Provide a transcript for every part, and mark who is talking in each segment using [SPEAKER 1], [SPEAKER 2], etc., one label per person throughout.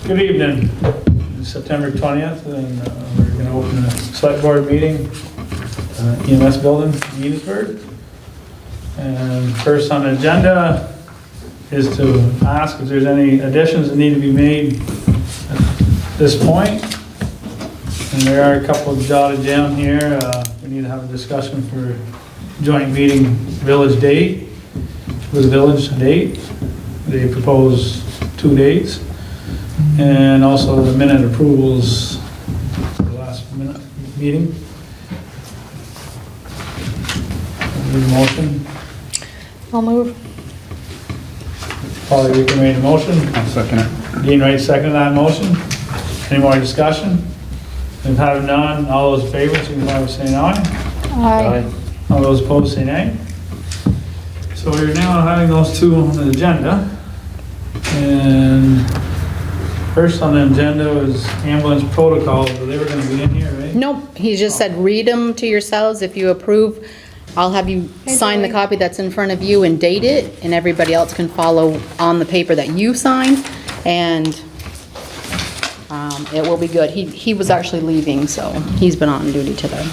[SPEAKER 1] Good evening. It's September 20th, and we're going to open the select board meeting, EMS building in Enosburgh. And first on the agenda is to ask if there's any additions that need to be made at this point. And there are a couple jotted down here. We need to have a discussion for joint meeting village date, with village date. They propose 2 dates. And also the minute approvals for the last minute meeting. Need a motion?
[SPEAKER 2] I'll move.
[SPEAKER 1] Polly Rican made the motion.
[SPEAKER 3] I'll second it.
[SPEAKER 1] Dean Wright seconded that motion. Any more discussion? If having none, all those in favor, signify by saying aye.
[SPEAKER 2] Aye.
[SPEAKER 1] All those opposed, say nay. So we're now having those two on the agenda. And first on the agenda was ambulance protocols, but they were gonna be in here, right?
[SPEAKER 2] Nope, he just said read them to yourselves. If you approve, I'll have you sign the copy that's in front of you and date it, and everybody else can follow on the paper that you sign, and it will be good. He was actually leaving, so he's been on duty today.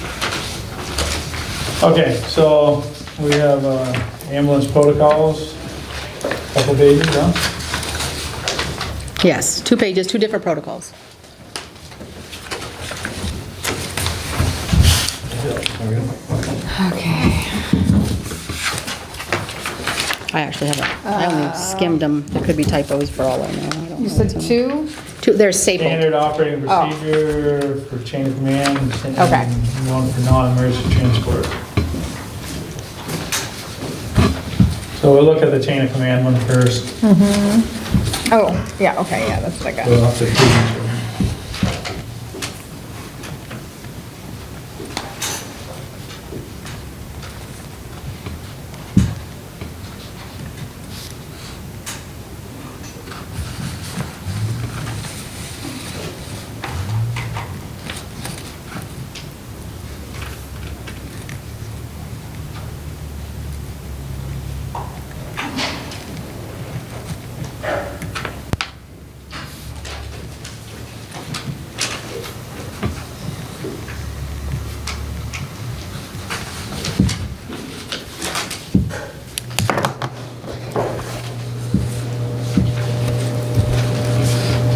[SPEAKER 1] Okay, so we have ambulance protocols, couple pages, huh?
[SPEAKER 2] Yes, 2 pages, 2 different protocols. Okay. I actually have I only skimmed them. There could be typos for all I know. I don't
[SPEAKER 4] You
[SPEAKER 2] know
[SPEAKER 4] said
[SPEAKER 2] what's in
[SPEAKER 4] two?
[SPEAKER 2] 2, they're stapled.
[SPEAKER 1] Standard operating
[SPEAKER 4] Oh.
[SPEAKER 1] procedure for chain of command, and
[SPEAKER 4] Okay.
[SPEAKER 1] one for non-emergency transport. So we'll look at the chain of command one first.
[SPEAKER 4] Oh, yeah, okay, yeah, that's what I got.
[SPEAKER 1] We'll have to signature.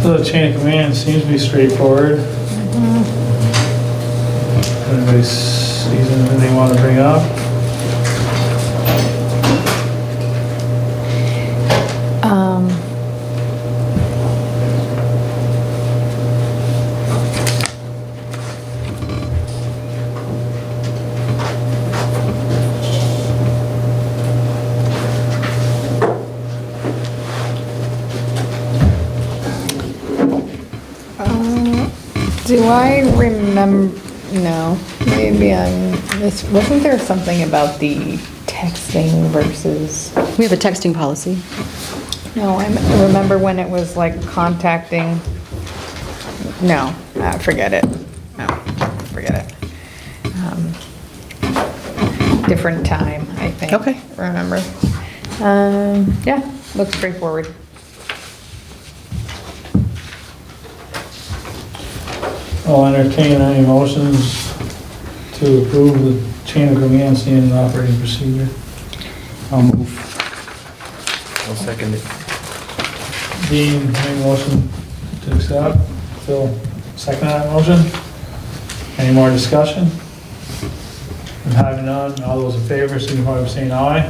[SPEAKER 1] So the chain of command seems to be straightforward. Anybody sees anything they want to bring up?
[SPEAKER 4] Do I remember, no, maybe I'm, wasn't there something about the texting versus,
[SPEAKER 2] We have a texting policy.
[SPEAKER 4] no, I remember when it was like contacting, no, forget it, no, forget it. Different time, I think.
[SPEAKER 2] Okay.
[SPEAKER 4] Remember. Yeah, looks straightforward.
[SPEAKER 1] I'll entertain any motions to approve the chain of command standard operating procedure.
[SPEAKER 3] I'll move. I'll second it.
[SPEAKER 1] Dean, any motion to accept? Phil, second that motion? Any more discussion? If having none, all those in favor, signify by saying aye.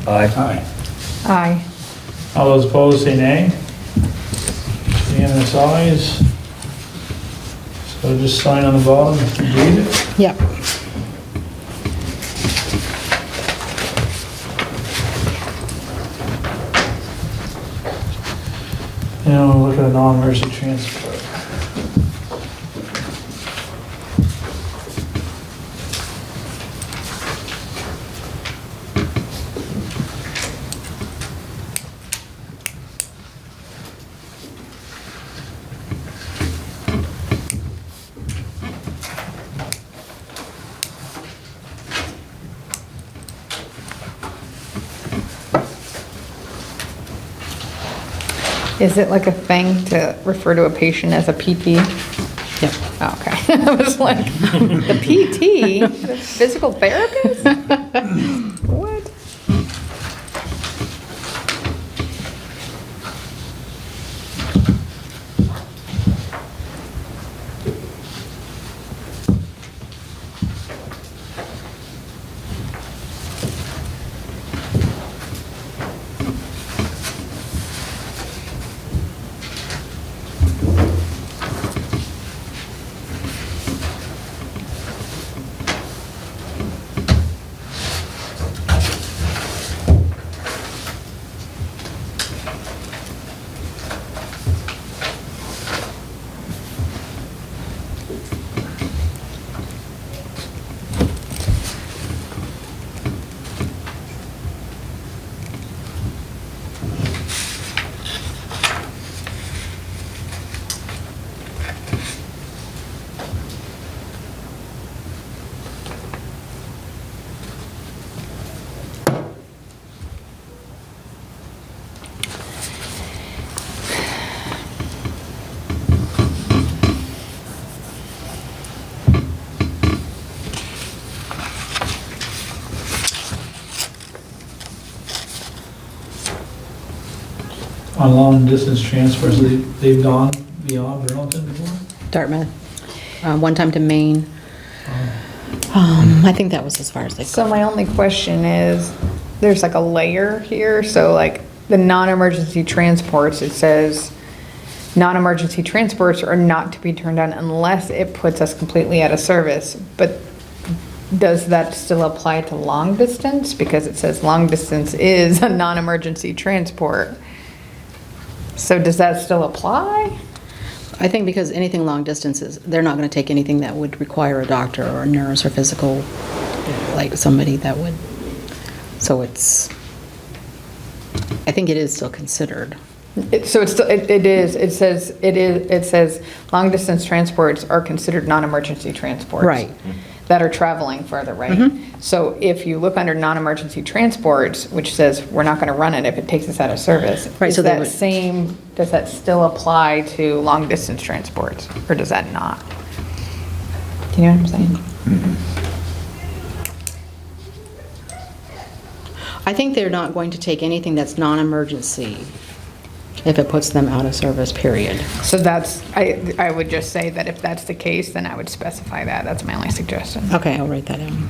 [SPEAKER 3] Aye.
[SPEAKER 4] Aye.
[SPEAKER 1] All those opposed, say nay. Unanimous ayes. So just sign on the bottom if you read it.
[SPEAKER 2] Yep.
[SPEAKER 1] Now we'll look at a non-emergency transport.
[SPEAKER 4] Is it like a thing to refer to a patient as a PT?
[SPEAKER 2] Yep.
[SPEAKER 4] Oh, okay. I was like, the PT? The physical therapist? What?
[SPEAKER 1] On long distance transfers, they've gone beyond Burlington before?
[SPEAKER 2] Dartmouth, one time to Maine. I think that was as far as they
[SPEAKER 4] So
[SPEAKER 2] go.
[SPEAKER 4] my only question is, there's like a layer here, so like the non-emergency transports, it says, non-emergency transports are not to be turned on unless it puts us completely out of service. But does that still apply to long distance? Because it says long distance is a non-emergency transport. So does that still apply?
[SPEAKER 2] I think because anything long distances, they're not going to take anything that would require a doctor or a nurse or physical, like somebody that would. So it's, I think it is still considered.
[SPEAKER 4] So it's still, it is, it says long distance transports are considered non-emergency transports.
[SPEAKER 2] Right.
[SPEAKER 4] That are traveling further, right? So if you look under non-emergency transports, which says we're not gonna run it if it takes us out of service.
[SPEAKER 2] Right,
[SPEAKER 4] is
[SPEAKER 2] so they
[SPEAKER 4] that
[SPEAKER 2] would-
[SPEAKER 4] same, does that still apply to long distance transports, or does that not? Do you know what I'm saying?
[SPEAKER 2] I think they're not going to take anything that's non-emergency if it puts them out of service, period.
[SPEAKER 4] So that's, I would just say that if that's the case, then I would specify that. That's my only suggestion.
[SPEAKER 2] Okay, I'll write that down.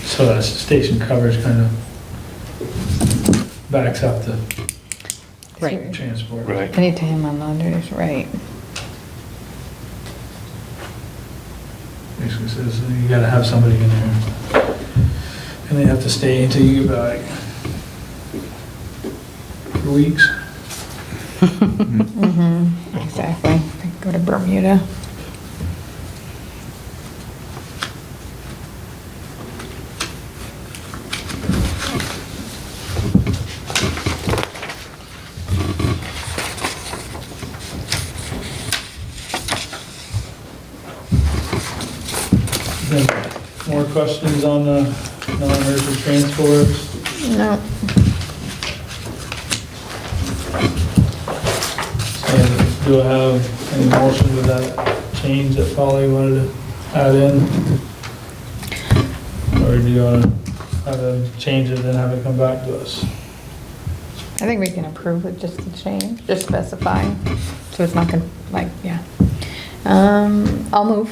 [SPEAKER 1] So that station coverage kind of backs up the
[SPEAKER 2] Right.
[SPEAKER 1] transport.
[SPEAKER 3] Right.
[SPEAKER 4] Anytime unloaders, right.
[SPEAKER 1] Basically says you gotta have somebody in there. And they have to stay until you get back. For weeks.
[SPEAKER 4] Exactly. Go to Bermuda.
[SPEAKER 1] Then more questions on the non-emergency transports?
[SPEAKER 4] No.
[SPEAKER 1] And do I have any motion with that change that Polly wanted to add in? Or do you want to have them change it and have it come back to us?
[SPEAKER 4] I think we can approve with just the change, just specifying, so it's not gonna, like, yeah. I'll move.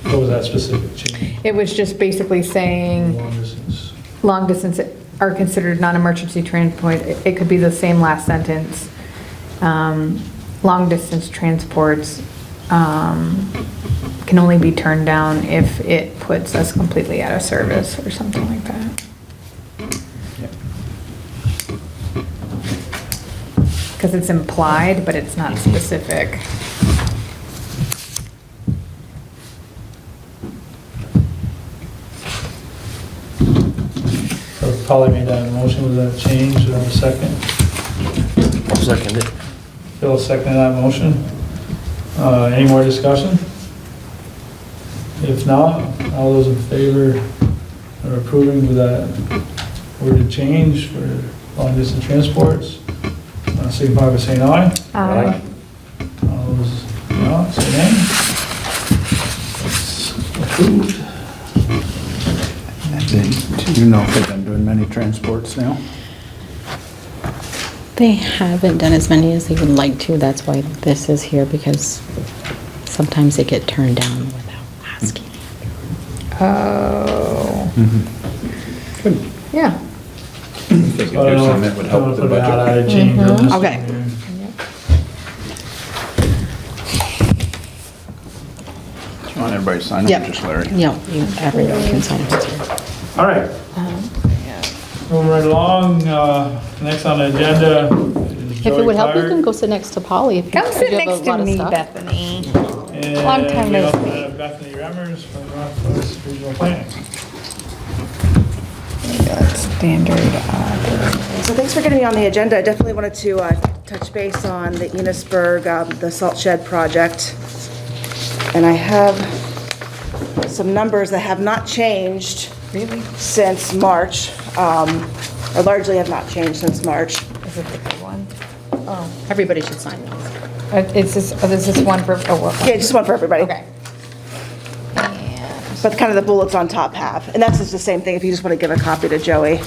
[SPEAKER 1] What was that specific change?
[SPEAKER 4] It was just basically saying
[SPEAKER 1] Long distance.
[SPEAKER 4] long distance are considered non-emergency transport. It could be the same last sentence. Long distance transports can only be turned down if it puts us completely out of service or something like that. Because it's implied, but it's not specific.
[SPEAKER 1] So Polly made that motion, was that change, do I have a second?
[SPEAKER 3] I'll second it.
[SPEAKER 1] Phil seconded that motion. Any more discussion? If not, all those in favor of approving with that worded change for long distance transports, signify by saying aye.
[SPEAKER 3] Aye.
[SPEAKER 1] All those not, say nay. It's approved.
[SPEAKER 5] Do you know if they've been doing many transports now?
[SPEAKER 2] They haven't done as many as they would like to. That's why this is here, because sometimes they get turned down without asking.
[SPEAKER 4] Oh.
[SPEAKER 5] Good.
[SPEAKER 4] Yeah.
[SPEAKER 5] If they could do some, it would help with the budget.
[SPEAKER 1] Added change on this one
[SPEAKER 2] Okay.
[SPEAKER 1] here.
[SPEAKER 5] Do you want everybody to sign it,
[SPEAKER 2] Yep.
[SPEAKER 5] or just Larry?
[SPEAKER 2] Yeah, everybody can sign it.
[SPEAKER 1] All right, moving right along, next on the agenda is
[SPEAKER 2] If it would help, you
[SPEAKER 1] Joey
[SPEAKER 2] can go sit next to Polly. If you-
[SPEAKER 4] Come sit
[SPEAKER 2] you have a
[SPEAKER 4] next to
[SPEAKER 2] lot of
[SPEAKER 4] me,
[SPEAKER 2] stuff.
[SPEAKER 4] Bethany.
[SPEAKER 1] And
[SPEAKER 4] Long time
[SPEAKER 1] we
[SPEAKER 4] no
[SPEAKER 1] also
[SPEAKER 4] see.
[SPEAKER 1] have Bethany Remmers from Northwest Regional Planning.
[SPEAKER 4] Standard.
[SPEAKER 6] So thanks for getting me on the agenda. I definitely wanted to touch base on the Enosburgh, the salt shed project. And I have some numbers that have not changed
[SPEAKER 4] Really?
[SPEAKER 6] since March, or largely have not changed since March.
[SPEAKER 4] Is it the big one?
[SPEAKER 2] Everybody should sign these.
[SPEAKER 4] It's this, is this one for, well.
[SPEAKER 6] Yeah, just one for everybody.
[SPEAKER 4] Okay. And
[SPEAKER 6] But kind of the bullets on top have. And that's just the same thing if you just want to give a copy to Joey.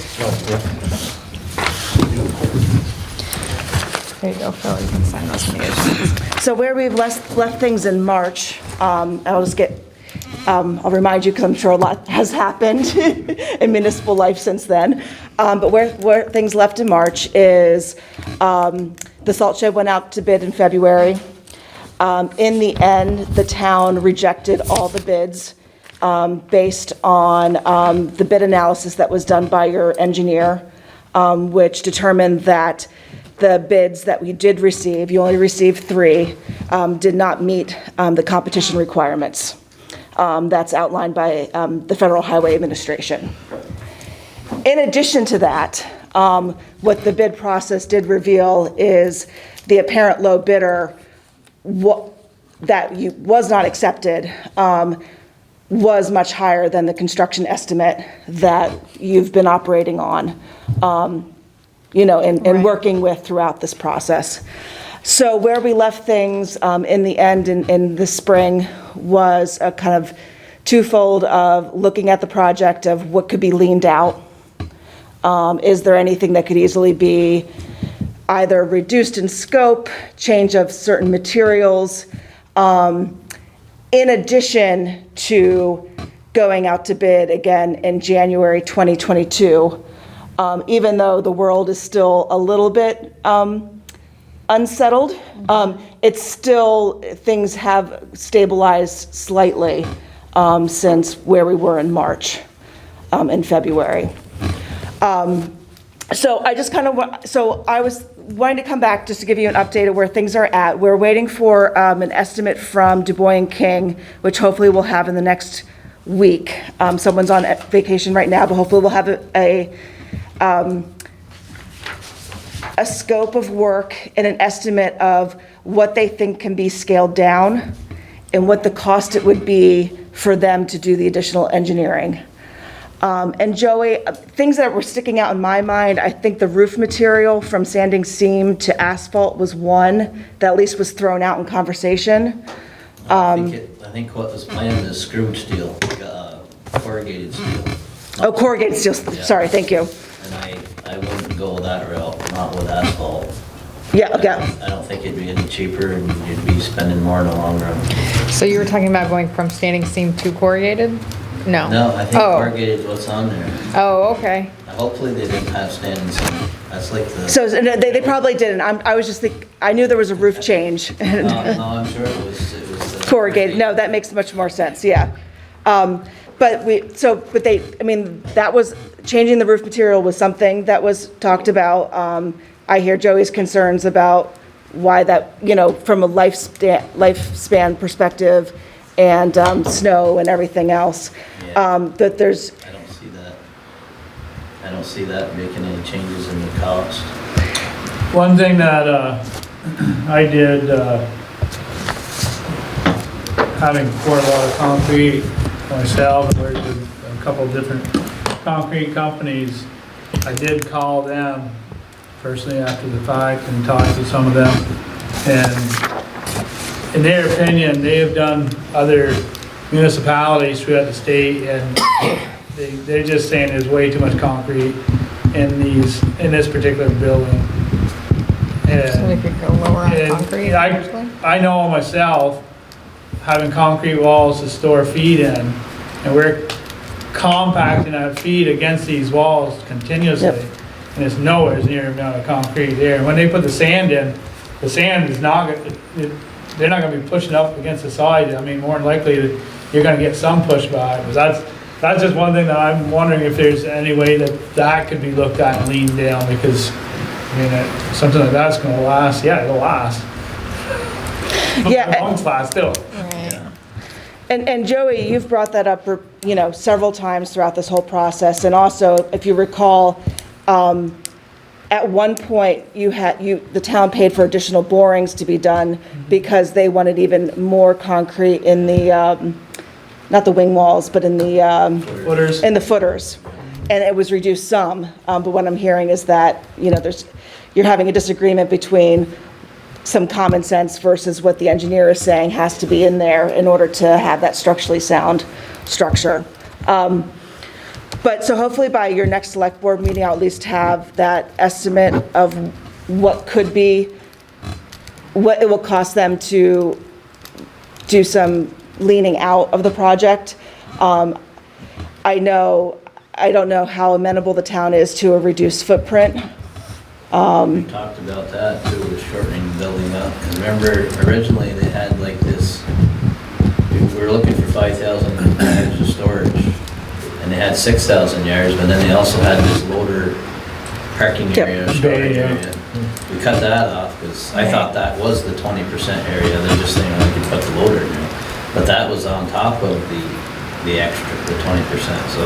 [SPEAKER 4] there you go, Phil, you can sign those names.
[SPEAKER 6] So where we've left things in March, I'll remind you because I'm sure a lot has happened in municipal life since then. But where things left in March is the salt shed went out to bid in February. In the end, the town rejected all the bids based on the bid analysis that was done by your engineer, which determined that the bids that we did receive, you only received 3, did not meet the competition requirements. That's outlined by the Federal Highway Administration. In addition to that, what the bid process did reveal is the apparent low bidder that was not accepted was much higher than the construction estimate that you've been operating on, and working with throughout this process. So where we left things in the end in the spring was a kind of twofold of looking at the project of what could be leaned out. Is there anything that could easily be either reduced in scope, change of certain materials, in addition to going out to bid again in January 2022, even though the world is still a little bit unsettled. It's still, things have stabilized slightly since where we were in March and February. So I was wanting to come back just to give you an update of where things are at. We're waiting for an estimate from Du Bois and King, which hopefully we'll have in the next week. Someone's on vacation right now, but hopefully we'll have a scope of work and an estimate of what they think can be scaled down and what the cost it would be for them to do the additional engineering. And Joey, things that were sticking out in my mind, I think the roof material from sanding seam to asphalt was one that at least was thrown out in conversation.
[SPEAKER 7] I think what was planned is screwed steel, corrugated steel.
[SPEAKER 6] Oh, corrugated steel,
[SPEAKER 7] Yeah.
[SPEAKER 6] sorry, thank you.
[SPEAKER 7] And I wouldn't go that route, not with asphalt.
[SPEAKER 6] Yeah, yeah.
[SPEAKER 7] I don't think it'd be any cheaper and you'd be spending more in the long run.
[SPEAKER 4] So you were talking about going from standing seam to corrugated? No.
[SPEAKER 7] No, I think
[SPEAKER 4] Oh.
[SPEAKER 7] corrugated is what's on there.
[SPEAKER 4] Oh, okay.
[SPEAKER 7] Hopefully they didn't have standing seam. That's like the.
[SPEAKER 6] So no, they probably didn't. I was just I knew there was a roof change.
[SPEAKER 7] No, I'm sure it was.
[SPEAKER 6] Corrugated, no, that makes much more sense, yeah. But I mean, that was, changing the roof material was something that was talked about. I hear Joey's concerns about why that, from a lifespan perspective and snow and everything else, that there's.
[SPEAKER 7] I don't see that making any changes in the cost.
[SPEAKER 1] One thing that I did, having poured a lot of concrete myself, and worked with a couple of different concrete companies, I did call them personally after the fact and talked to some of them. And in their opinion, they have done other municipalities throughout the state, and they're just saying there's way too much concrete in this particular building.
[SPEAKER 4] So we could go lower on concrete?
[SPEAKER 1] I know myself, having concrete walls to store feed in, and we're compacting that feed against these walls continuously.
[SPEAKER 6] Yep.
[SPEAKER 1] And it's nowhere near the amount of concrete there. And when they put the sand in, the sand is not, they're not gonna be pushing up against the side. I mean, more than likely, you're gonna get some pushback. But that's just one thing that I'm wondering if there's any way that could be looked at and leaned down, because, I mean, something like that's gonna last, yeah, it'll last.
[SPEAKER 6] Yeah.
[SPEAKER 1] It won't last still.
[SPEAKER 4] Right.
[SPEAKER 6] And Joey, you've brought that up, several times throughout this whole process. And also, if you recall, at one point, the town paid for additional borings to be done because they wanted even more concrete in the, not the wing walls, but in the,
[SPEAKER 1] Footers.
[SPEAKER 6] in the footers. And it was reduced some, but what I'm hearing is that, you're having a disagreement between some common sense versus what the engineer is saying has to be in there in order to have that structurally sound structure. But so hopefully by your next select board meeting, I'll at least have that estimate of what it will cost them to do some leaning out of the project. I don't know how amenable the town is to a reduced footprint.
[SPEAKER 7] We talked about that too, with shortening the building up. 'Cause remember, originally they had like this, we were looking for 5,000 yards of storage. And they had 6,000 yards, but then they also had this loader parking area, storage
[SPEAKER 1] Yeah.
[SPEAKER 7] area. We cut that off because I thought that was the 20% area. They're just saying we could put the loader in. But that was on top of the extra, the 20%. So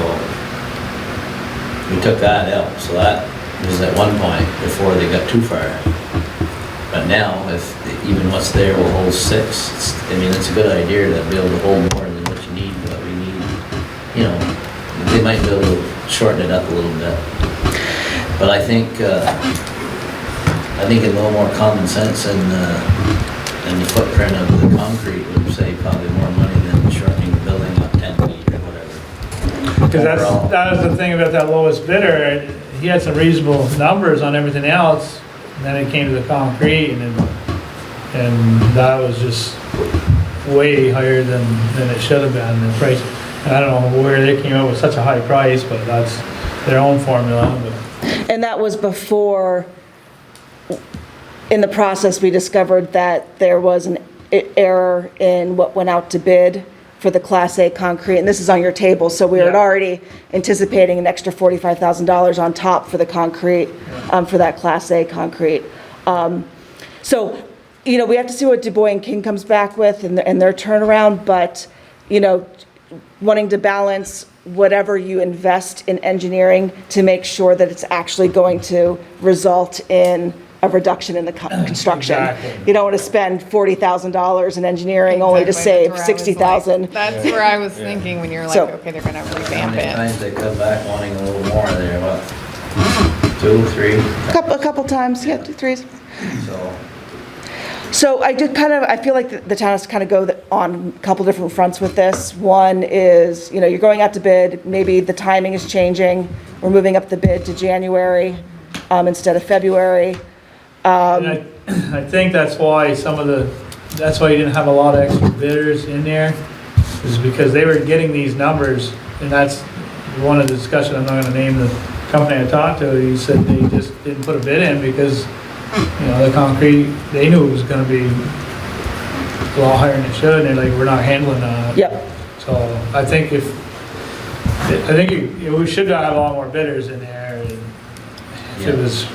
[SPEAKER 7] we took that out. So that was at one point before they got too far. But now, if even what's there will hold 6, it's a good idea to be able to hold more than what you need, but we need, they might be able to shorten it up a little bit. But I think a little more common sense and the footprint of the concrete would save probably more money than shortening the building up 10 feet or whatever.
[SPEAKER 1] Because that was the thing about that lowest bidder. He had some reasonable numbers on everything else, and then it came to the concrete, and that was just way higher than it should have been, the price. I don't know where they came up with such a high price, but that's their own formula.
[SPEAKER 6] And that was before, in the process, we discovered that there was an error in what went out to bid for the Class A concrete, and this is on your table, so we were
[SPEAKER 1] Yeah.
[SPEAKER 6] already anticipating an extra $45,000 on top for the concrete, for that Class A concrete. So, we have to see what Du Bois and King comes back with and their turnaround, but, wanting to balance whatever you invest in engineering to make sure that it's actually going to result in a reduction in the construction.
[SPEAKER 1] Exactly.
[SPEAKER 6] You don't want to spend $40,000 in engineering only to
[SPEAKER 4] Exactly,
[SPEAKER 6] save
[SPEAKER 4] that's where I was like-
[SPEAKER 6] $60,000.
[SPEAKER 4] That's where I was thinking when you're like,
[SPEAKER 6] So-
[SPEAKER 4] okay, they're gonna
[SPEAKER 7] How
[SPEAKER 4] revamp
[SPEAKER 7] many
[SPEAKER 4] it.
[SPEAKER 7] times they come back wanting a little more there, what? 2, 3?
[SPEAKER 6] A couple times, yeah, 2, 3.
[SPEAKER 7] So,
[SPEAKER 6] So I feel like the town has to kind of go on a couple different fronts with this. One is, you're going out to bid, maybe the timing is changing. We're moving up the bid to January instead of February.
[SPEAKER 1] And I think that's why that's why you didn't have a lot of extra bidders in there, is because they were getting these numbers, and that's one of the discussion, I'm not gonna name the company I talked to, he said they just didn't put a bid in because, the concrete, they knew it was gonna be a lot higher than it should, and they're like, we're not handling that.
[SPEAKER 6] Yep.
[SPEAKER 1] So I think we should have a lot more bidders in there, and if it was,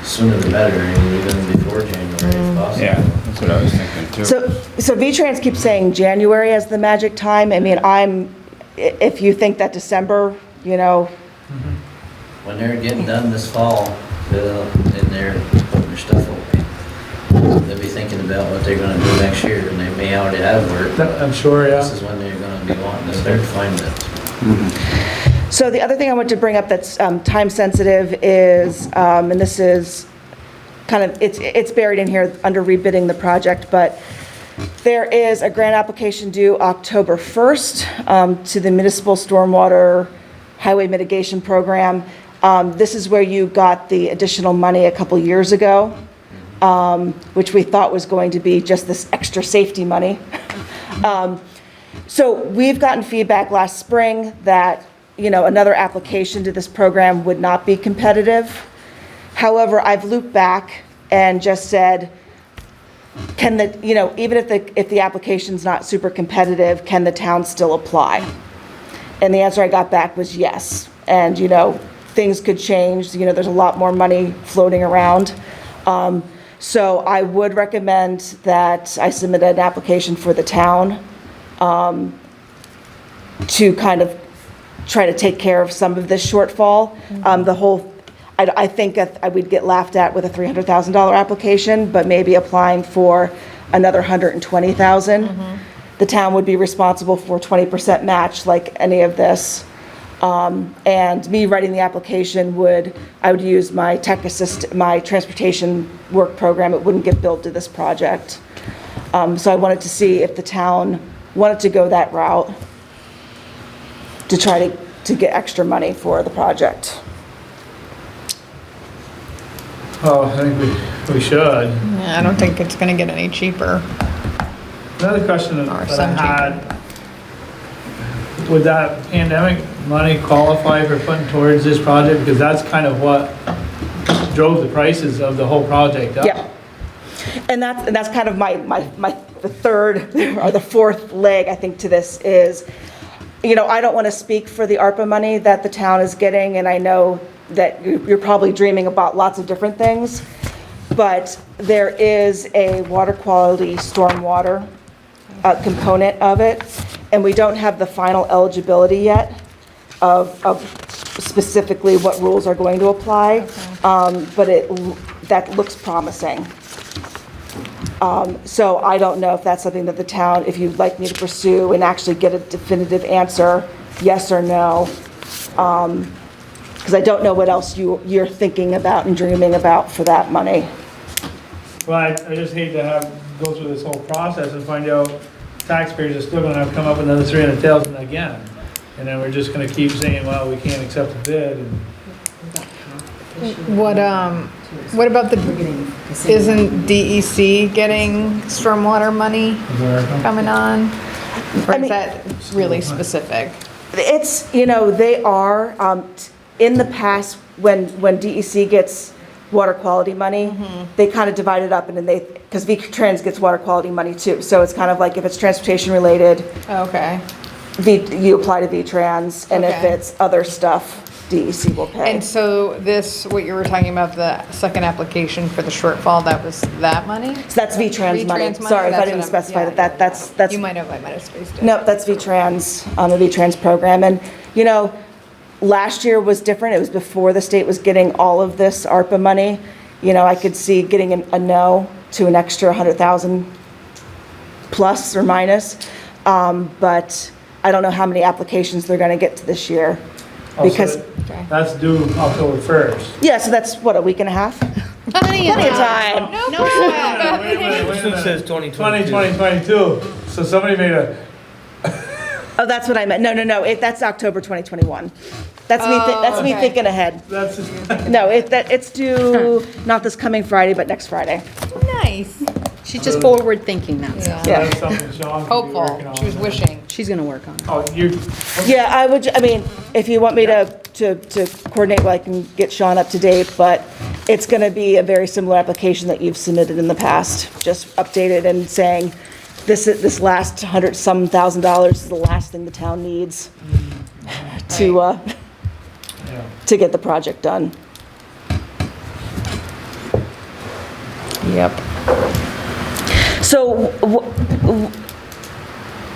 [SPEAKER 7] Sooner the better, even before January if possible.
[SPEAKER 5] Yeah, that's what I was thinking too.
[SPEAKER 6] So V-Trans keeps saying January as the magic time. I mean, if you think that December,
[SPEAKER 7] When they're getting done this fall, and they're putting their stuff away, they'll be thinking about what they're gonna do next year, and they may already have work.
[SPEAKER 1] I'm sure, yeah.
[SPEAKER 7] This is when they're gonna be wanting to start finding it.
[SPEAKER 6] So the other thing I want to bring up that's time sensitive is, and this is kind of, it's buried in here under rebidding the project, but there is a grant application due October 1st to the Municipal Stormwater Highway Mitigation Program. This is where you got the additional money a couple years ago, which we thought was going to be just this extra safety money. So we've gotten feedback last spring that, another application to this program would not be competitive. However, I've looped back and just said, even if the application's not super competitive, can the town still apply? And the answer I got back was yes. And, things could change, there's a lot more money floating around. So I would recommend that I submit an application for the town to kind of try to take care of some of this shortfall. I think that I would get laughed at with a $300,000 application, but maybe applying for another $120,000. The town would be responsible for 20% match like any of this. And me writing the application I would use my my transportation work program. It wouldn't get billed to this project. So I wanted to see if the town wanted to go that route to try to get extra money for the project.
[SPEAKER 1] Oh, I think we should.
[SPEAKER 4] Yeah, I don't think it's gonna get any cheaper.
[SPEAKER 1] Another question
[SPEAKER 4] Or
[SPEAKER 1] that
[SPEAKER 4] some
[SPEAKER 1] I had, would that pandemic money qualify for putting towards this project? Because that's kind of what drove the prices of the whole project up.
[SPEAKER 6] Yeah. And that's kind of the third or the fourth leg, I think, to this is, I don't want to speak for the ARPA money that the town is getting, and I know that you're probably dreaming about lots of different things, but there is a water quality stormwater component of it, and we don't have the final eligibility yet of specifically what rules are going to apply, but that looks promising. So I don't know if that's something that the town, if you'd like me to pursue and actually get a definitive answer, yes or no, because I don't know what else you're thinking about and dreaming about for that money.
[SPEAKER 1] Well, I just hate to go through this whole process and find out taxpayers are still gonna have to come up with another $300,000 again. And then we're just gonna keep saying, well, we can't accept the bid. And
[SPEAKER 4] What about isn't DEC getting stormwater money coming on? Or is that really specific?
[SPEAKER 6] It's, they are, in the past, when DEC gets water quality money, they kind of divide it up, and then because V-Trans gets water quality money too. So it's kind of like if it's transportation related,
[SPEAKER 4] Okay.
[SPEAKER 6] you apply to V-Trans, and if
[SPEAKER 4] Okay.
[SPEAKER 6] it's other stuff, DEC will pay.
[SPEAKER 4] And so what you were talking about, the second application for the shortfall, that was that money?
[SPEAKER 6] So that's V-Trans money.
[SPEAKER 4] V-Trans money?
[SPEAKER 6] Sorry if I
[SPEAKER 4] That's
[SPEAKER 6] didn't
[SPEAKER 4] what
[SPEAKER 6] specify
[SPEAKER 4] yeah,
[SPEAKER 6] that's.
[SPEAKER 4] You might have spaced it.
[SPEAKER 6] No, that's V-Trans, the V-Trans program. And, last year was different. It was before the state was getting all of this ARPA money. I could see getting a no to an extra 100,000 plus or minus. But I don't know how many applications they're going to get to this year. Because,
[SPEAKER 4] Okay.
[SPEAKER 1] that's due October 1st.
[SPEAKER 6] yeah, so that's what, a week and a half?
[SPEAKER 2] Plenty of
[SPEAKER 6] time.
[SPEAKER 2] No,
[SPEAKER 1] Wait a minute.
[SPEAKER 3] This one says 2022.
[SPEAKER 1] 2022. So somebody made
[SPEAKER 6] Oh, that's what I meant. No, that's October 2021. That's me
[SPEAKER 4] okay.
[SPEAKER 6] thinking ahead.
[SPEAKER 1] That's,
[SPEAKER 6] No, it's due, not this coming Friday, but next Friday.
[SPEAKER 4] Nice.
[SPEAKER 2] She's just forward thinking now.
[SPEAKER 4] Yeah.
[SPEAKER 6] Yeah.
[SPEAKER 1] that's something Sean could be working
[SPEAKER 4] Hopeful.
[SPEAKER 1] on.
[SPEAKER 4] She was wishing.
[SPEAKER 2] She's gonna work on it.
[SPEAKER 1] Oh, you're,
[SPEAKER 6] Yeah, I mean, if you want me to coordinate, well, I can get Sean up to date, but it's gonna be a very similar application that you've submitted in the past, just updated and saying, this last $100-some thousand is the last thing the town needs to,
[SPEAKER 1] yeah.
[SPEAKER 6] to get the project done.
[SPEAKER 4] Yep.
[SPEAKER 6] So,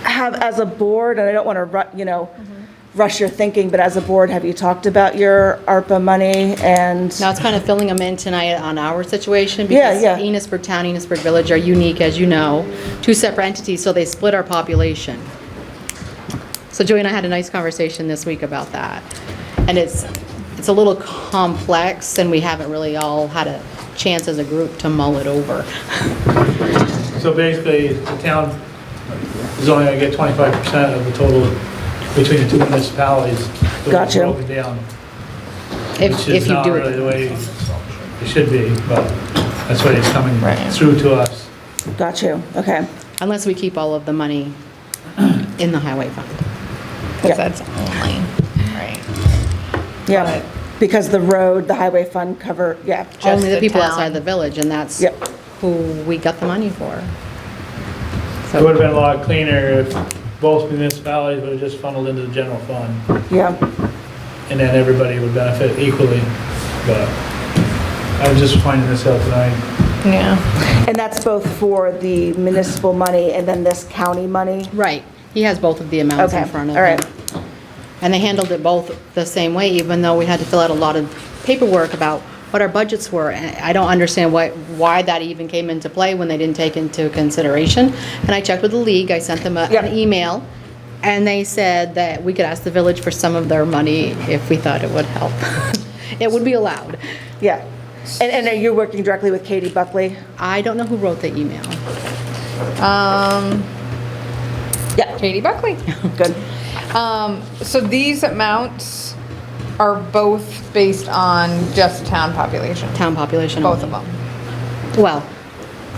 [SPEAKER 6] as a board, and I don't want to, rush your thinking, but as a board, have you talked about your ARPA money and?
[SPEAKER 2] Now it's kind of filling them in tonight on our situation
[SPEAKER 6] Yeah,
[SPEAKER 2] because
[SPEAKER 6] yeah.
[SPEAKER 2] Enosburgh Town, Enosburgh Village are unique, as you know, two separate entities, so they split our population. So Joey and I had a nice conversation this week about that. And it's a little complex and we haven't really all had a chance as a group to mull it over.
[SPEAKER 1] So basically, the town is only gonna get 25% of the total between the two municipalities. So it's
[SPEAKER 6] Gotcha.
[SPEAKER 1] broken down,
[SPEAKER 2] If
[SPEAKER 1] which is
[SPEAKER 2] you
[SPEAKER 1] not
[SPEAKER 2] do
[SPEAKER 1] really
[SPEAKER 2] it.
[SPEAKER 1] the way it should be, but that's why it's coming
[SPEAKER 4] Right.
[SPEAKER 1] through to us.
[SPEAKER 6] Got you, okay.
[SPEAKER 2] Unless we keep all of the money in the highway fund.
[SPEAKER 4] Because that's only, right.
[SPEAKER 6] Yeah, because the highway fund cover, yeah.
[SPEAKER 2] Only the
[SPEAKER 4] the
[SPEAKER 2] people
[SPEAKER 4] town.
[SPEAKER 2] outside the village, and that's
[SPEAKER 6] Yep.
[SPEAKER 2] who we got the money for.
[SPEAKER 1] It would have been a lot cleaner if both municipalities would have just funneled into the general fund,
[SPEAKER 6] Yeah,
[SPEAKER 1] and then everybody would benefit equally, but I was just finding this out tonight.
[SPEAKER 4] Yeah.
[SPEAKER 6] and that's both for the municipal money and then this county money?
[SPEAKER 2] Right. He has both of the amounts in
[SPEAKER 6] Okay,
[SPEAKER 2] front of
[SPEAKER 6] all
[SPEAKER 2] him.
[SPEAKER 6] right.
[SPEAKER 2] And they handled it both the same way, even though we had to fill out a lot of paperwork about what our budgets were. And I don't understand why that even came into play when they didn't take into consideration. And I checked with the league, I sent them
[SPEAKER 6] Yep.
[SPEAKER 2] an email, and they said that we could ask the village for some of their money if we thought it would help. It would be allowed.
[SPEAKER 6] Yeah. And are you working directly with Katie Buckley?
[SPEAKER 2] I don't know who wrote the email.
[SPEAKER 6] Yeah,
[SPEAKER 4] Katie Buckley.
[SPEAKER 6] good.
[SPEAKER 4] So these amounts are both based on just town population?
[SPEAKER 2] Town population.
[SPEAKER 4] Both
[SPEAKER 2] only.
[SPEAKER 4] of them?
[SPEAKER 2] Well,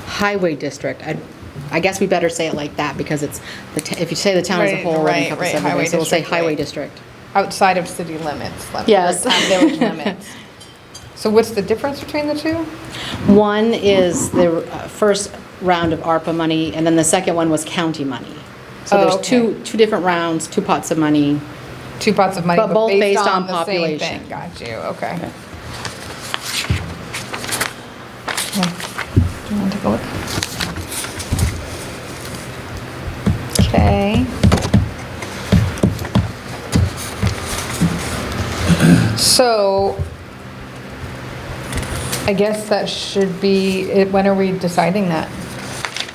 [SPEAKER 2] highway district, I guess we better say it like that, because it's, if you say the town as a
[SPEAKER 4] Right,
[SPEAKER 2] whole, it
[SPEAKER 4] right,
[SPEAKER 2] encompasses
[SPEAKER 4] right,
[SPEAKER 2] everybody,
[SPEAKER 4] highway
[SPEAKER 2] so we'll say
[SPEAKER 4] district,
[SPEAKER 2] highway
[SPEAKER 4] right.
[SPEAKER 2] district.
[SPEAKER 4] Outside of city limits?
[SPEAKER 2] Yes.
[SPEAKER 4] Town village limits. So what's the difference between the two?
[SPEAKER 2] One is the first round of ARPA money, and then the second one was county money. So
[SPEAKER 4] Oh,
[SPEAKER 2] there's
[SPEAKER 4] okay.
[SPEAKER 2] two different rounds, two pots of money.
[SPEAKER 4] Two pots of money,
[SPEAKER 2] But
[SPEAKER 4] but
[SPEAKER 2] both
[SPEAKER 4] based
[SPEAKER 2] based
[SPEAKER 4] on
[SPEAKER 2] on
[SPEAKER 4] the same
[SPEAKER 2] population.
[SPEAKER 4] thing? Got you, okay. Do you want to take a look? Okay. So, I guess that should be, when are we deciding that?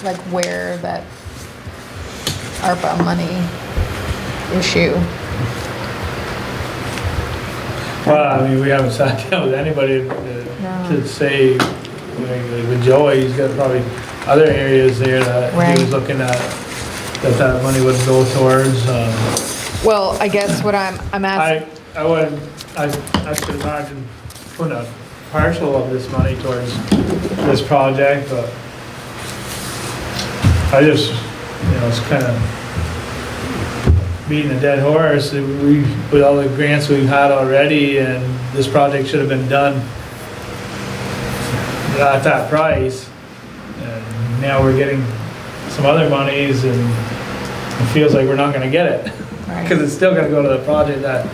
[SPEAKER 4] Like where that ARPA money issue?
[SPEAKER 1] Well, I mean, we haven't sat down with anybody to say, like with Joey, he's got probably other areas there that he
[SPEAKER 4] Right.
[SPEAKER 1] was looking at, that money would go towards.
[SPEAKER 4] Well, I guess what I'm asking,
[SPEAKER 1] I could imagine putting a partial of this money towards this project, but I just, it's kind of beating a dead horse. With all the grants we've had already, and this project should have been done at that price. And now we're getting some other monies, and it feels like we're not gonna get it.
[SPEAKER 4] Right.
[SPEAKER 1] Because it's still gonna go to the project that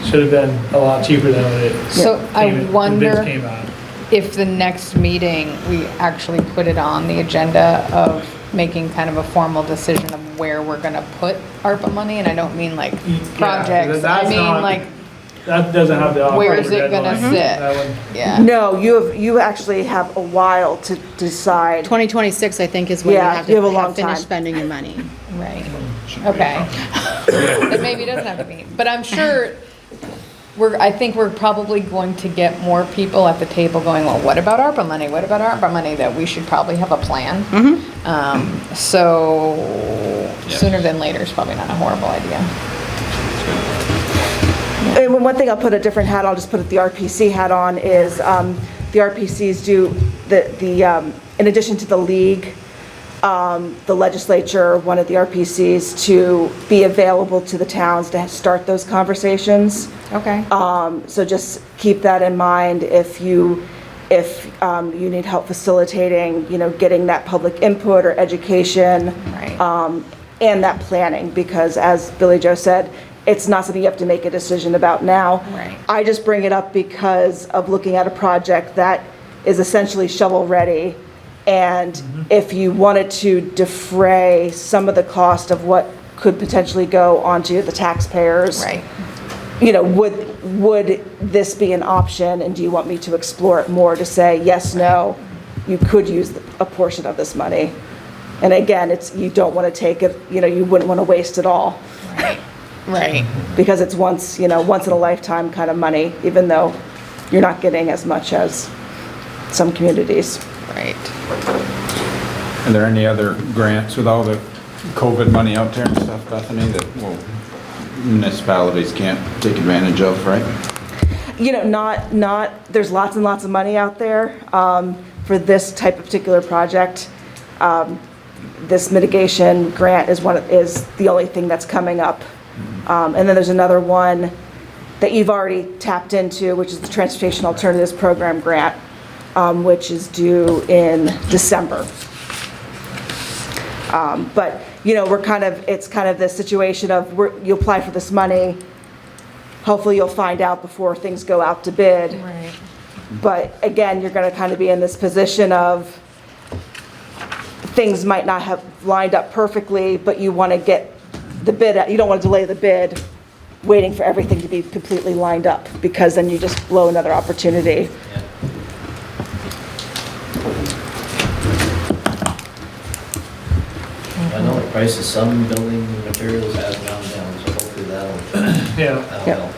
[SPEAKER 1] should have been a lot cheaper than what it
[SPEAKER 4] so I
[SPEAKER 1] the bids
[SPEAKER 4] wonder
[SPEAKER 1] came out.
[SPEAKER 4] if the next meeting, we actually put it on the agenda of making kind of a formal decision of where we're gonna put ARPA money, and I don't mean like projects, I
[SPEAKER 1] that's
[SPEAKER 4] mean
[SPEAKER 1] not-
[SPEAKER 4] like,
[SPEAKER 1] That doesn't have the
[SPEAKER 4] Where
[SPEAKER 1] operator
[SPEAKER 4] is it gonna
[SPEAKER 1] deadline.
[SPEAKER 4] sit?
[SPEAKER 1] That one-
[SPEAKER 4] yeah.
[SPEAKER 6] No, you actually have a while to decide.
[SPEAKER 2] 2026, I think, is when you
[SPEAKER 6] Yeah,
[SPEAKER 2] have
[SPEAKER 6] you have a
[SPEAKER 2] to
[SPEAKER 6] long
[SPEAKER 2] have finished
[SPEAKER 6] time.
[SPEAKER 2] spending your money.
[SPEAKER 4] Right, okay. It maybe doesn't have to be, but I'm sure, I think we're probably going to get more people at the table going, well, what about ARPA money? What about ARPA money? That we should probably have a plan. So,
[SPEAKER 7] Yes.
[SPEAKER 4] sooner than later is probably not a horrible idea.
[SPEAKER 6] And one thing I'll put a different hat, I'll just put the RPC hat on, is the RPCs do, in addition to the league, the legislature wanted the RPCs to be available to the towns to start those conversations.
[SPEAKER 4] Okay.
[SPEAKER 6] So just keep that in mind if you need help facilitating, getting that public input or education.
[SPEAKER 4] Right.
[SPEAKER 6] And that planning, because as Billy Joe said, it's not something you have to make a decision about now.
[SPEAKER 4] Right.
[SPEAKER 6] I just bring it up because of looking at a project that is essentially shovel-ready. And if you wanted to defray some of the cost of what could potentially go onto the taxpayers.
[SPEAKER 4] Right.
[SPEAKER 6] Would this be an option, and do you want me to explore it more to say, yes, no, you could use a portion of this money? And again, you don't want to take it, you wouldn't want to waste it all.
[SPEAKER 4] Right. Right.
[SPEAKER 6] Because it's once in a lifetime kind of money, even though you're not getting as much as some communities.
[SPEAKER 4] Right.
[SPEAKER 5] Are there any other grants with all the COVID money out there and stuff, Bethany, that municipalities can't take advantage of, right?
[SPEAKER 6] There's lots and lots of money out there for this type of particular project. This mitigation grant is the only thing that's coming up. And then there's another one that you've already tapped into, which is the Transportation Alternatives Program grant, which is due in December. But, it's kind of this situation of you apply for this money, hopefully you'll find out before things go out to bid.
[SPEAKER 4] Right.
[SPEAKER 6] But again, you're going to kind of be in this position of things might not have lined up perfectly, but you want to get the bid, you don't want to delay the bid waiting for everything to be completely lined up, because then you just blow another opportunity.
[SPEAKER 7] Yeah. I know the price of some building materials has gone down, so hopefully that'll
[SPEAKER 1] Yeah.
[SPEAKER 6] Yep.
[SPEAKER 7] help.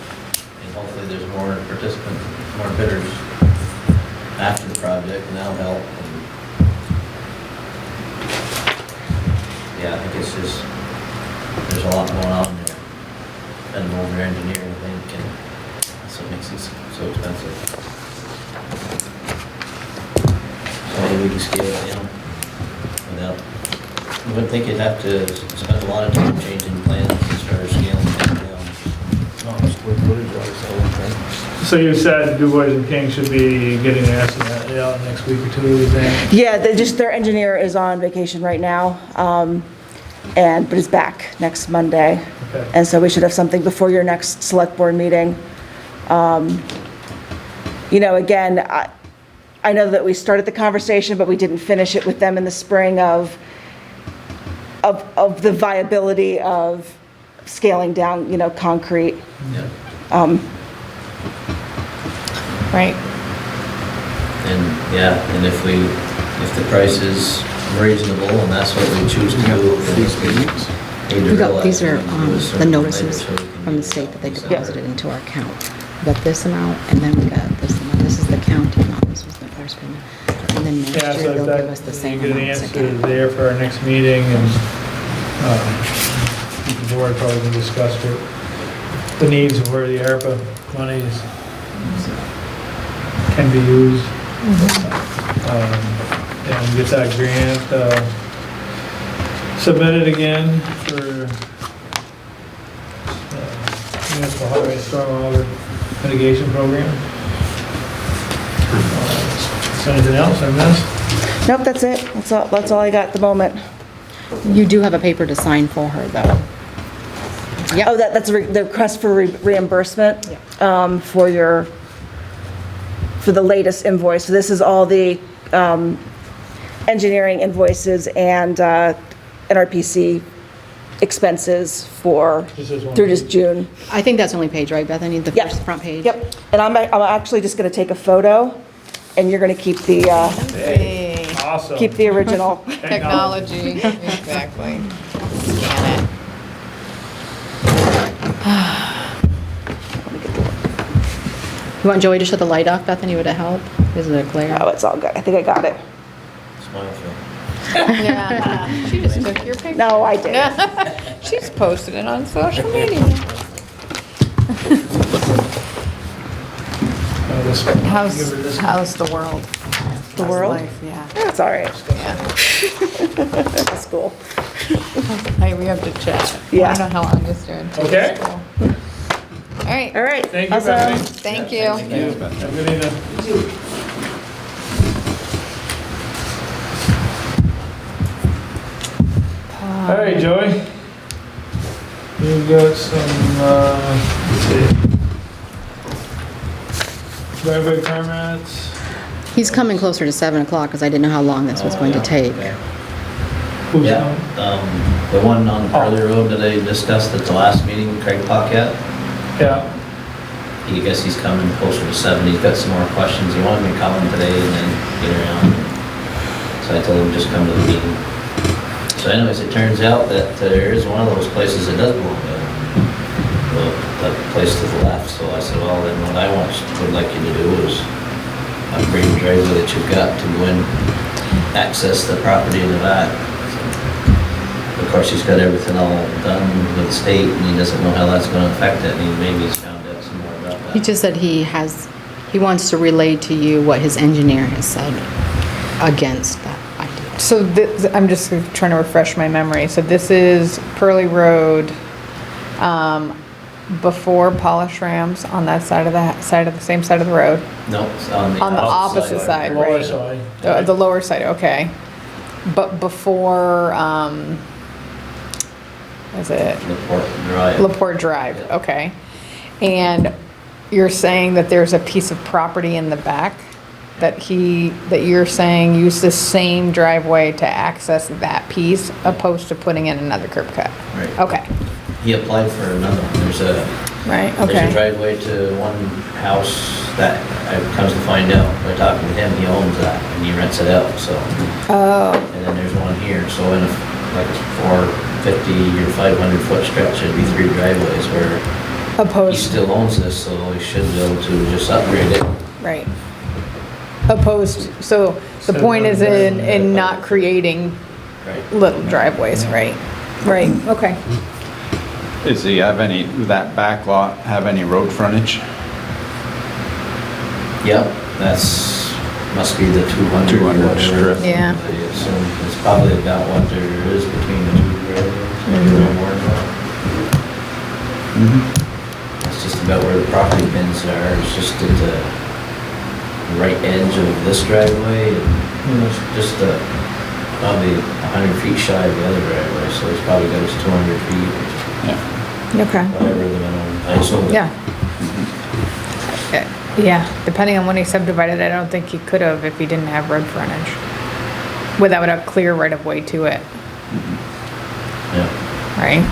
[SPEAKER 7] And hopefully there's more participants, more bidders after the project, and that'll help. Yeah, I think it's just, there's a lot going on there. And over engineering, I think, and that's what makes it so expensive. So maybe we can scale it down without, I wouldn't think you'd have to spend a lot of time changing plans as far as scaling things down.
[SPEAKER 3] No, square footage, obviously.
[SPEAKER 1] So you said Du Bois and King should be getting an estimate out next week or two, you think?
[SPEAKER 6] Yeah, their engineer is on vacation right now, but is back next Monday.
[SPEAKER 1] Okay.
[SPEAKER 6] And so we should have something before your next select board meeting. Again, I know that we started the conversation, but we didn't finish it with them in the spring of the viability of scaling down, concrete.
[SPEAKER 7] Yeah.
[SPEAKER 4] Right.
[SPEAKER 7] And if the price is reasonable and that's what we choose to do, then
[SPEAKER 2] We got, these are the notices from the state that they deposited into our account. We got this amount, and then we got this amount. This is the county amount, this was the first payment. And then
[SPEAKER 1] Yeah,
[SPEAKER 2] next year,
[SPEAKER 1] so
[SPEAKER 2] they'll
[SPEAKER 1] that,
[SPEAKER 2] give us the
[SPEAKER 1] you
[SPEAKER 2] same
[SPEAKER 1] get an
[SPEAKER 2] amounts
[SPEAKER 1] answer
[SPEAKER 2] again.
[SPEAKER 1] there for our next meeting, and the board probably can discuss the needs of where the ARPA monies can be used. And get that grant submitted again for municipal highway stormwater mitigation program. Is there anything else I missed?
[SPEAKER 6] Nope, that's it. That's all I got at the moment.
[SPEAKER 2] You do have a paper to sign for her, though. Yep.
[SPEAKER 6] Oh, that's the request for reimbursement for the latest invoice. So this is all the engineering invoices and NRPC expenses for
[SPEAKER 1] This is one
[SPEAKER 6] through this
[SPEAKER 1] page.
[SPEAKER 6] June.
[SPEAKER 2] I think that's the only page, right, Bethany? The
[SPEAKER 6] Yep.
[SPEAKER 2] first front page?
[SPEAKER 6] Yep. And I'm actually just going to take a photo, and you're going to keep the
[SPEAKER 1] Awesome.
[SPEAKER 6] original.
[SPEAKER 4] Technology, exactly. Scan it.
[SPEAKER 2] You want Joey to shut the light off, Bethany? Would it help? Is it a glare?
[SPEAKER 6] Oh, it's all good. I think I got it.
[SPEAKER 7] Smile, Phil.
[SPEAKER 4] Yeah, she just took your picture.
[SPEAKER 6] No, I didn't.
[SPEAKER 4] She's posted it on social media. How's the world?
[SPEAKER 6] The world?
[SPEAKER 4] Life, yeah.
[SPEAKER 6] That's all right.
[SPEAKER 4] Yeah.
[SPEAKER 6] That's cool.
[SPEAKER 4] Hey, we have to chat.
[SPEAKER 6] Yeah.
[SPEAKER 4] I don't know how long this doing.
[SPEAKER 1] Okay.
[SPEAKER 4] All right.
[SPEAKER 6] All right.
[SPEAKER 1] Thank you,
[SPEAKER 6] Awesome.
[SPEAKER 1] Bethany.
[SPEAKER 4] Thank you.
[SPEAKER 1] Have a good evening. All right, Joey. You got some, let's see. Driveway permits.
[SPEAKER 2] He's coming closer to 7 o'clock because I didn't know how long this was going to take.
[SPEAKER 1] Who's
[SPEAKER 7] Yeah,
[SPEAKER 1] on?
[SPEAKER 7] the one on Parley Road that I discussed at the last meeting, Craig Paquette,
[SPEAKER 1] Yeah,
[SPEAKER 7] I guess he's coming closer to 7. He's got some more questions. He wanted me to call him today and then get around. So I told him just come to the meeting. So anyways, it turns out that there is one of those places that does belong to him. The place to the left. So I said, well, then what I would like you to do is upgrade the driveway that you've got to go in, access the property into that. Of course, he's got everything all done with the state, and he doesn't know how that's gonna affect it, and maybe he's found out some more about that.
[SPEAKER 2] He just said he wants to relay to you what his engineer has said against that idea.
[SPEAKER 4] So this, I'm just trying to refresh my memory. So this is Pearly Road, before Polish Rams on that side of the same side of the road.
[SPEAKER 7] No, it's on the
[SPEAKER 4] On the opposite side,
[SPEAKER 1] lower
[SPEAKER 4] right?
[SPEAKER 1] side.
[SPEAKER 4] The lower side, okay. But before, is it
[SPEAKER 7] Laporte Drive.
[SPEAKER 4] Laporte Drive?
[SPEAKER 7] Yeah.
[SPEAKER 4] Okay. And you're saying that there's a piece of property in the back that you're saying use the same driveway to access that piece opposed to putting in another curb cut?
[SPEAKER 7] Right.
[SPEAKER 4] Okay,
[SPEAKER 7] He applied for another one. There's a
[SPEAKER 4] okay.
[SPEAKER 7] driveway to one house that I comes to find out by talking to him, he owns that and he rents it out, so.
[SPEAKER 4] Oh,
[SPEAKER 7] And then there's one here, so in like a 450 or 500 foot stretch, it'd be 3 driveways where he
[SPEAKER 4] opposed,
[SPEAKER 7] still owns this, so he should be able to just upgrade it.
[SPEAKER 4] right. Opposed, so the
[SPEAKER 1] So
[SPEAKER 4] point is
[SPEAKER 1] one
[SPEAKER 4] in not creating
[SPEAKER 7] Right.
[SPEAKER 4] little driveways, right? Right, okay.
[SPEAKER 5] Does he have that back lot have any road frontage?
[SPEAKER 7] Yep, must be the 200.
[SPEAKER 5] 200 strip.
[SPEAKER 4] Yeah.
[SPEAKER 7] I assume it's probably about what there is between the 2 driveways, maybe a little more than that. That's just about where the property pins are, it's just at the right edge of this driveway, and it's just probably 100 feet shy of the other driveway, so he's probably got his 200 feet,
[SPEAKER 5] Yeah.
[SPEAKER 4] Okay.
[SPEAKER 7] whatever the minimum, I assume.
[SPEAKER 4] Yeah. Yeah, depending on when he subdivided, I don't think he could have if he didn't have road frontage. Without a clear right of way to it,
[SPEAKER 7] Yeah.
[SPEAKER 4] right?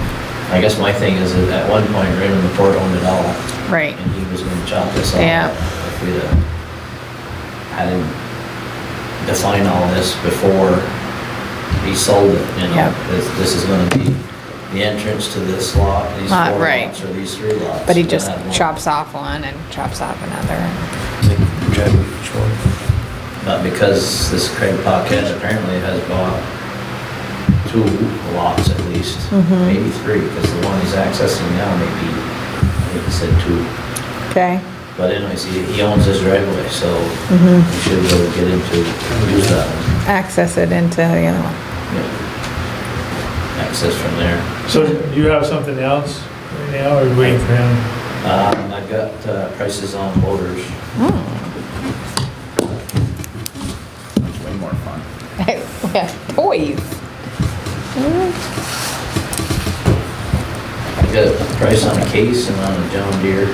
[SPEAKER 7] I guess my thing is that at one point, Raymond Laporte owned it all,
[SPEAKER 4] Right.
[SPEAKER 7] and he was gonna chop this off.
[SPEAKER 4] Yeah.
[SPEAKER 7] If we'd had him define all this before he sold it, you know,
[SPEAKER 4] Yeah.
[SPEAKER 7] this is gonna be the entrance to this lot, these 4
[SPEAKER 4] Right.
[SPEAKER 7] lots, or these 3 lots.
[SPEAKER 4] But he
[SPEAKER 7] Then
[SPEAKER 4] just
[SPEAKER 7] add one.
[SPEAKER 4] chops off one and chops off another.
[SPEAKER 7] But because this Craig Paquette apparently has bought 2 lots at least,
[SPEAKER 4] Mm-hmm.
[SPEAKER 7] maybe 3, because the one he's accessing now may be, I think he said 2.
[SPEAKER 4] Okay,
[SPEAKER 7] But anyways, he owns this driveway, so
[SPEAKER 4] Mm-hmm.
[SPEAKER 7] he should be able to get into, use that one.
[SPEAKER 4] access it into the other one.
[SPEAKER 7] Yeah. Access from there.
[SPEAKER 1] So do you have something else right now, or are you waiting for him?
[SPEAKER 7] I've got prices on loaders.
[SPEAKER 5] Way more fun.
[SPEAKER 4] Yeah, toys.
[SPEAKER 7] I got a price on a case and on a John Deere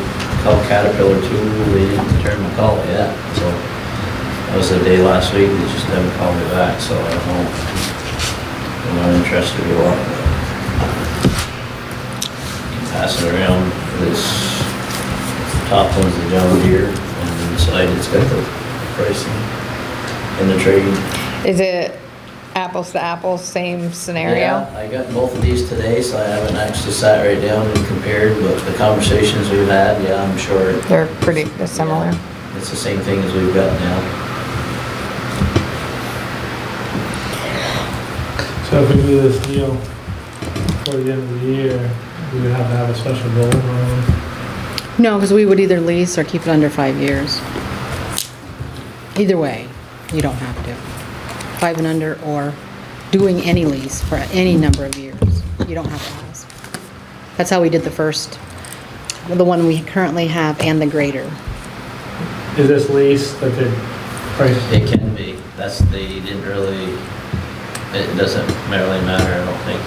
[SPEAKER 7] called Caterpillar 2. They didn't return my call yet, so that was the day last week. They just haven't called me back, so I don't know. I'm not interested or what. Pass it around. This top one's the John Deere, and inside it's got the pricing and the trade.
[SPEAKER 4] Is it apples to apples, same scenario?
[SPEAKER 7] Yeah, I got both of these today, so I haven't actually sat right down and compared, but the conversations we've had, yeah, I'm sure.
[SPEAKER 4] They're pretty similar.
[SPEAKER 7] Yeah, it's the same thing as we've got now.
[SPEAKER 1] So if we do this deal before the end of the year, we would have to have a special bill or
[SPEAKER 2] No, because we would either lease or keep it under 5 years. Either way, you don't have to. 5 and under, or doing any lease for any number of years. You don't have to ask. That's how we did the first, the one we currently have and the greater.
[SPEAKER 1] is this lease that the price?
[SPEAKER 7] It can be, they didn't really, it doesn't really matter, I don't think.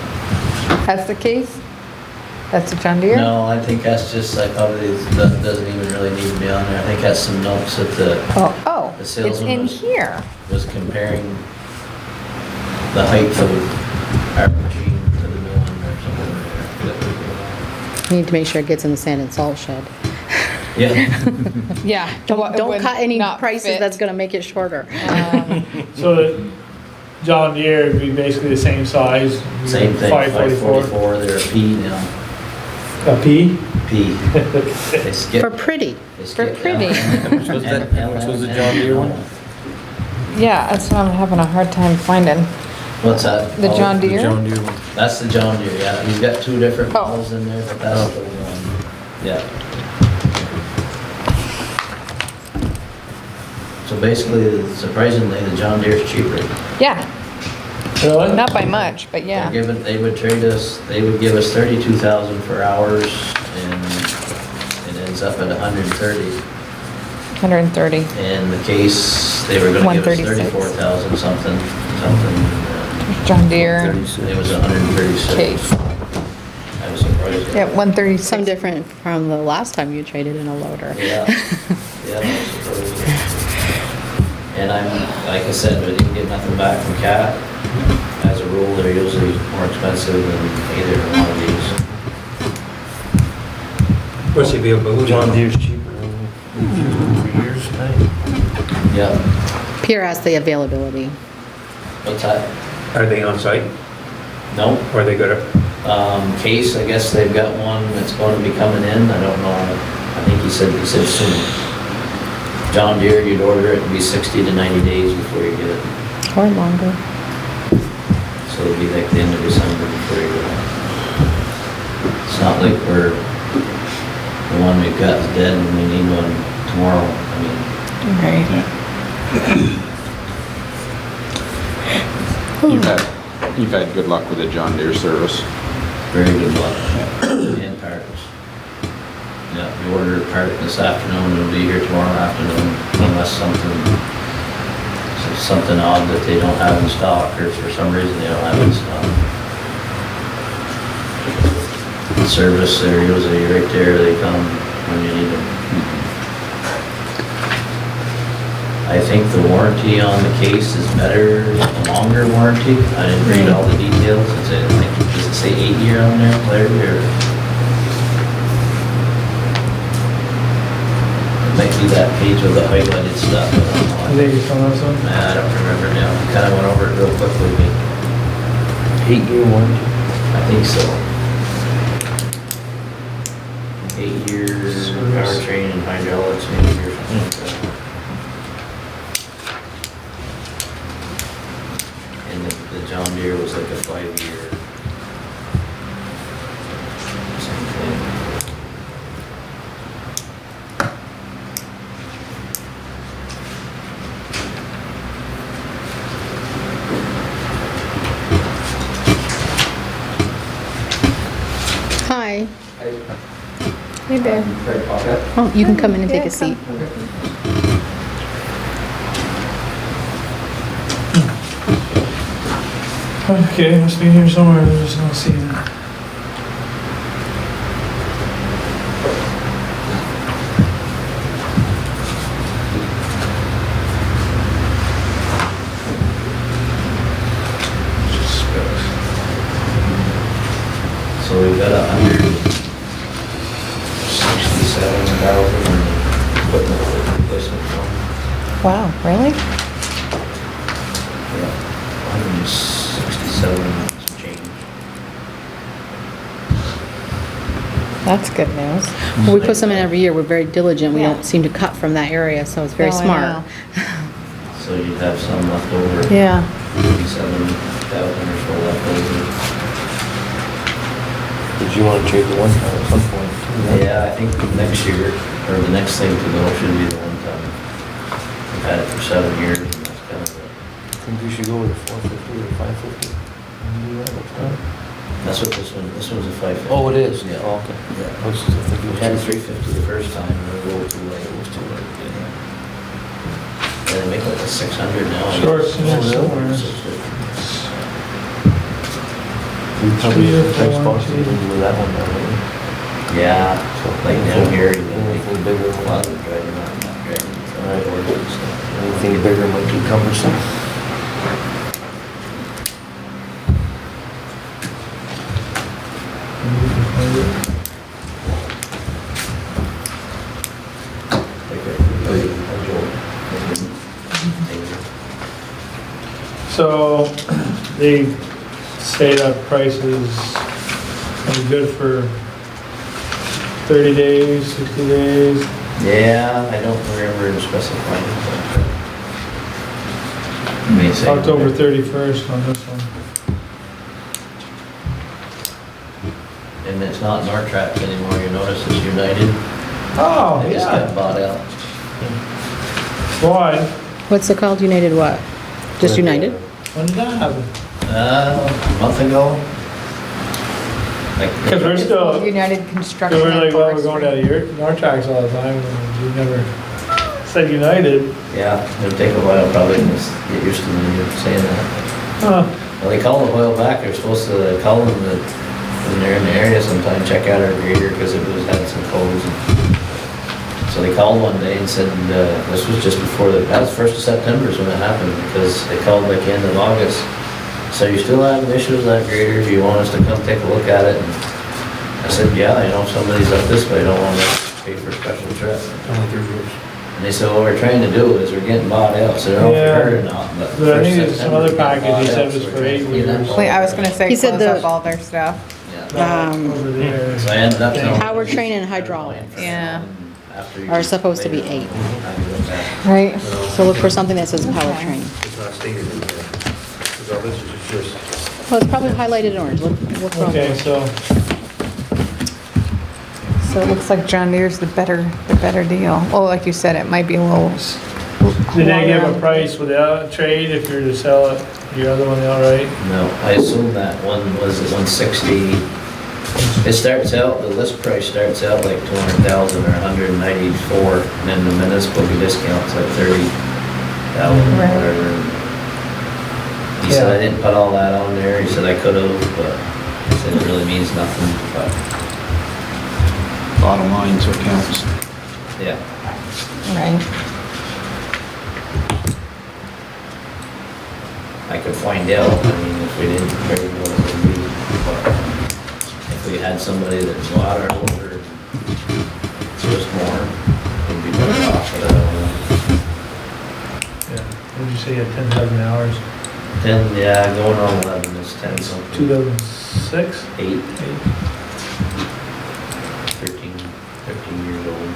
[SPEAKER 4] That's the case? That's a John Deere?
[SPEAKER 7] No, I think that's just, I probably, doesn't even really need to be on there. I think that's some notes that
[SPEAKER 4] Oh,
[SPEAKER 7] The
[SPEAKER 4] it's
[SPEAKER 7] salesman
[SPEAKER 4] in
[SPEAKER 7] was-
[SPEAKER 4] here.
[SPEAKER 7] was comparing the height of our machine to the new one or something.
[SPEAKER 2] You need to make sure it gets in the sand and salt shed.
[SPEAKER 7] Yeah,
[SPEAKER 4] Yeah.
[SPEAKER 2] Don't cut any prices that's gonna make it shorter.
[SPEAKER 1] So the John Deere would be basically the same size?
[SPEAKER 7] same thing,
[SPEAKER 1] 544?
[SPEAKER 7] 544, they're a P now,
[SPEAKER 1] A P?
[SPEAKER 7] P. They
[SPEAKER 2] For
[SPEAKER 7] skip.
[SPEAKER 2] pretty.
[SPEAKER 7] they
[SPEAKER 4] For
[SPEAKER 7] skip
[SPEAKER 4] pretty.
[SPEAKER 7] down.
[SPEAKER 3] How much was that? How much was the John Deere one?
[SPEAKER 4] Yeah, that's what I'm having a hard time finding.
[SPEAKER 7] What's that?
[SPEAKER 4] The
[SPEAKER 7] Oh,
[SPEAKER 4] John
[SPEAKER 3] The
[SPEAKER 4] Deere?
[SPEAKER 3] John Deere one.
[SPEAKER 7] That's the John Deere, yeah, he's got two different
[SPEAKER 4] Oh.
[SPEAKER 7] models in there, but that's the one, yeah. So basically, surprisingly, the John Deere's cheaper.
[SPEAKER 4] Yeah,
[SPEAKER 1] Really?
[SPEAKER 4] not by much, but yeah.
[SPEAKER 7] They would trade us, they would give us 32,000 for hours, and it ends up at 130.
[SPEAKER 4] 130.
[SPEAKER 7] In the case, they were gonna give us
[SPEAKER 4] 136.
[SPEAKER 7] 34,000 something.
[SPEAKER 4] John Deere
[SPEAKER 7] It was 136.
[SPEAKER 4] case.
[SPEAKER 7] I was surprised.
[SPEAKER 4] Yeah, 136.
[SPEAKER 2] Some different from the last time you traded in a loader.
[SPEAKER 7] Yeah, yeah, I was surprised. And like I said, we didn't get nothing back from CAT. As a rule, they're usually more expensive than either one of these.
[SPEAKER 3] What's the availability? John Deere's cheaper than years,
[SPEAKER 7] Yeah,
[SPEAKER 2] Pierre asked the availability.
[SPEAKER 7] what's that?
[SPEAKER 3] Are they on site?
[SPEAKER 7] No,
[SPEAKER 3] Or are they gonna?
[SPEAKER 7] Case, I guess they've got one that's going to be coming in, I don't know. I think he said soon. John Deere, you'd order it, it'd be 60 to 90 days before you get it.
[SPEAKER 2] Or longer.
[SPEAKER 7] So it'll be like the end of December before you get it. It's not like the one we've got is dead and we need one tomorrow. I mean,
[SPEAKER 4] Right.
[SPEAKER 5] You've had good luck with the John Deere service.
[SPEAKER 7] very good luck. And parts. Yeah, you order a part this afternoon, it'll be here tomorrow afternoon, unless something odd that they don't have in stock, or for some reason they don't have it in stock. The service, they're usually right there, they come when you need them. I think the warranty on the case is better, a longer warranty. I didn't read all the details. Does it say 8-year on there, Larry, or? It might be that page with the highlighted stuff. I don't know.
[SPEAKER 1] I think it's on this one.
[SPEAKER 7] Nah, I don't remember now. We kinda went over it real quick with me.
[SPEAKER 3] 8-year warranty.
[SPEAKER 7] I think so. 8 years, powertrain and hydraulics maybe, or something like that. And the John Deere was like a 5-year. Same thing.
[SPEAKER 2] Hi.
[SPEAKER 4] Hey there.
[SPEAKER 2] Oh, you can come in and take a seat.
[SPEAKER 1] Okay, must be here somewhere, I just don't see it.
[SPEAKER 7] So we've got 167,000 equipment replacement fund.
[SPEAKER 4] Wow, really?
[SPEAKER 7] Yeah, 167 some change.
[SPEAKER 4] That's good news.
[SPEAKER 2] Well, we put some in every year. We're very diligent. We
[SPEAKER 4] Yeah.
[SPEAKER 2] don't seem to cut from that area, so it's very
[SPEAKER 4] Oh, I
[SPEAKER 2] smart.
[SPEAKER 4] know.
[SPEAKER 7] So you'd have some left over.
[SPEAKER 2] Yeah.
[SPEAKER 7] Maybe 7,000 or so left over.
[SPEAKER 3] Did you want to trade the one time at some point?
[SPEAKER 7] Yeah, I think next year, or the next thing to go should be the one time. We've had it for 7 years, and that's kind of it.
[SPEAKER 3] I think we should go with a 450 or 550. Do that next time.
[SPEAKER 7] That's what this one's a 550.
[SPEAKER 3] Oh, it is?
[SPEAKER 7] Yeah.
[SPEAKER 3] Oh, okay.
[SPEAKER 7] Yeah.
[SPEAKER 3] I was just thinking
[SPEAKER 7] We
[SPEAKER 3] it
[SPEAKER 7] had
[SPEAKER 3] was
[SPEAKER 7] 350 the first time, and it was too late. It was too late. Yeah, they make like a 600 now. I
[SPEAKER 1] Short,
[SPEAKER 7] guess.
[SPEAKER 1] yeah, somewhere.
[SPEAKER 7] 650.
[SPEAKER 3] We probably
[SPEAKER 1] Three or
[SPEAKER 3] should take
[SPEAKER 1] four,
[SPEAKER 3] spots and
[SPEAKER 1] two.
[SPEAKER 3] do that one down there.
[SPEAKER 7] Yeah, like down here, you know,
[SPEAKER 3] Anything bigger,
[SPEAKER 7] a lot of driving, not driving.
[SPEAKER 3] Right.
[SPEAKER 7] Orders and stuff.
[SPEAKER 3] anything bigger might be cumbersome.
[SPEAKER 1] So, they say that prices are good for 30 days, 60 days.
[SPEAKER 7] Yeah, I don't remember specifying. But may say-
[SPEAKER 1] October 31st on this one.
[SPEAKER 7] And it's not Nortrax anymore, you notice it's United.
[SPEAKER 1] Oh,
[SPEAKER 7] They just got bought out.
[SPEAKER 1] Why?
[SPEAKER 2] What's it called? United what? Just United?
[SPEAKER 1] When did that happen?
[SPEAKER 7] A month ago. Like,
[SPEAKER 1] Because we're still,
[SPEAKER 4] United Construction.
[SPEAKER 1] we're like,
[SPEAKER 4] and
[SPEAKER 1] well, we're going
[SPEAKER 4] Forestry.
[SPEAKER 1] down to Nortrax all the time, and we never said United.
[SPEAKER 7] Yeah, it'll take a while probably to get used to me saying that.
[SPEAKER 1] Huh.
[SPEAKER 7] Well, they call a while back, they're supposed to call them that when they're in the area sometime, check out our grader because it was, had some codes. So they called one day and said, this was just before that was 1st of September is when it happened because they called like end of August. So you still having issues with that grader? Do you want us to come take a look at it? And I said, yeah, you know, if somebody's up this way, I don't want to pay for a special trip.
[SPEAKER 3] Only 3 years.
[SPEAKER 7] And they said, what we're trying to do is we're getting bought out, so I don't know if you
[SPEAKER 1] Yeah.
[SPEAKER 7] heard or not, but.
[SPEAKER 1] But I think
[SPEAKER 7] 1st
[SPEAKER 1] there's some
[SPEAKER 7] September,
[SPEAKER 1] other
[SPEAKER 7] we're getting
[SPEAKER 1] package he
[SPEAKER 7] bought
[SPEAKER 1] said
[SPEAKER 7] out,
[SPEAKER 1] was
[SPEAKER 7] so
[SPEAKER 1] for
[SPEAKER 7] we're trying to
[SPEAKER 1] 8
[SPEAKER 7] clean that
[SPEAKER 1] years.
[SPEAKER 7] all
[SPEAKER 4] Wait, I was
[SPEAKER 7] up.
[SPEAKER 4] gonna say
[SPEAKER 2] He said
[SPEAKER 4] close
[SPEAKER 2] the-
[SPEAKER 4] up all their stuff.
[SPEAKER 7] Yeah.
[SPEAKER 1] Over there.
[SPEAKER 7] So I ended up. telling them-
[SPEAKER 2] Powertrain and hydraulics.
[SPEAKER 4] Yeah.
[SPEAKER 7] After you-
[SPEAKER 2] Are supposed to be 8.
[SPEAKER 4] Right.
[SPEAKER 2] So look for something that says powertrain.
[SPEAKER 3] It's not stated in there. Because all this is just,
[SPEAKER 2] Well, it's probably highlighted orange. Look wrong.
[SPEAKER 1] Okay, so,
[SPEAKER 4] So it looks like John Deere's the better deal. Well, like you said, it might be a little.
[SPEAKER 1] did they give a price without trade if you're to sell it, your other one outright?
[SPEAKER 7] No, I assume that one was at 160. It starts out, the list price starts out like 200,000 or 194, and then the municipal discount's like 30,000 or
[SPEAKER 4] Right.
[SPEAKER 7] whatever. He said I
[SPEAKER 1] Yeah.
[SPEAKER 7] didn't put all that on there, he said I could've, but he said it really means nothing, but,
[SPEAKER 5] Bottom line, so it counts.
[SPEAKER 7] yeah.
[SPEAKER 4] Right.
[SPEAKER 7] I could find out, I mean, if we didn't trade what it would be, but if we had somebody that bought our loader, just more, it'd be better off, but I don't know.
[SPEAKER 1] Yeah. What'd you say, you had 10,000 hours?
[SPEAKER 7] 10, yeah, going on 11 is 10 something.
[SPEAKER 1] 2006?
[SPEAKER 7] 8,
[SPEAKER 1] 8?
[SPEAKER 7] 13 years old.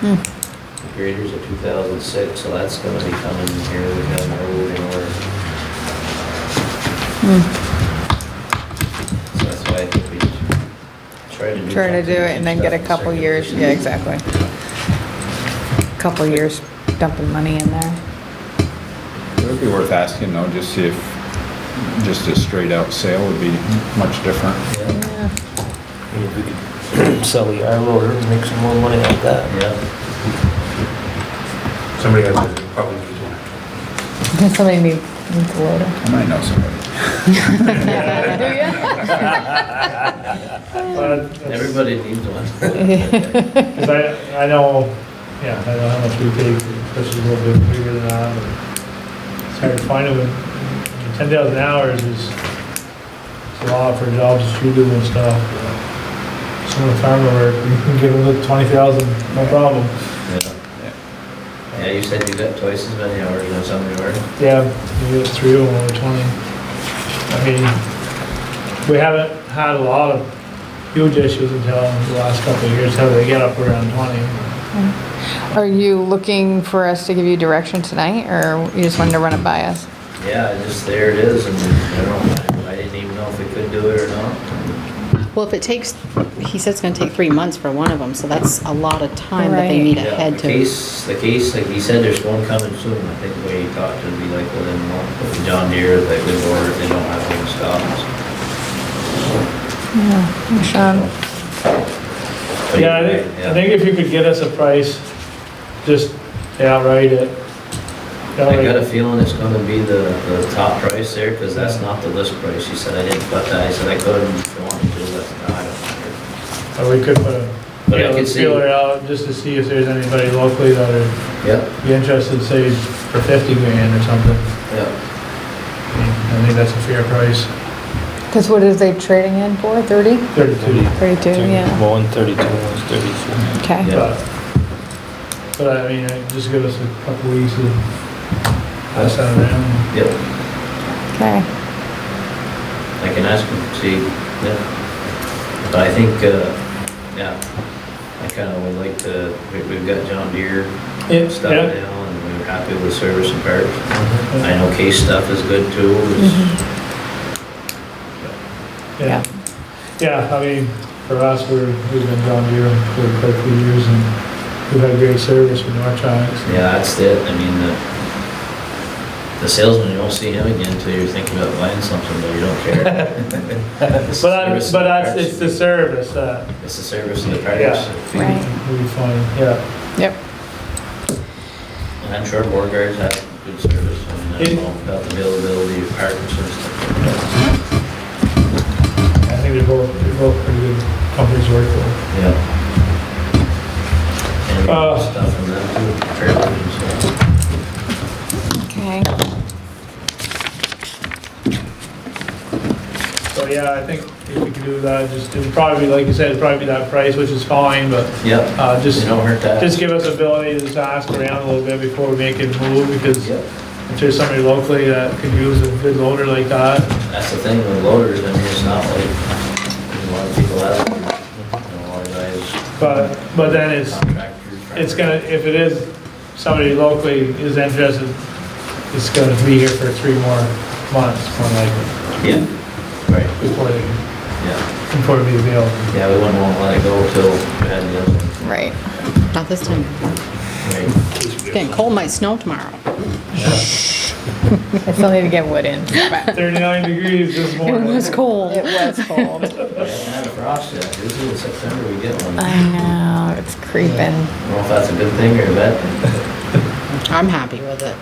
[SPEAKER 7] The grader's a 2006, so that's gonna be coming here down the road in order. So that's why I think we try to do.
[SPEAKER 4] Try to do
[SPEAKER 7] something
[SPEAKER 4] it and then get a couple years. Yeah, exactly. Couple years dumping money in there.
[SPEAKER 5] It would be worth asking though, just see if just a straight out sale would be much different.
[SPEAKER 7] Yeah,
[SPEAKER 4] Yeah.
[SPEAKER 3] if we could sell the our loader and make some more money like that.
[SPEAKER 7] yeah.
[SPEAKER 3] Somebody out there probably needs one.
[SPEAKER 4] Somebody needs a loader.
[SPEAKER 5] I might know somebody.
[SPEAKER 4] Do ya?
[SPEAKER 7] Everybody needs one.
[SPEAKER 1] Because I know, yeah, I know how much we pay, especially a little bit bigger than that, but it's hard to find it. 10,000 hours is it's a lot for jobs that you do and stuff. Some of the farmer work, you can give them 20,000, no problem.
[SPEAKER 7] Yeah. Yeah, you said you got twice as many hours as somebody working.
[SPEAKER 1] Yeah, you get 3 over 20. I mean, we haven't had a lot of huge issues until the last couple of years, how they get up around 20.
[SPEAKER 4] Are you looking for us to give you direction tonight, or you just wanted to run it by us?
[SPEAKER 7] Yeah, just there it is, and I don't know, I didn't even know if we could do it or not.
[SPEAKER 2] Well, if it takes, he said it's gonna take 3 months for one of them, so that's a lot of time that they
[SPEAKER 4] Right.
[SPEAKER 2] need
[SPEAKER 7] Yeah,
[SPEAKER 2] ahead
[SPEAKER 7] the
[SPEAKER 2] to.
[SPEAKER 7] case, like he said, there's one coming soon, I think the way he talked, it'd be like within a month, with the John Deere, that good order, they don't have any stock.
[SPEAKER 4] Yeah, Sean.
[SPEAKER 7] But
[SPEAKER 1] Yeah,
[SPEAKER 7] anyway,
[SPEAKER 1] I think if you could get us a price, just outright it.
[SPEAKER 7] I got a feeling it's gonna be the top price there, because that's not the list price. She said I didn't put that, I said I could if you want me to, but no, I don't care.
[SPEAKER 1] Or we could put a
[SPEAKER 7] But I could see,
[SPEAKER 1] feeler out just to see if there's anybody locally that would
[SPEAKER 7] yep,
[SPEAKER 1] be interested, say, for 50 grand or something.
[SPEAKER 7] yep.
[SPEAKER 1] I think that's a fair price.
[SPEAKER 4] Because what is they trading in for, 30?
[SPEAKER 1] 32.
[SPEAKER 4] 32, yeah.
[SPEAKER 3] Well, 132, 134.
[SPEAKER 4] Okay.
[SPEAKER 7] Yeah.
[SPEAKER 1] But I mean, just give us a couple weeks to pass that around.
[SPEAKER 7] Yep,
[SPEAKER 4] Okay.
[SPEAKER 7] I can ask him, see, yeah. But I think, yeah, I kinda would like to, we've got John Deere stuff now,
[SPEAKER 1] Yeah.
[SPEAKER 7] and we're happy with service and parts. I know case stuff is good too, it's-
[SPEAKER 1] Yeah. Yeah, I mean, for us, we've been down here for quite a few years and we've had great service with our trucks.
[SPEAKER 7] yeah, that's it, I mean, the salesman, you don't see him again until you're thinking about buying something, but you don't care.
[SPEAKER 1] It's the service that
[SPEAKER 7] It's the service and the parts.
[SPEAKER 1] Yeah.
[SPEAKER 4] Right.
[SPEAKER 1] we find, yeah.
[SPEAKER 4] Yep.
[SPEAKER 7] And I'm sure board guards have good service, and I don't know about the availability of parts and stuff.
[SPEAKER 1] I think they're both pretty good companies to work for.
[SPEAKER 7] Yeah. And
[SPEAKER 1] Uh,
[SPEAKER 7] stuff from them too, fairly and stuff.
[SPEAKER 4] Okay.
[SPEAKER 1] So, yeah, I think if we could do that, just, it'd probably be, like you said, it'd probably be that price, which is fine, but
[SPEAKER 7] Yep,
[SPEAKER 1] just,
[SPEAKER 7] you don't hurt that.
[SPEAKER 1] just give us ability to just ask around a little bit before we make a move, because
[SPEAKER 7] Yep,
[SPEAKER 1] if there's somebody locally that could use a good loader like that,
[SPEAKER 7] that's the thing with loaders, I mean, it's not like, a lot of people have, them, you know, a lot of guys,
[SPEAKER 1] but then it's
[SPEAKER 7] contractors.
[SPEAKER 1] gonna, if it is, somebody locally is interested, it's gonna be here for 3 more months, more likely,
[SPEAKER 7] Yeah, right,
[SPEAKER 1] before they,
[SPEAKER 7] yeah.
[SPEAKER 1] before it be available.
[SPEAKER 7] Yeah, we wouldn't want to let it go till we had the other one.
[SPEAKER 4] Right.
[SPEAKER 2] Not this time.
[SPEAKER 7] Right.
[SPEAKER 2] It's getting cold, might snow tomorrow.
[SPEAKER 4] I still need to get wood in. It
[SPEAKER 1] 39 degrees this morning.
[SPEAKER 2] It was cold.
[SPEAKER 4] was cold.
[SPEAKER 7] We haven't had a frost yet, usually in September we get one.
[SPEAKER 4] I know, it's creeping.
[SPEAKER 7] I don't know if that's a good thing or a bad thing.
[SPEAKER 2] I'm happy with it.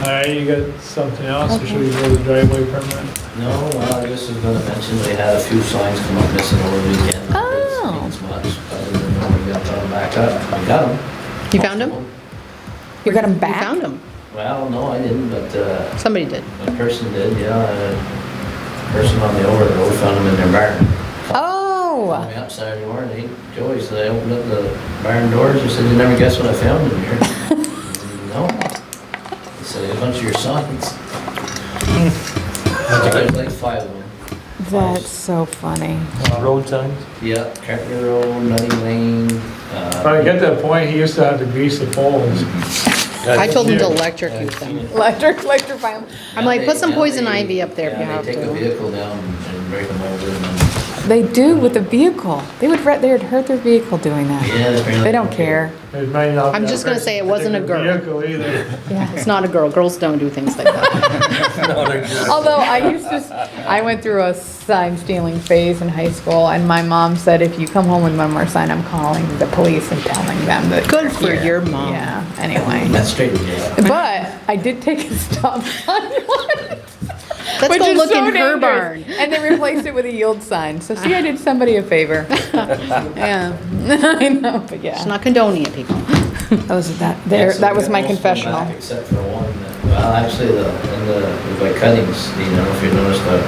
[SPEAKER 1] All right, you got something else, or should we go to the driveway permit?
[SPEAKER 7] No, well, I just was gonna mention, we had a few signs come up missing over the weekend.
[SPEAKER 4] Oh.
[SPEAKER 7] It's much, other than when we got them back up. We got them.
[SPEAKER 2] You found 'em?
[SPEAKER 4] You got them
[SPEAKER 2] You
[SPEAKER 4] back?
[SPEAKER 2] found them.
[SPEAKER 7] Well, no, I didn't, but,
[SPEAKER 2] Somebody did.
[SPEAKER 7] a person did, yeah, a person on the over the road found them in their barn.
[SPEAKER 4] Oh,
[SPEAKER 7] Called me up Saturday morning, Joey said, I opened up the barn doors, he said, you never guess what I found in here? No. He said, a bunch of your signs. There's like 5 of them.
[SPEAKER 4] that's so funny.
[SPEAKER 3] Road signs?
[SPEAKER 7] Yeah, Cartney Road, Nutty Lane.
[SPEAKER 1] When I get to that point, he used to have to grease the poles.
[SPEAKER 2] I told him to electrocute them.
[SPEAKER 4] Electrify them.
[SPEAKER 2] I'm like, put some poison ivy up there if you have
[SPEAKER 7] They take a
[SPEAKER 2] to.
[SPEAKER 7] vehicle down and break them over and then,
[SPEAKER 4] They do with the vehicle. They would hurt their vehicle doing that.
[SPEAKER 7] yeah, apparently.
[SPEAKER 4] They don't care.
[SPEAKER 1] It might not be
[SPEAKER 2] I'm
[SPEAKER 1] that
[SPEAKER 2] just gonna
[SPEAKER 1] person
[SPEAKER 2] say it wasn't a
[SPEAKER 1] particular
[SPEAKER 2] girl.
[SPEAKER 1] vehicle either.
[SPEAKER 4] Yeah.
[SPEAKER 2] It's not a girl. Girls don't do things like that.
[SPEAKER 4] Although I went through a sign stealing phase in high school, and my mom said, if you come home with one more sign, I'm calling the police and telling them that.
[SPEAKER 2] Good
[SPEAKER 4] you're
[SPEAKER 2] for
[SPEAKER 4] here."
[SPEAKER 2] your mom.
[SPEAKER 4] Yeah, anyway.
[SPEAKER 7] That's straight to jail.
[SPEAKER 4] But I did take a stop sign once.
[SPEAKER 2] Let's
[SPEAKER 4] Which
[SPEAKER 2] go
[SPEAKER 4] is
[SPEAKER 2] look
[SPEAKER 4] so
[SPEAKER 2] in her
[SPEAKER 4] dangerous.
[SPEAKER 2] barn.
[SPEAKER 4] And they replaced it with a yield sign. So see, I did somebody a favor. Yeah, I know, but
[SPEAKER 2] It's
[SPEAKER 4] yeah.
[SPEAKER 2] not condoning it, people.
[SPEAKER 7] Yeah, so
[SPEAKER 4] That
[SPEAKER 7] we
[SPEAKER 4] was
[SPEAKER 7] got
[SPEAKER 4] my
[SPEAKER 7] most of them
[SPEAKER 4] confessional.
[SPEAKER 7] back Except for one, well, actually, by cuttings, you know, if you noticed the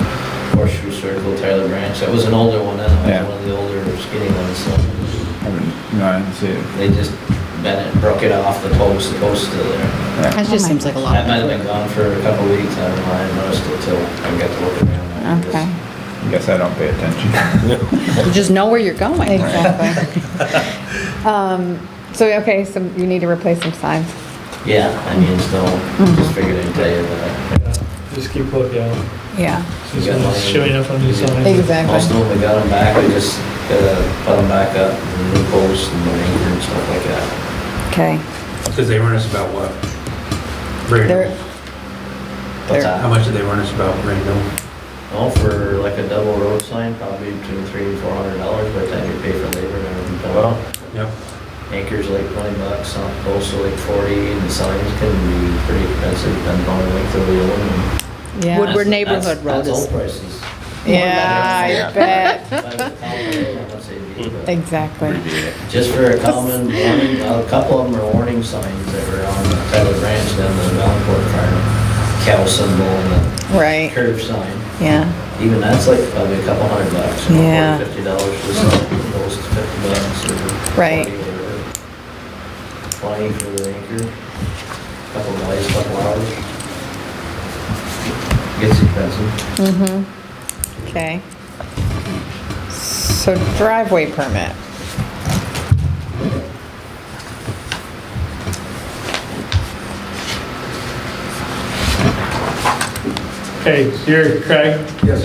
[SPEAKER 7] horseshoe circle, Tyler Branch, that was an older one, that was
[SPEAKER 5] Yeah.
[SPEAKER 7] one of the older skinny ones, so
[SPEAKER 5] No, I didn't see it.
[SPEAKER 7] they just bent it, broke it off the post's still there.
[SPEAKER 2] That just seems like a lot.
[SPEAKER 7] That might have been gone for a couple of weeks, I don't know, I hadn't noticed it till I got to look around.
[SPEAKER 4] Okay.
[SPEAKER 5] guess I don't pay attention.
[SPEAKER 2] You just know where you're going.
[SPEAKER 4] Exactly. So, okay, so you need to replace some signs.
[SPEAKER 7] Yeah, I mean, so, just figured I'd tell you that.
[SPEAKER 1] Just keep looking out.
[SPEAKER 4] Yeah,
[SPEAKER 1] Just showing up on these signs.
[SPEAKER 7] Most of
[SPEAKER 4] exactly.
[SPEAKER 7] them, we got them back, we just gotta put them back up, and new posts and the anchor and stuff like that.
[SPEAKER 4] Okay.
[SPEAKER 3] Because they warn us about what?
[SPEAKER 4] They're,
[SPEAKER 3] Random.
[SPEAKER 7] What's
[SPEAKER 3] How
[SPEAKER 7] that?
[SPEAKER 3] much do they warn us about random?
[SPEAKER 7] Oh, for like a double road sign, probably between $300 and $400 by the time you pay for labor and everything.
[SPEAKER 3] Well, yep.
[SPEAKER 7] Anchor's like $20, some posts are like 40, and the signs can be pretty expensive depending on the length of the one.
[SPEAKER 4] yeah.
[SPEAKER 2] Woodward Neighborhood Road
[SPEAKER 7] That's
[SPEAKER 2] is,
[SPEAKER 7] old prices.
[SPEAKER 4] Yeah, I bet.
[SPEAKER 7] bet.
[SPEAKER 4] Exactly.
[SPEAKER 7] Just for a common warning, a couple of them are warning signs that were on the Tyler Branch down the Valancourt Farm. Cow symbol and
[SPEAKER 4] Right,
[SPEAKER 7] a curve sign.
[SPEAKER 4] yeah.
[SPEAKER 7] Even that's like probably a couple $100, you know,
[SPEAKER 4] Yeah.
[SPEAKER 7] $40, $50 for the sign, most $50 or
[SPEAKER 4] Right.
[SPEAKER 7] 40 or whatever. 20 for the anchor, couple guys, couple hours. Gets expensive.
[SPEAKER 4] Okay. So driveway permit.
[SPEAKER 1] Okay, so you're Craig,
[SPEAKER 3] Yes.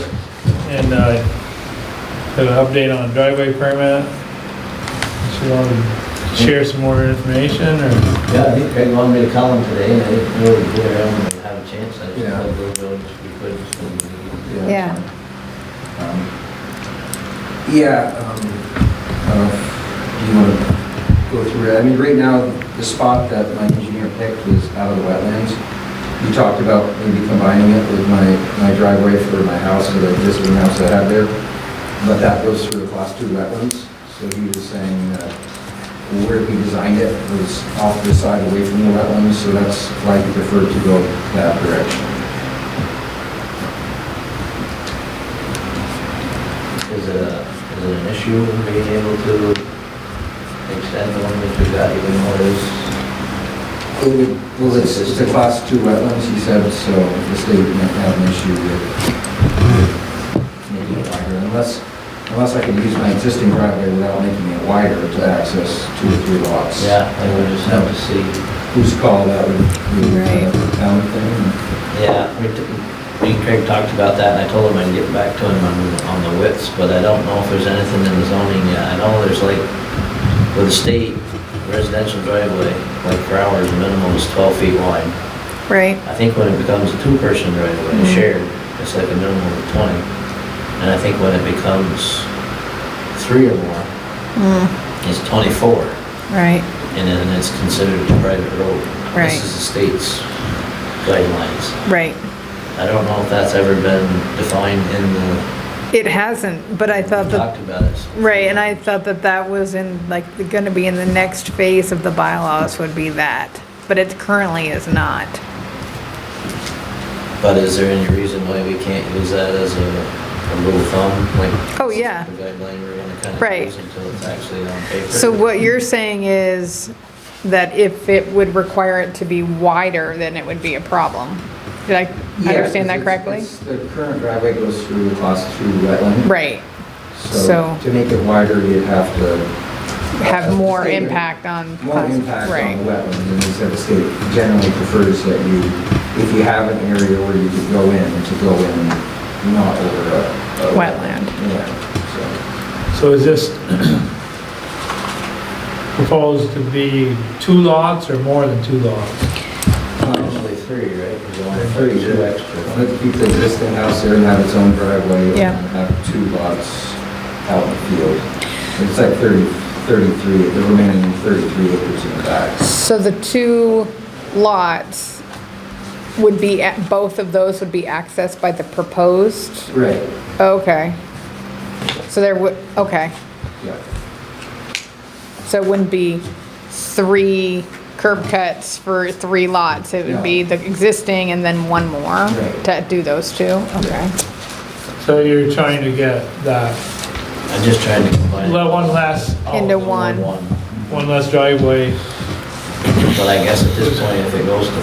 [SPEAKER 1] and have an update on driveway permit. So you want to share some more information, or?
[SPEAKER 7] Yeah, I think Craig wanted me to call him today, and I didn't really get around and have a chance. I just
[SPEAKER 3] Yeah.
[SPEAKER 7] thought we'll go if we could. just when we need.
[SPEAKER 4] Yeah.
[SPEAKER 8] Yeah, I don't know if you want to go through it. I mean, right now, the spot that my engineer picked was out of the wetlands. You talked about maybe combining it with my driveway for my house, or the existing house I have there, but that goes through the class 2 wetlands. So he was saying that where we designed it was off the side away from the wetlands, so that's why he preferred to go that direction.
[SPEAKER 7] Is it an issue being able to extend the one that we got even more is?
[SPEAKER 8] Well, it's a class 2 wetlands, he said, so the state might have an issue with making it wider, unless I can use my existing driveway without making it wider to access 2 or 3 lots.
[SPEAKER 7] Yeah, I would just have to see.
[SPEAKER 8] Whose call that would be,
[SPEAKER 4] Right.
[SPEAKER 8] a town thing?
[SPEAKER 7] Yeah, me and Craig talked about that, and I told him I'd get back to him on the widths, but I don't know if there's anything in the zoning yet. I know there's like, with the state residential driveway, like for ours, the minimum is 12 feet wide.
[SPEAKER 4] Right.
[SPEAKER 7] I think when it becomes a 2-person driveway, shared, it's like a minimum of 20. And I think when it becomes 3 or more, it's 24,
[SPEAKER 4] Right.
[SPEAKER 7] and then it's considered a private road.
[SPEAKER 4] Right.
[SPEAKER 7] This is the state's guidelines.
[SPEAKER 4] Right.
[SPEAKER 7] I don't know if that's ever been defined in the,
[SPEAKER 4] It hasn't, but I thought
[SPEAKER 7] we
[SPEAKER 4] that,
[SPEAKER 7] talked about it.
[SPEAKER 4] right, and I thought that that was in, like, gonna be in the next phase of the bylaws would be that, but it currently is not.
[SPEAKER 7] But is there any reason why we can't use that as a rule of thumb? Like,
[SPEAKER 4] Oh, yeah.
[SPEAKER 7] The guideline we're gonna kind of
[SPEAKER 4] Right.
[SPEAKER 7] use until it's actually on paper?
[SPEAKER 4] So what you're saying is that if it would require it to be wider, then it would be a problem. Did I
[SPEAKER 8] Yeah,
[SPEAKER 4] understand that
[SPEAKER 8] because
[SPEAKER 4] correctly?
[SPEAKER 8] The current driveway goes through the class 2 wetland.
[SPEAKER 4] Right,
[SPEAKER 8] So
[SPEAKER 4] so-
[SPEAKER 8] to make it wider, you'd have to.
[SPEAKER 4] have more impact on.
[SPEAKER 8] More impact
[SPEAKER 4] Right.
[SPEAKER 8] on the wetlands, and he said the state generally prefers that you, if you have an area where you could go in, to go in not over a
[SPEAKER 4] Wetland.
[SPEAKER 8] Yeah,
[SPEAKER 1] So is this proposed to be 2 lots or more than 2 lots?
[SPEAKER 7] Actually 3, right? Because you want to
[SPEAKER 8] Three,
[SPEAKER 7] put 2
[SPEAKER 8] yeah.
[SPEAKER 7] extra.
[SPEAKER 8] so let's keep the existing house there and have its own driveway.
[SPEAKER 4] Yeah.
[SPEAKER 8] And have 2 lots out in the field. It's like 33, the remaining 33 acres in the back.
[SPEAKER 4] So the 2 lots would be, both of those would be accessed by the proposed?
[SPEAKER 8] Right,
[SPEAKER 4] Okay. So there would, okay.
[SPEAKER 8] yeah.
[SPEAKER 4] So it wouldn't be 3 curb cuts for 3 lots. It would be
[SPEAKER 8] No.
[SPEAKER 4] the existing and then 1 more
[SPEAKER 8] Right.
[SPEAKER 4] to do those 2? Okay.
[SPEAKER 1] So you're trying to get that,
[SPEAKER 7] I'm just trying to combine.
[SPEAKER 1] one less,
[SPEAKER 4] Into 1.
[SPEAKER 1] one less driveway.
[SPEAKER 7] But I guess at this point, if it goes to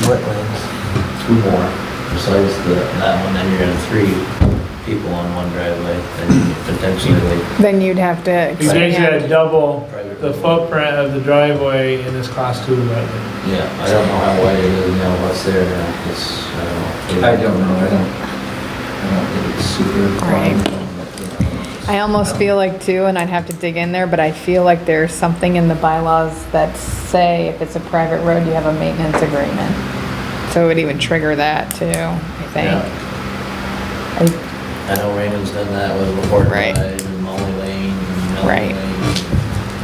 [SPEAKER 7] wetlands, 2 more, besides that one, then you're at 3. people on one driveway, then you could potentially,
[SPEAKER 4] Then you'd have to
[SPEAKER 1] You basically had
[SPEAKER 4] expand.
[SPEAKER 1] double
[SPEAKER 7] Private
[SPEAKER 1] the
[SPEAKER 7] road.
[SPEAKER 1] footprint of the driveway in this class 2 wetland.
[SPEAKER 7] yeah, I don't know how wide it is now, what's there now, it's, I don't know.
[SPEAKER 8] I don't know, I don't think it's super.
[SPEAKER 4] Right.
[SPEAKER 8] but,
[SPEAKER 4] I almost feel like too, and I'd have to dig in there, but I feel like there's something in the bylaws that say if it's a private road, you have a maintenance agreement. So it would even trigger that too, I think.
[SPEAKER 7] I know Raymond's done that with LaPorte
[SPEAKER 4] Right.
[SPEAKER 7] Drive and Molly Lane and Melon
[SPEAKER 4] Right.
[SPEAKER 7] Lane,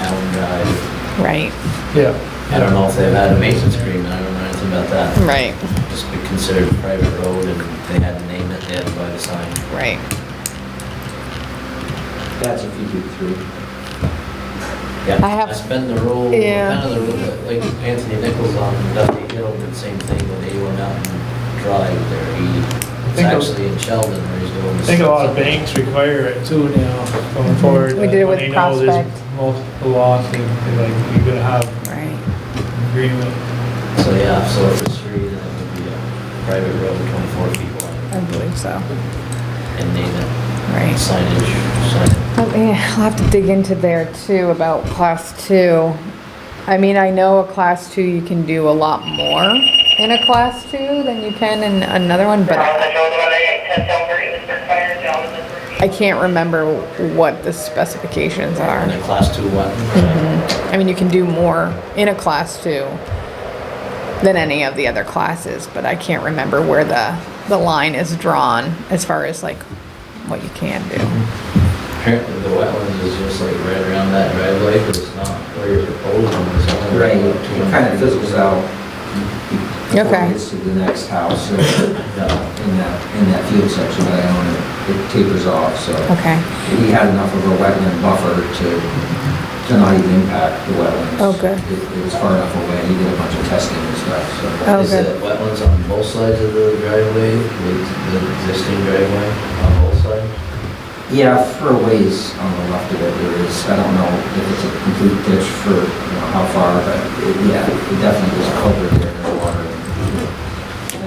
[SPEAKER 7] Allen Drive.
[SPEAKER 4] Right,
[SPEAKER 1] Yeah.
[SPEAKER 7] I don't know if they've had a maintenance agreement, I don't know anything about that.
[SPEAKER 4] right,
[SPEAKER 7] Just be considered a private road and they had to name it, they had to buy the sign.
[SPEAKER 4] right.
[SPEAKER 8] That's if you do 3.
[SPEAKER 7] Yeah,
[SPEAKER 4] I have-
[SPEAKER 7] I spent the road,
[SPEAKER 4] Yeah.
[SPEAKER 7] kind of the road, like Anthony Nichols on Dundee Hill, did the same thing when they went out and drive there. It's
[SPEAKER 1] think of-
[SPEAKER 7] actually in Sheldon where he's doing
[SPEAKER 1] I
[SPEAKER 7] this.
[SPEAKER 1] think a lot of banks require it too now, going forward.
[SPEAKER 4] We did it
[SPEAKER 1] when
[SPEAKER 4] with
[SPEAKER 1] they know there's
[SPEAKER 4] Prospect.
[SPEAKER 1] multiple laws, they're like, you're gonna have
[SPEAKER 4] Right.
[SPEAKER 1] an agreement.
[SPEAKER 7] So yeah, so if it's free, then it would be a private road, 24 feet
[SPEAKER 4] I
[SPEAKER 7] wide,
[SPEAKER 4] believe so.
[SPEAKER 7] and name it
[SPEAKER 4] Right.
[SPEAKER 7] signage.
[SPEAKER 4] I'll have to dig into there too about class 2. I mean, I know a class 2, you can do a lot more in a class 2 than you can in another one, but I can't remember what the specifications are.
[SPEAKER 7] And a class 2 what?
[SPEAKER 4] I mean, you can do more in a class 2 than any of the other classes, but I can't remember where the line is drawn as far as like what you can do.
[SPEAKER 7] Apparently the wetlands is just like right around that driveway, but it's not where you're proposing, it's only
[SPEAKER 8] Right,
[SPEAKER 7] right
[SPEAKER 8] it kind of fizzles out. Before
[SPEAKER 4] Okay.
[SPEAKER 8] it gets to the next house, so
[SPEAKER 7] Yeah.
[SPEAKER 8] in that field section that I own, it tapers off, so.
[SPEAKER 4] Okay.
[SPEAKER 8] We had enough of a wetland buffer to not even impact the wetlands.
[SPEAKER 4] Oh, good.
[SPEAKER 8] It was far enough away, he did a bunch of testing and stuff, so.
[SPEAKER 4] Oh,
[SPEAKER 7] Is
[SPEAKER 4] good.
[SPEAKER 7] it wetlands on both sides of the driveway, the existing driveway on both sides?
[SPEAKER 8] Yeah, for a ways on the left of it, there is, I don't know if it's a complete ditch for, how far, but yeah, it definitely was covered there, there's water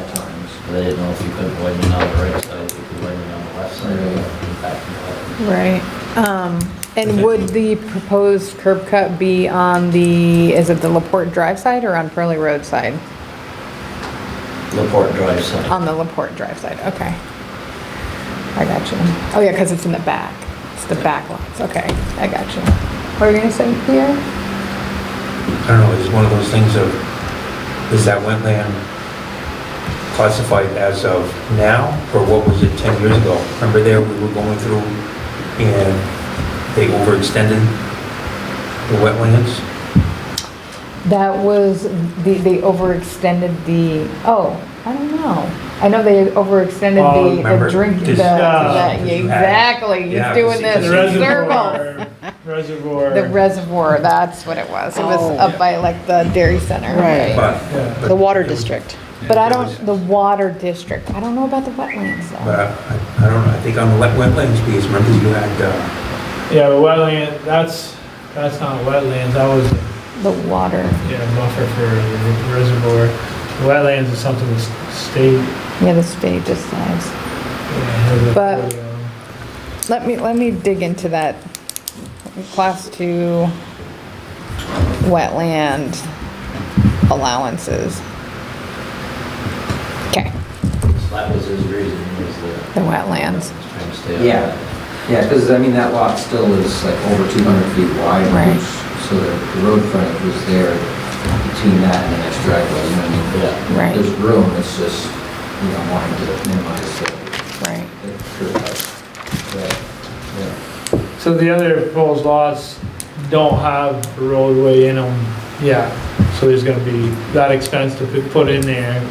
[SPEAKER 8] at times.
[SPEAKER 7] But I didn't know if you couldn't widen it on the right side, if you could widen it on the left side, impact the wetlands.
[SPEAKER 4] Right. And would the proposed curb cut be on the, is it the LaPorte Drive side or on Pearly Road side?
[SPEAKER 7] LaPorte Drive side.
[SPEAKER 4] On the LaPorte Drive side, okay. I got you. Oh yeah, because it's in the back. It's the back lots, okay, I got you. What were you gonna say, Pierre?
[SPEAKER 3] I don't know, it's one of those things of, is that wetland classified as of now, or what was it 10 years ago? Remember there, we were going through and they overextended the wetlands?
[SPEAKER 4] That was, they overextended the, oh, I don't know. I know they overextended
[SPEAKER 1] Oh,
[SPEAKER 4] the
[SPEAKER 3] remember,
[SPEAKER 4] drink,
[SPEAKER 3] just-
[SPEAKER 1] Yeah,
[SPEAKER 4] exactly, he's
[SPEAKER 3] Yeah,
[SPEAKER 4] doing
[SPEAKER 3] it's-
[SPEAKER 4] this,
[SPEAKER 1] The
[SPEAKER 4] in circles.
[SPEAKER 1] reservoir.
[SPEAKER 4] The reservoir, that's what it was. It was
[SPEAKER 2] Oh.
[SPEAKER 4] up by like the dairy center.
[SPEAKER 2] Right.
[SPEAKER 1] Yeah.
[SPEAKER 2] The water district.
[SPEAKER 4] But I don't, the water district, I don't know about the wetlands
[SPEAKER 3] But
[SPEAKER 4] though.
[SPEAKER 3] I don't know, I think on the wetlands piece, remember you had,
[SPEAKER 1] Yeah, but wetland, that's not wetlands, that was,
[SPEAKER 4] The water,
[SPEAKER 1] buffer for the reservoir. The wetlands is something the state.
[SPEAKER 4] yeah, the state decides.
[SPEAKER 1] has
[SPEAKER 4] But-
[SPEAKER 1] authority on.
[SPEAKER 4] Let me dig into that class 2 wetland allowances. Okay,
[SPEAKER 7] So that was his reason, was
[SPEAKER 4] the wetlands,
[SPEAKER 7] trying to stay on
[SPEAKER 8] Yeah.
[SPEAKER 7] that.
[SPEAKER 8] Yeah, because I mean, that lot still is like over 200 feet wide,
[SPEAKER 4] Right.
[SPEAKER 8] so the road frontage was there between that and the next driveway, you know what I mean?
[SPEAKER 7] Yeah.
[SPEAKER 4] right,
[SPEAKER 8] There's room, it's just, wanting to minimize the
[SPEAKER 4] right.
[SPEAKER 8] curb cut. Right. Yeah.
[SPEAKER 1] So the other proposed lots don't have a roadway in them yet, so there's gonna be that expense to put in there.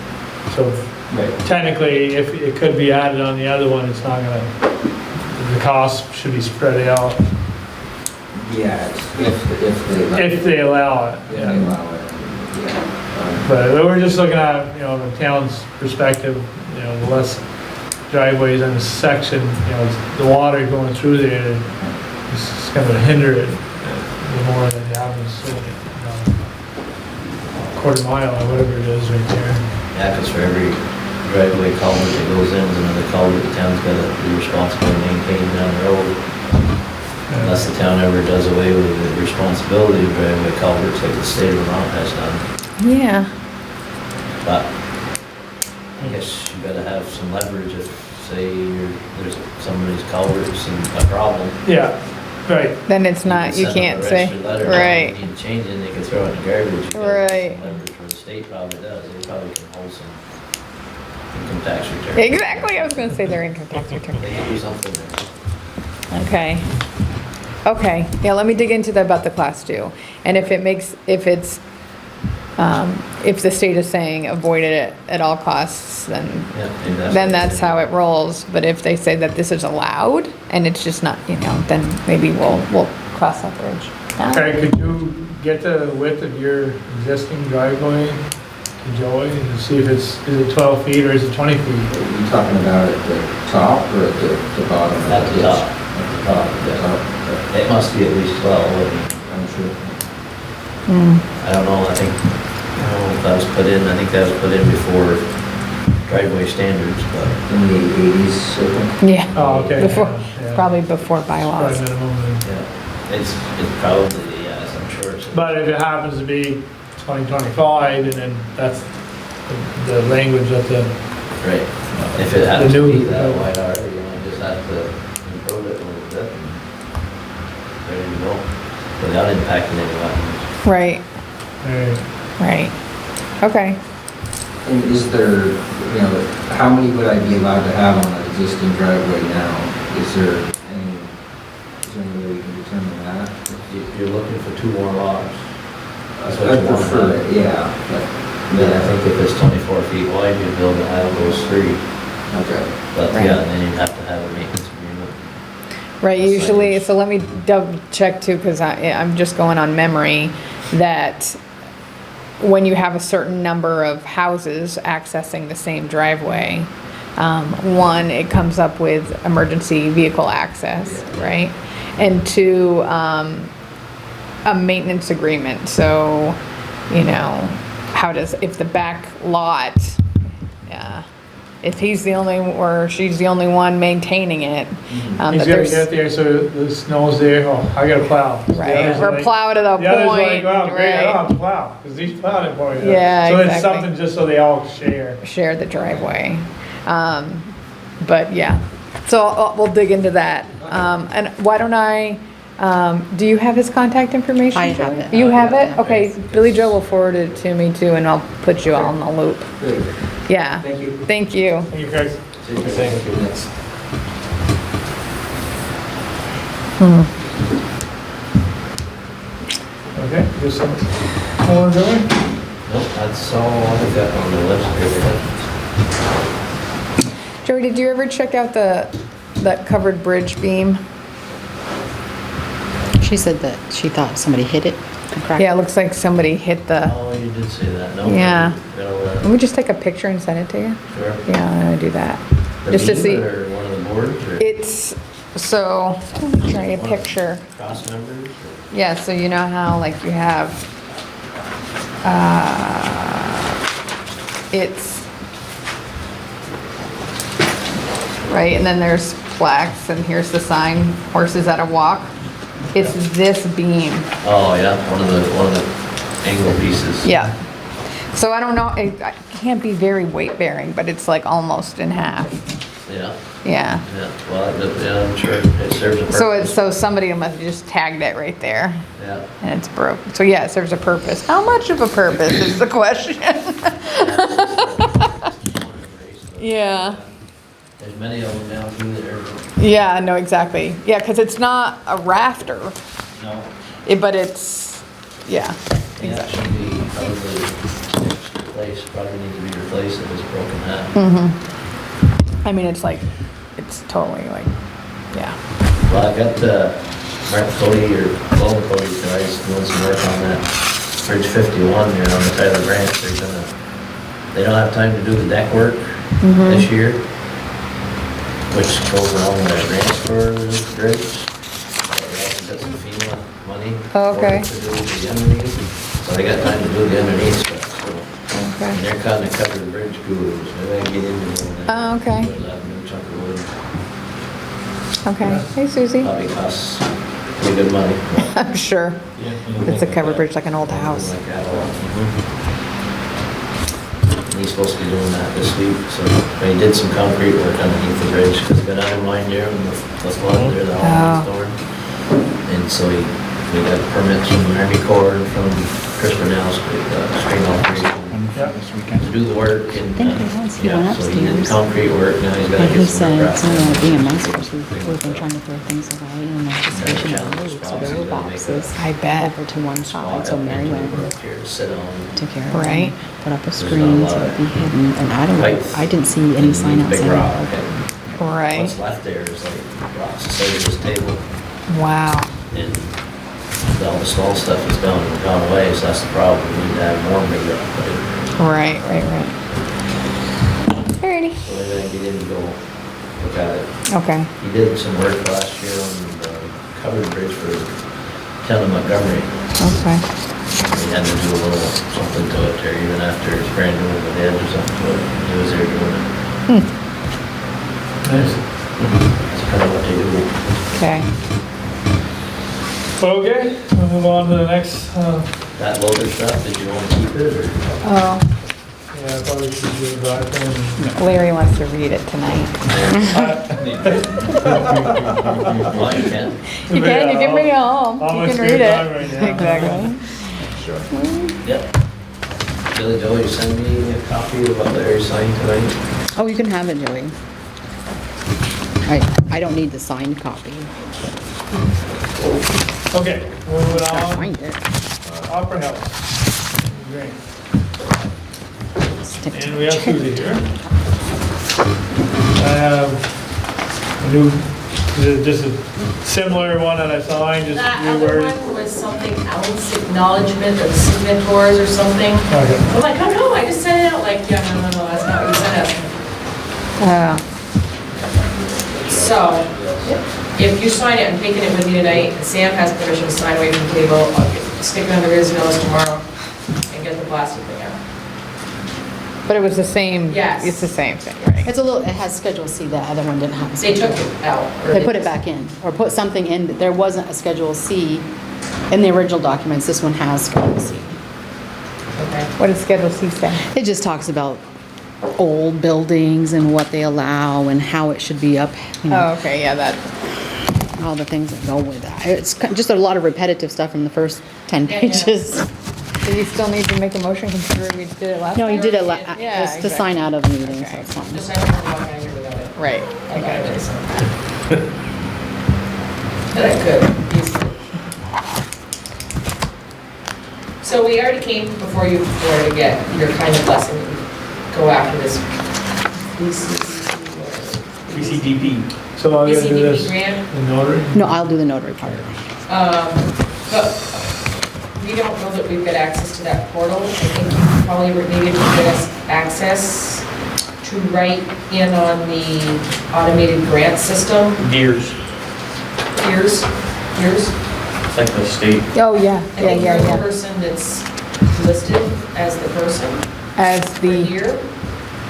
[SPEAKER 1] So
[SPEAKER 8] Right.
[SPEAKER 1] technically, if it could be added on the other one, it's not gonna, the cost should be spread out
[SPEAKER 8] Yeah, if they.
[SPEAKER 1] if they allow it.
[SPEAKER 8] If they
[SPEAKER 1] Yeah.
[SPEAKER 8] allow it, yeah.
[SPEAKER 1] But we're just looking at, the town's perspective, the less driveways in this section, the water going through there, it's gonna hinder it the more that you have this, quarter mile or whatever it is right there.
[SPEAKER 7] Yeah, because for every driveway culvert that goes in, is another culvert the town's gotta be responsible to maintain down the road. Unless the town ever does away with the responsibility of driveway culverts like the state of Vermont has done.
[SPEAKER 4] Yeah.
[SPEAKER 7] But I guess you gotta have some leverage if, say, there's somebody's culverts and a problem.
[SPEAKER 1] Yeah, right.
[SPEAKER 4] Then it's not, you
[SPEAKER 7] can send
[SPEAKER 4] can't
[SPEAKER 7] them a
[SPEAKER 4] say,
[SPEAKER 7] registered letter,
[SPEAKER 4] right,
[SPEAKER 7] You can change it and they can throw it in the garbage. You gotta have
[SPEAKER 4] Right.
[SPEAKER 7] some leverage, where the state probably does. They probably can hold some income tax return.
[SPEAKER 4] exactly, I was gonna say their income tax return.
[SPEAKER 7] They can do something there.
[SPEAKER 4] Okay. Okay, yeah, let me dig into that about the class 2. And if it makes, if it's, if the state is saying avoid it at all costs,
[SPEAKER 7] Yeah, maybe
[SPEAKER 4] then
[SPEAKER 7] what
[SPEAKER 4] that's
[SPEAKER 7] they
[SPEAKER 4] how it rolls. But if they say that this is allowed and it's just not, then maybe we'll cross that bridge.
[SPEAKER 1] Okay, could you get the width of your existing driveway to Joey and see if is it 12 feet or is it 20 feet?
[SPEAKER 8] Are you talking about at the top or at the bottom? of
[SPEAKER 7] At the
[SPEAKER 8] ditch?
[SPEAKER 7] top.
[SPEAKER 8] At the top, the top.
[SPEAKER 7] It must be at least 12, wouldn't it?
[SPEAKER 8] I'm sure.
[SPEAKER 7] I don't know, I don't know if that was put in, I think that was put in before driveway standards, but
[SPEAKER 8] In the 80s, I think.
[SPEAKER 4] Yeah,
[SPEAKER 1] Oh, okay.
[SPEAKER 4] before,
[SPEAKER 1] yeah.
[SPEAKER 4] probably before
[SPEAKER 1] Probably
[SPEAKER 4] bylaws.
[SPEAKER 1] minimum.
[SPEAKER 7] yeah, it's probably, yes, I'm sure it's.
[SPEAKER 1] But if it happens to be 2025 and then that's the language of the,
[SPEAKER 7] Right, if it happens to
[SPEAKER 1] new-
[SPEAKER 7] be that wide already, just have to improve it a little bit and there you go, without impacting any wetlands.
[SPEAKER 4] Right,
[SPEAKER 1] right.
[SPEAKER 4] right. Okay.
[SPEAKER 8] And is there, how many would I be allowed to have on an existing driveway now? Is there any way we can determine that?
[SPEAKER 7] You're looking for 2 more lots. That's what
[SPEAKER 8] I
[SPEAKER 7] you want.
[SPEAKER 8] prefer it, yeah.
[SPEAKER 7] Then I think if it's 24 feet wide, you'd build it out of those 3.
[SPEAKER 8] Okay.
[SPEAKER 7] But
[SPEAKER 4] Right.
[SPEAKER 7] yeah, then you'd have to have a maintenance agreement.
[SPEAKER 4] Right, usually, so let me double check too, because I'm just going on memory, that when you have a certain number of houses accessing the same driveway, one, it comes up with emergency vehicle access, right? And 2, a maintenance agreement, so, how does, if the back lot, if he's the only, or she's the only one maintaining it,
[SPEAKER 1] He's
[SPEAKER 4] that
[SPEAKER 1] gotta
[SPEAKER 4] there's,
[SPEAKER 1] get there so the snow's there, oh, I gotta plow. The
[SPEAKER 4] right,
[SPEAKER 1] others are
[SPEAKER 4] or
[SPEAKER 1] like-
[SPEAKER 4] plow to the
[SPEAKER 1] The others are like,
[SPEAKER 4] point,
[SPEAKER 1] oh, great, I don't
[SPEAKER 4] right?
[SPEAKER 1] have to plow, because he's plowed it for you.
[SPEAKER 4] Yeah,
[SPEAKER 1] So it's
[SPEAKER 4] exactly.
[SPEAKER 1] something just so they all share.
[SPEAKER 4] Share the driveway. But yeah, so we'll dig into that. And why don't do you have his contact information?
[SPEAKER 2] I have
[SPEAKER 4] Joey?
[SPEAKER 2] it.
[SPEAKER 4] You have it?
[SPEAKER 2] Yeah.
[SPEAKER 4] Okay, Billy Joe will forward it to me too, and I'll put you all in the loop.
[SPEAKER 8] Great.
[SPEAKER 4] Yeah.
[SPEAKER 8] Thank you.
[SPEAKER 4] Thank you.
[SPEAKER 1] Thank you, Chris.
[SPEAKER 8] Thanks.
[SPEAKER 1] Okay, just some more going?
[SPEAKER 7] Nope, that's all I got on the list here.
[SPEAKER 4] Joey, did you ever check out that covered bridge beam?
[SPEAKER 2] She said that she thought somebody hit it and cracked
[SPEAKER 4] Yeah, it
[SPEAKER 2] it.
[SPEAKER 4] looks like somebody hit the,
[SPEAKER 7] Oh, you did say that, no?
[SPEAKER 4] Yeah.
[SPEAKER 7] Gotta,
[SPEAKER 4] let me just take a picture and send it to you.
[SPEAKER 7] sure.
[SPEAKER 4] Yeah, I'm gonna do that.
[SPEAKER 7] The
[SPEAKER 4] Just to
[SPEAKER 7] beam
[SPEAKER 4] see.
[SPEAKER 7] Or one of the boards, or
[SPEAKER 4] It's, so, let me try a picture.
[SPEAKER 7] cross members? or-
[SPEAKER 4] Yeah, so you know how like you have, it's, right, and then there's flags, and here's the sign, horses at a walk. It's this beam,
[SPEAKER 7] Oh, yeah, one of the angle pieces.
[SPEAKER 4] yeah. So I don't know, it can't be very weight bearing, but it's like almost in half,
[SPEAKER 7] Yeah,
[SPEAKER 4] yeah.
[SPEAKER 7] yeah, well, yeah, I'm sure it serves a purpose.
[SPEAKER 4] So somebody must have just tagged it right there,
[SPEAKER 7] Yeah.
[SPEAKER 4] and it's broke. So yeah, it serves a purpose. How much of a purpose is the question? Yeah.
[SPEAKER 7] There's many of them down through there.
[SPEAKER 4] Yeah, no, exactly. Yeah, because it's not a rafter,
[SPEAKER 7] No.
[SPEAKER 4] but it's, yeah,
[SPEAKER 7] Yeah, it
[SPEAKER 4] exactly.
[SPEAKER 7] should be probably replaced, probably need to be replaced if it's broken down.
[SPEAKER 4] I mean, it's like, it's totally like, yeah.
[SPEAKER 7] Well, I got Mark Cody or Logan Cody's guys doing some work on that Bridge 51 here on the Tyler Branch. They don't have time to do the deck work this year, which goes along with that grant for the bridge. They also got some FEMA money.
[SPEAKER 4] Oh, okay.
[SPEAKER 7] To do the underneath, so they got time to do the underneath stuff, so.
[SPEAKER 4] Okay.
[SPEAKER 7] And they're kind of covered bridge gurus, maybe I can get into them.
[SPEAKER 4] Oh, okay.
[SPEAKER 7] Put that new chunk of wood.
[SPEAKER 4] Okay. Hey, Susie.
[SPEAKER 7] Probably costs pretty good money.
[SPEAKER 4] I'm sure. It's a covered bridge like an old house.
[SPEAKER 7] Like that, And he's supposed to be doing that this week, so he did some concrete work underneath the bridge, because the guy in mine there, and the flood there, the whole storm. And so we got permits from the Army Corps and from Chris Brunel's string operation
[SPEAKER 5] This weekend.
[SPEAKER 7] to do the work and,
[SPEAKER 2] I think he was. He went
[SPEAKER 7] so he did
[SPEAKER 2] upstairs.
[SPEAKER 7] concrete work, now he's gotta
[SPEAKER 2] But he
[SPEAKER 7] get some
[SPEAKER 2] said,
[SPEAKER 7] riprap.
[SPEAKER 2] it's only being a month, because we've been trying to throw things away in anticipation of the move, so there were boxes
[SPEAKER 4] I bet.
[SPEAKER 2] over to one side, so Mary went and
[SPEAKER 7] Up here to sit on.
[SPEAKER 2] took care of it.
[SPEAKER 4] Right.
[SPEAKER 2] Put up a
[SPEAKER 7] not a
[SPEAKER 2] screen
[SPEAKER 7] lot
[SPEAKER 2] so
[SPEAKER 7] of
[SPEAKER 2] it'd be hidden, and
[SPEAKER 7] height.
[SPEAKER 2] I didn't see any sign
[SPEAKER 7] Big
[SPEAKER 2] outside.
[SPEAKER 7] rock,
[SPEAKER 2] of it.
[SPEAKER 7] and
[SPEAKER 4] Right.
[SPEAKER 7] what's left there is like rocks the size of this table,
[SPEAKER 4] Wow.
[SPEAKER 7] and all the small stuff is gone away, so that's the problem, we need to have more big rock.
[SPEAKER 4] Right. Alrighty.
[SPEAKER 7] So maybe I get in and go look at it.
[SPEAKER 4] Okay.
[SPEAKER 7] He did some work last year on the covered bridge for town of Montgomery.
[SPEAKER 4] Okay.
[SPEAKER 7] He had to do a little something to it there, even after it's brand new with the edge or something to it. He was there doing it.
[SPEAKER 1] Nice.
[SPEAKER 7] That's kind of what they do.
[SPEAKER 4] Okay.
[SPEAKER 1] Okay, we'll move on to the next,
[SPEAKER 7] That loaded stuff, did you want to keep it or?
[SPEAKER 4] Oh,
[SPEAKER 1] yeah, I probably should do the drive thing.
[SPEAKER 4] Larry wants to read it tonight.
[SPEAKER 7] Well, you can.
[SPEAKER 4] You can, you can bring it home.
[SPEAKER 1] I'll
[SPEAKER 4] You
[SPEAKER 1] waste
[SPEAKER 4] can
[SPEAKER 1] your
[SPEAKER 4] read it.
[SPEAKER 1] time right now.
[SPEAKER 4] Exactly.
[SPEAKER 1] Sure.
[SPEAKER 7] Yep. Billy Joe, you send me a copy of what Larry signed tonight?
[SPEAKER 2] Oh, you can have it, Joey. I don't need the signed copy.
[SPEAKER 1] Okay, moving
[SPEAKER 2] Gotta
[SPEAKER 1] on.
[SPEAKER 2] find it.
[SPEAKER 1] Opera House. Great.
[SPEAKER 2] Stick to
[SPEAKER 1] And
[SPEAKER 2] the
[SPEAKER 1] we have
[SPEAKER 2] chair.
[SPEAKER 1] Susie here. I have a new, just a similar one that I signed, just
[SPEAKER 9] That
[SPEAKER 1] new
[SPEAKER 9] other
[SPEAKER 1] words.
[SPEAKER 9] one was something else, acknowledgement of signators or something.
[SPEAKER 1] Okay.
[SPEAKER 9] I'm like, oh no, I just sent it out, like, yeah, no, that's not what you sent out. So, if you sign it, I'm taking it with you tonight, and Sam has permission to sign away from the table, I'll stick it under his nose tomorrow and get the plastic thing out.
[SPEAKER 4] But it was the same.
[SPEAKER 9] Yes.
[SPEAKER 4] It's the same thing, right?
[SPEAKER 2] It's a little, it has Schedule C, the other one didn't have. a
[SPEAKER 9] They took
[SPEAKER 2] Schedule.
[SPEAKER 9] it out. or
[SPEAKER 2] They put it back in, or put something in, but there wasn't a Schedule C in the original documents. This one has Schedule C.
[SPEAKER 9] Okay.
[SPEAKER 4] What does Schedule C say?
[SPEAKER 2] It just talks about old buildings and what they allow and how it should be up, you
[SPEAKER 4] Oh,
[SPEAKER 2] know,
[SPEAKER 4] okay, yeah, that,
[SPEAKER 2] all the things that go with that. It's just a lot of repetitive stuff in the first 10
[SPEAKER 9] Yeah, yeah.
[SPEAKER 2] pages.
[SPEAKER 4] do you still need to make a motion considering we did it last
[SPEAKER 2] No,
[SPEAKER 4] time?
[SPEAKER 2] you did it,
[SPEAKER 4] Yeah,
[SPEAKER 2] it's to
[SPEAKER 4] exactly.
[SPEAKER 2] sign out of meetings, so
[SPEAKER 4] Okay.
[SPEAKER 2] it's fine.
[SPEAKER 9] Just I don't walk out here without it.
[SPEAKER 4] Right,
[SPEAKER 9] I got
[SPEAKER 4] okay.
[SPEAKER 9] it. That could, easily. So we already came before you before to get your kind of blessing that we go after this
[SPEAKER 1] BCDP. So I'm gonna do
[SPEAKER 9] BCDP
[SPEAKER 1] this,
[SPEAKER 9] grant.
[SPEAKER 1] the notary?
[SPEAKER 2] No, I'll do the notary part.
[SPEAKER 9] But we don't know that we've got access to that portal. I think you probably would needed to get us access to write in on the automated grant system.
[SPEAKER 3] Gears,
[SPEAKER 9] Here's.
[SPEAKER 3] it's like the state.
[SPEAKER 4] Oh, yeah,
[SPEAKER 9] I think you're the
[SPEAKER 4] yeah.
[SPEAKER 9] person that's listed as the person
[SPEAKER 4] As
[SPEAKER 9] for
[SPEAKER 4] the,
[SPEAKER 9] here.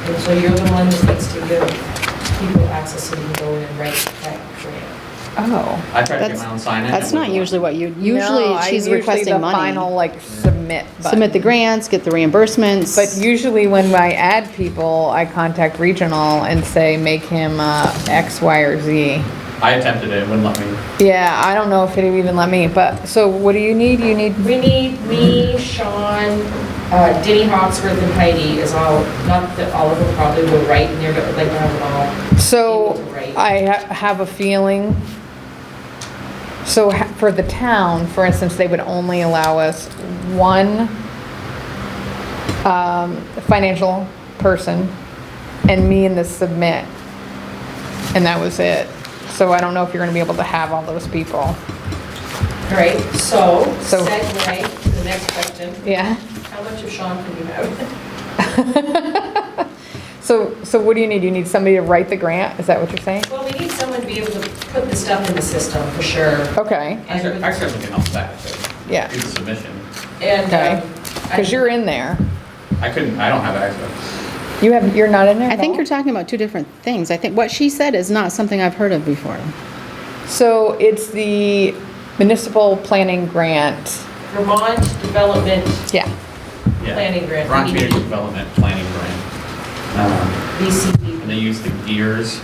[SPEAKER 9] And so you're the one that needs to give people access so they can go in and write that grant.
[SPEAKER 4] oh.
[SPEAKER 10] I try to get
[SPEAKER 2] That's-
[SPEAKER 10] my own sign in.
[SPEAKER 2] That's not usually what you,
[SPEAKER 4] No,
[SPEAKER 2] usually she's
[SPEAKER 4] usually
[SPEAKER 2] requesting
[SPEAKER 4] the
[SPEAKER 2] money.
[SPEAKER 4] final, like, submit button.
[SPEAKER 2] Submit the grants, get the reimbursements.
[SPEAKER 4] But usually when I add people, I contact regional and say, make him X, Y, or Z.
[SPEAKER 10] I attempted it, it wouldn't let me.
[SPEAKER 4] Yeah, I don't know if it would even let me, but, so what do you need? You need,
[SPEAKER 9] We need me, Sean, Denny Hawksworth, and Heidi is all, not that all of them probably will write, and they're like to have them all.
[SPEAKER 4] so
[SPEAKER 9] able to write.
[SPEAKER 4] I have a feeling, so for the town, for instance, they would only allow us one financial person and me in the submit. And that was it. So I don't know if you're gonna be able to have all those people.
[SPEAKER 9] All right, so
[SPEAKER 4] So-
[SPEAKER 9] segue to the next question.
[SPEAKER 4] Yeah.
[SPEAKER 9] How much of Sean can you have?
[SPEAKER 4] So what do you need? You need somebody to write the grant? Is that what you're saying?
[SPEAKER 9] Well, we need someone to be able to put the stuff in the system for sure.
[SPEAKER 4] Okay,
[SPEAKER 10] I certainly can help that,
[SPEAKER 4] yeah,
[SPEAKER 10] do the submission.
[SPEAKER 9] And,
[SPEAKER 4] okay. Because you're in there.
[SPEAKER 10] I don't have access.
[SPEAKER 4] You're not in there
[SPEAKER 2] I
[SPEAKER 4] at
[SPEAKER 2] think
[SPEAKER 4] all?
[SPEAKER 2] you're talking about two different things. I think what she said is not something I've heard of before.
[SPEAKER 4] So it's the municipal planning grant.
[SPEAKER 9] Vermont Development
[SPEAKER 4] Yeah.
[SPEAKER 10] Yeah.
[SPEAKER 9] Planning grant.
[SPEAKER 10] Vermont Community Development Planning Grant.
[SPEAKER 9] VCP.
[SPEAKER 10] And they use the GEARS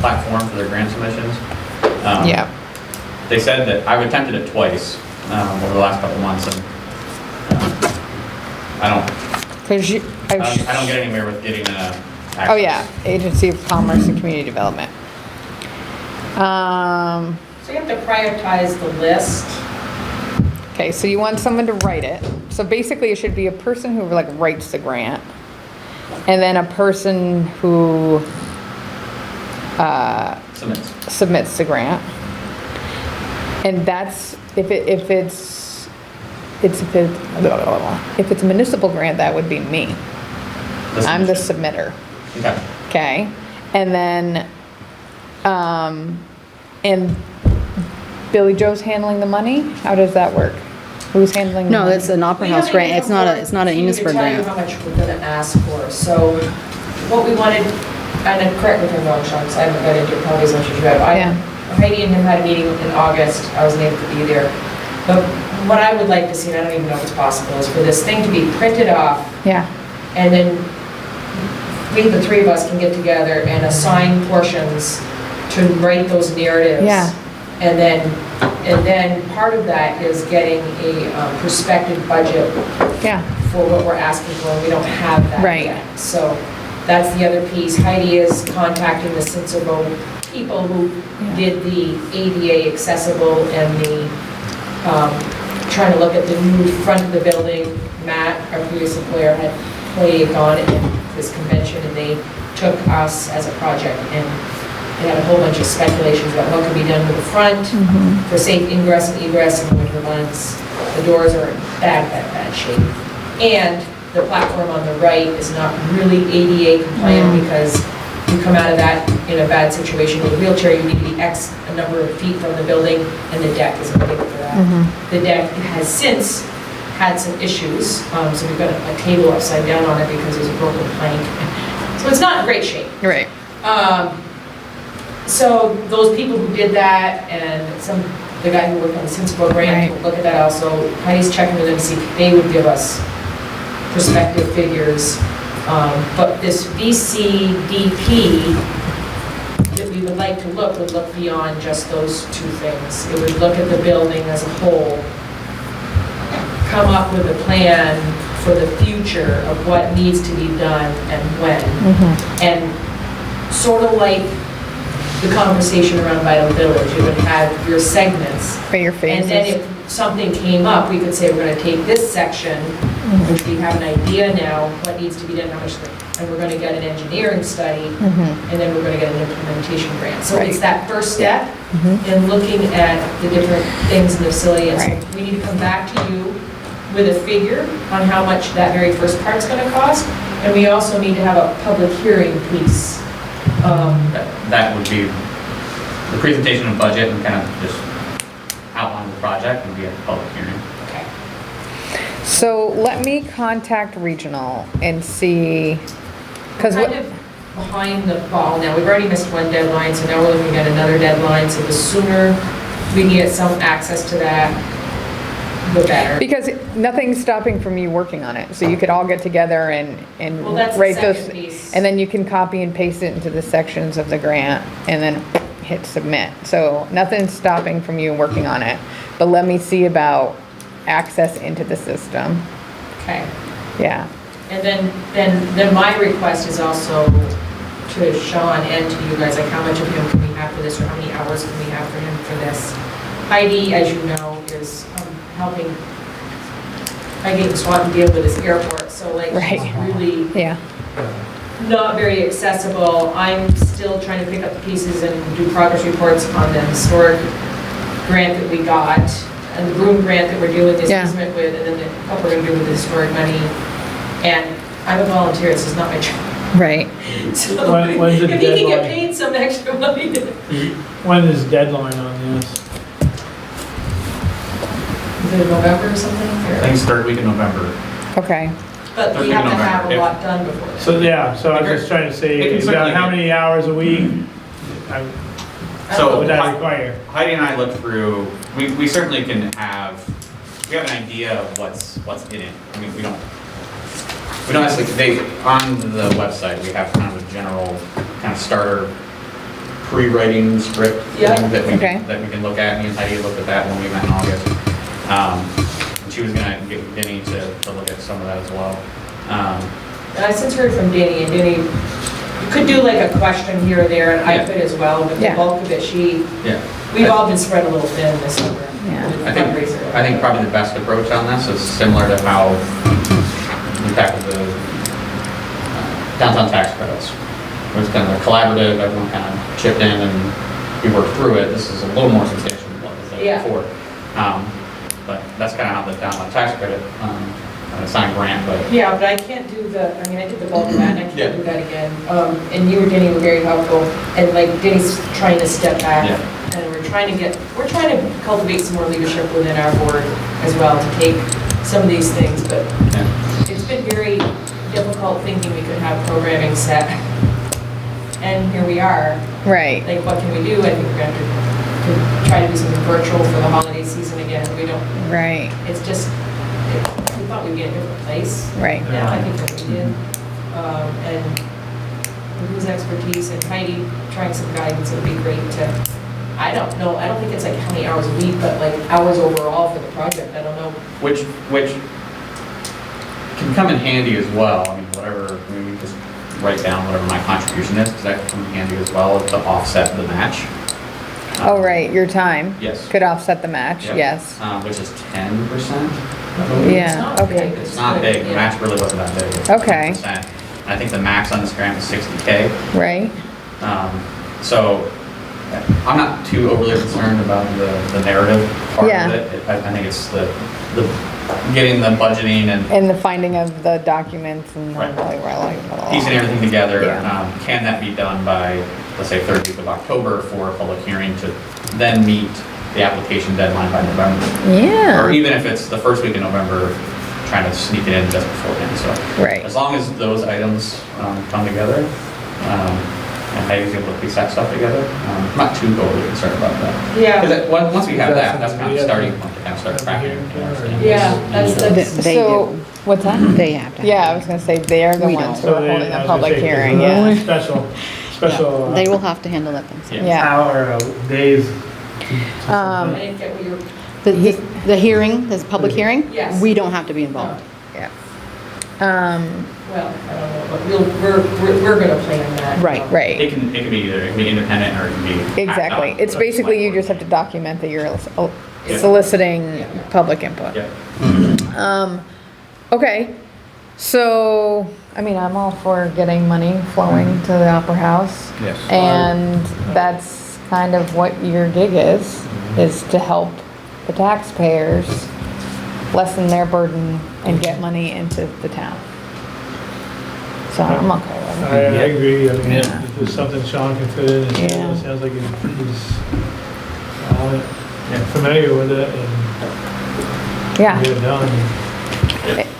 [SPEAKER 10] platform for their grant submissions.
[SPEAKER 4] Yeah.
[SPEAKER 10] They said that I've attempted it twice over the last couple months, and I don't get anywhere with getting access.
[SPEAKER 4] Oh, yeah, Agency of Commerce and Community Development.
[SPEAKER 9] So you have to prioritize the list.
[SPEAKER 4] Okay, so you want someone to write it. So basically, it should be a person who like writes the grant, and then a person who submits the grant. And that's, if it's a municipal grant, that would be me. I'm the submitter.
[SPEAKER 10] Okay.
[SPEAKER 4] Okay, and then, and Billy Joe's handling the money? How does that work? Who's handling the
[SPEAKER 2] No,
[SPEAKER 4] money?
[SPEAKER 2] that's an Opera
[SPEAKER 9] We
[SPEAKER 2] House
[SPEAKER 9] haven't
[SPEAKER 2] grant.
[SPEAKER 9] even
[SPEAKER 2] It's not an Enosburgh
[SPEAKER 9] to tell you
[SPEAKER 2] grant.
[SPEAKER 9] how much we're gonna ask for, so what we wanted, and correct me if I'm wrong, Sean, because I haven't got into it probably as much as you have.
[SPEAKER 4] Yeah.
[SPEAKER 9] Heidi and him had a meeting in August, I wasn't able to be there. But what I would like to see, and I don't even know if it's possible, is for this thing to be printed off,
[SPEAKER 4] Yeah,
[SPEAKER 9] and then the three of us can get together and assign portions to write those narratives.
[SPEAKER 4] Yeah.
[SPEAKER 9] And then part of that is getting a prospective budget
[SPEAKER 4] yeah,
[SPEAKER 9] for what we're asking for, and we don't have that
[SPEAKER 4] Right.
[SPEAKER 9] yet. So that's the other piece. Heidi is contacting the Sensible people who did the ADA accessible and the, trying to look at the new front of the building. Matt, our previous employer, had gone in this convention, and they took us as a project, and they had a whole bunch of speculations about what could be done with the front for safe ingress and egress in the winter months. The doors are in bad shape. And the platform on the right is not really ADA compliant because you come out of that in a bad situation with a wheelchair, you need to be X a number of feet from the building, and the deck isn't big for that. The deck has since had some issues, so we've got a table upside down on it because there's a broken plank. So it's not in great shape.
[SPEAKER 4] right.
[SPEAKER 9] So those people who did that, and the guy who worked on the Sensible grant, will look at that also. Heidi's checking with them to see if they would give us prospective figures. But this VCDP that we would like to look would look beyond just those two things. It would look at the building as a whole, come up with a plan for the future of what needs to be done and when. And sort of like the conversation around Vital Village, you would have your segments.
[SPEAKER 4] For your
[SPEAKER 9] And then
[SPEAKER 4] phases.
[SPEAKER 9] if something came up, we could say, we're gonna take this section, which we have an idea now, what needs to be done, how much, and we're gonna get an engineering study, and then we're gonna get an implementation grant. So it's
[SPEAKER 4] Right.
[SPEAKER 9] that first step in looking at the different things in the facility. And so
[SPEAKER 4] Right.
[SPEAKER 9] we need to come back to you with a figure on how much that very first part's gonna cost. And we also need to have a public hearing piece.
[SPEAKER 10] That would be the presentation of budget and kind of just outline the project would be at the public hearing.
[SPEAKER 9] Okay.
[SPEAKER 4] So let me contact regional and see, because
[SPEAKER 9] Kind of behind the ball now. We've already missed one deadline, so now we're looking at another deadline. So the sooner we can get some access to that, the better.
[SPEAKER 4] because nothing's stopping from you working on it. So you could all get together and
[SPEAKER 9] Well, that's the
[SPEAKER 4] write those.
[SPEAKER 9] second piece.
[SPEAKER 4] And then you can copy and paste it into the sections of the grant and then hit submit. So nothing's stopping from you working on it. But let me see about access into the system.
[SPEAKER 9] Okay.
[SPEAKER 4] Yeah.
[SPEAKER 9] And then my request is also to Sean and to you guys, like how much of him can we have for this, or how many hours can we have for him for this? Heidi, as you know, is helping Heidi and Swanton deal with this airport, so like she's
[SPEAKER 4] Right.
[SPEAKER 9] really
[SPEAKER 4] Yeah.
[SPEAKER 9] not very accessible. I'm still trying to pick up the pieces and do progress reports on the historic grant that we got, and the broom grant that we're doing this
[SPEAKER 4] Yeah.
[SPEAKER 9] easement with, and then what we're gonna do with the historic money. And I'm a volunteer, this is not my job.
[SPEAKER 4] Right.
[SPEAKER 9] So
[SPEAKER 1] When's the
[SPEAKER 9] if he can get
[SPEAKER 1] deadline?
[SPEAKER 9] paid some extra money,
[SPEAKER 1] When is deadline on this?
[SPEAKER 9] is it November or something?
[SPEAKER 10] I think it's third week in November.
[SPEAKER 4] Okay.
[SPEAKER 9] But
[SPEAKER 10] First
[SPEAKER 9] we
[SPEAKER 10] week
[SPEAKER 9] have
[SPEAKER 10] of
[SPEAKER 9] to have
[SPEAKER 10] November.
[SPEAKER 9] a lot done before then.
[SPEAKER 1] So, yeah, so I was just trying to
[SPEAKER 10] It
[SPEAKER 1] say,
[SPEAKER 10] can certainly
[SPEAKER 1] how
[SPEAKER 10] be.
[SPEAKER 1] many hours a week
[SPEAKER 10] So
[SPEAKER 1] would that
[SPEAKER 10] Hei-
[SPEAKER 1] require?
[SPEAKER 10] Heidi and I looked through, we certainly can have, we have an idea of what's in it. I mean, we don't necessarily, on the website, we have kind of a general kind of starter pre-writing script
[SPEAKER 9] Yeah.
[SPEAKER 10] thing that
[SPEAKER 4] Okay.
[SPEAKER 10] we can look at. Me and Heidi looked at that when we met in August. And she was gonna get Denny to look at some of that as well.
[SPEAKER 9] And I since heard from Danny, and Danny, you could do like a question here or there, and I
[SPEAKER 10] Yeah.
[SPEAKER 9] could as well, but the
[SPEAKER 4] Yeah.
[SPEAKER 9] bulk of it,
[SPEAKER 10] Yeah.
[SPEAKER 9] we've all been spread a little thin this summer.
[SPEAKER 4] Yeah.
[SPEAKER 9] with
[SPEAKER 10] I think,
[SPEAKER 9] fundraiser.
[SPEAKER 10] I think probably the best approach on this is similar to how we tackled the downtown tax credits. It was kind of a collaborative, everyone kind of chipped in and we worked through it. This is a little more substantial than what was
[SPEAKER 9] Yeah.
[SPEAKER 10] there before. But that's kind of how the downtown tax credit, it's not a grant, but
[SPEAKER 9] Yeah, but I can't do I did the bulk of that, and I
[SPEAKER 10] Yeah.
[SPEAKER 9] can't do that again. And you or Denny were very helpful, and like Denny's trying to step back.
[SPEAKER 10] Yeah.
[SPEAKER 9] And we're trying to cultivate some more leadership within our board as well, to take some of these things, but
[SPEAKER 10] yeah.
[SPEAKER 9] it's been very difficult thinking we could have programming set. And here we are,
[SPEAKER 4] Right.
[SPEAKER 9] like, what can we do? I think we're going to try to do something virtual for the holiday season again. We don't,
[SPEAKER 4] Right.
[SPEAKER 9] it's just, we thought we'd be in a different place.
[SPEAKER 4] Right.
[SPEAKER 9] Now, I think that we did. And with his expertise and Heidi trying some guidance, it would be great to, I don't know, I don't think it's like how many hours a week, but like hours overall for the project, I don't know.
[SPEAKER 10] Which can come in handy as well. I mean, whatever, we just write down whatever my contribution is, because that can come in handy as well to offset the match.
[SPEAKER 4] Oh, right, your time.
[SPEAKER 10] Yes.
[SPEAKER 4] Could offset the match,
[SPEAKER 10] Yep.
[SPEAKER 4] yes.
[SPEAKER 10] Which is 10%.
[SPEAKER 9] It's
[SPEAKER 4] Yeah,
[SPEAKER 9] not
[SPEAKER 4] okay.
[SPEAKER 9] big,
[SPEAKER 10] It's not big, the
[SPEAKER 9] yeah.
[SPEAKER 10] match really wasn't that big. It's
[SPEAKER 4] Okay.
[SPEAKER 10] 10%. I think the max on this grant is 60K.
[SPEAKER 4] Right?
[SPEAKER 10] So I'm not too overly concerned about the narrative part
[SPEAKER 4] Yeah.
[SPEAKER 10] of it. I think it's the getting the budgeting and
[SPEAKER 4] And the finding of the documents and
[SPEAKER 10] Right. piecing everything together.
[SPEAKER 4] Yeah.
[SPEAKER 10] Can that be done by, let's say, third week of October for a public hearing to then meet the application deadline by November? Or
[SPEAKER 4] Yeah,
[SPEAKER 10] even if it's the first week of November, trying to sneak it in just beforehand, so.
[SPEAKER 4] right.
[SPEAKER 10] As long as those items come together, and Heidi's able to piece that stuff together, I'm not too overly concerned about that.
[SPEAKER 9] Yeah,
[SPEAKER 10] Because once we have that, that's kind of starting point to kind of start tracking.
[SPEAKER 9] yeah, that's,
[SPEAKER 2] They
[SPEAKER 4] So,
[SPEAKER 2] do.
[SPEAKER 4] what's that?
[SPEAKER 2] They have to.
[SPEAKER 4] Yeah, I was gonna say, they're the
[SPEAKER 2] We
[SPEAKER 4] ones
[SPEAKER 2] don't.
[SPEAKER 4] who are holding
[SPEAKER 1] I
[SPEAKER 4] a
[SPEAKER 1] was
[SPEAKER 4] public
[SPEAKER 1] gonna say, 'cause
[SPEAKER 4] hearing,
[SPEAKER 1] we're
[SPEAKER 4] yeah.
[SPEAKER 1] only Special.
[SPEAKER 2] They will have to handle that themselves.
[SPEAKER 10] Yeah.
[SPEAKER 4] Yeah.
[SPEAKER 1] Days.
[SPEAKER 9] I
[SPEAKER 4] Um,
[SPEAKER 9] didn't get what you were,
[SPEAKER 2] The hearing, this public hearing?
[SPEAKER 9] Yes.
[SPEAKER 2] We don't have to be involved.
[SPEAKER 4] yeah.
[SPEAKER 9] well, I don't know, but we're gonna plan that.
[SPEAKER 2] Right,
[SPEAKER 4] Right,
[SPEAKER 10] It can be either, it can be independent or it can be.
[SPEAKER 4] exactly. It's
[SPEAKER 10] But
[SPEAKER 4] basically, you
[SPEAKER 10] like-
[SPEAKER 4] just have to document that you're
[SPEAKER 10] Yeah.
[SPEAKER 4] soliciting public input.
[SPEAKER 10] Yeah.
[SPEAKER 4] Okay, so, I mean, I'm all for getting money flowing to the Opera House.
[SPEAKER 5] Yes.
[SPEAKER 4] And that's kind of what your gig is to help the taxpayers lessen their burden and get money into the town. So I'm okay with
[SPEAKER 1] I
[SPEAKER 4] it.
[SPEAKER 1] agree, I mean,
[SPEAKER 5] Yeah.
[SPEAKER 1] if there's something Sean can fit in,
[SPEAKER 4] Yeah.
[SPEAKER 1] it sounds like he's familiar with it and
[SPEAKER 4] Yeah.
[SPEAKER 1] get it done.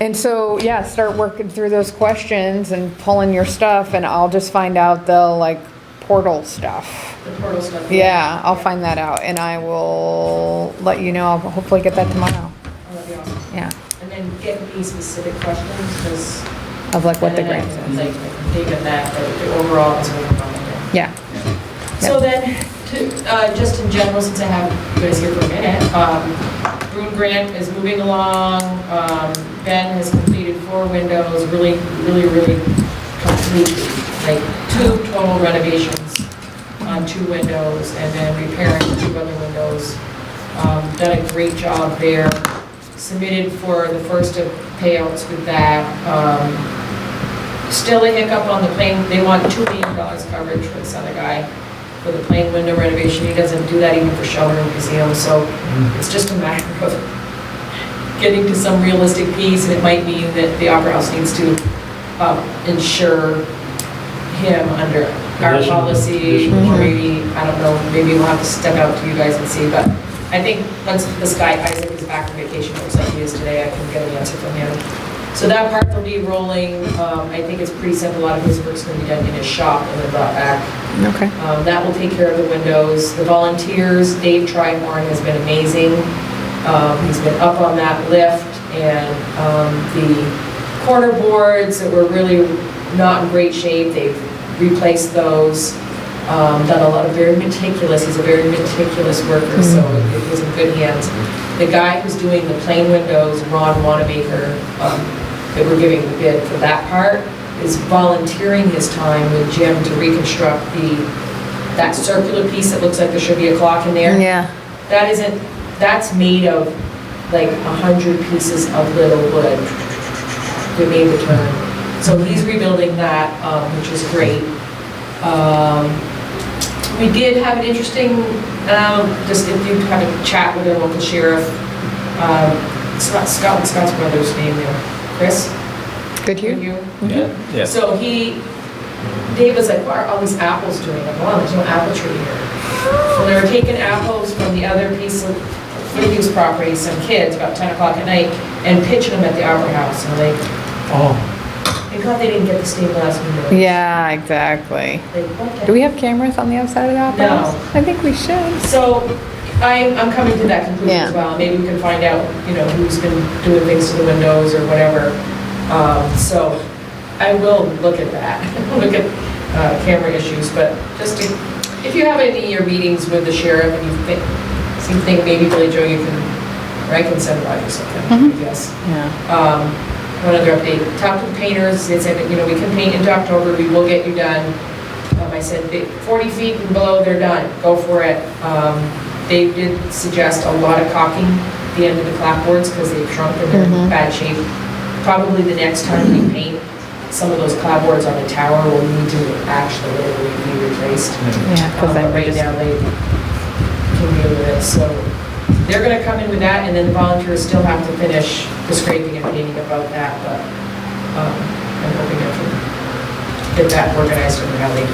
[SPEAKER 4] And so, yeah, start working through those questions and pulling your stuff, and I'll just find out the, like, portal stuff.
[SPEAKER 9] The portal stuff.
[SPEAKER 4] Yeah, I'll find that out, and I will let you know. I'll hopefully get that tomorrow.
[SPEAKER 9] Oh, that'd be awesome.
[SPEAKER 4] Yeah,
[SPEAKER 9] And then get me specific questions, because.
[SPEAKER 4] of like what the
[SPEAKER 9] and then I
[SPEAKER 4] grant
[SPEAKER 9] can,
[SPEAKER 4] is.
[SPEAKER 9] like, I can dig in that, but the overall is what we're going to.
[SPEAKER 4] Yeah,
[SPEAKER 9] So then, just in general, since I have you guys here for a minute, Room Grant is moving along. Ben has completed 4 windows, really completely. Like 2 total renovations on 2 windows, and then repairing 2 other windows. Done a great job there. Submitted for the first of payouts with that. Still a hiccup on the plane. They want $2 million coverage for this other guy for the plain window renovation. He doesn't do that even for shelter and museums, so it's just a matter of getting to some realistic piece, and it might mean that the Opera House needs to insure him under our
[SPEAKER 1] Additional-
[SPEAKER 9] policy,
[SPEAKER 1] additional
[SPEAKER 9] or maybe, I don't know, maybe we'll have to step out to you guys and see, but I think once this guy Isaac is back from vacation, looks like he is today, I can get an answer from him. So that part will be rolling, I think it's pretty simple, a lot of his work's gonna be done in his shop and then brought back.
[SPEAKER 4] Okay.
[SPEAKER 9] That will take care of the windows. The volunteers, Dave Trihorn has been amazing. He's been up on that lift, and the corner boards that were really not in great shape, they've replaced those. Done a lot of he's a very meticulous worker, so it was in good hands. The guy who's doing the plain windows, Ron Wanamaker, that we're giving the bid for that part, is volunteering his time with Jim to reconstruct that circular piece that looks like there should be a clock in there.
[SPEAKER 4] Yeah.
[SPEAKER 9] That's made of like 100 pieces of little wood that made the turn. So he's rebuilding that, which is great. We did have an interesting, just if you have a chat with the local sheriff, Scott's brother's name there, Chris?
[SPEAKER 4] Goodhue?
[SPEAKER 10] Yeah.
[SPEAKER 9] So Dave was like, what are all these apples doing? I'm like, well, there's no apple tree here. So they were taking apples from the other piece of Goodhue's property, some kids, about 10 o'clock at night, and pitching them at the Opera House. And thank God they didn't get the stained glass windows.
[SPEAKER 4] Yeah, exactly.
[SPEAKER 9] Like, what the
[SPEAKER 4] Do we have cameras on the outside of the Opera
[SPEAKER 9] No.
[SPEAKER 4] House? I think we should.
[SPEAKER 9] So I'm coming to that conclusion
[SPEAKER 4] Yeah.
[SPEAKER 9] as well. Maybe we can find out, who's been doing things to the windows or whatever. So I will look at that, look at camera issues, but if you have any of your meetings with the sheriff and you think maybe Billy Joe, or I can send Roger something, I guess.
[SPEAKER 4] Yeah.
[SPEAKER 9] One other update, talked to the painters, they said that, we can paint into October, we will get you done. I said 40 feet and below, they're done, go for it. They did suggest a lot of caulking at the end of the clapboards because they've shrunk and they're in bad shape. Probably the next time we paint, some of those clapboards on the tower will need to actually literally be replaced.
[SPEAKER 4] Yeah, because
[SPEAKER 9] But right now they can deal with it, so they're gonna come in with that, and then the volunteers still have to finish the scraping and painting about that, but I'm hoping I can get that organized in the alley.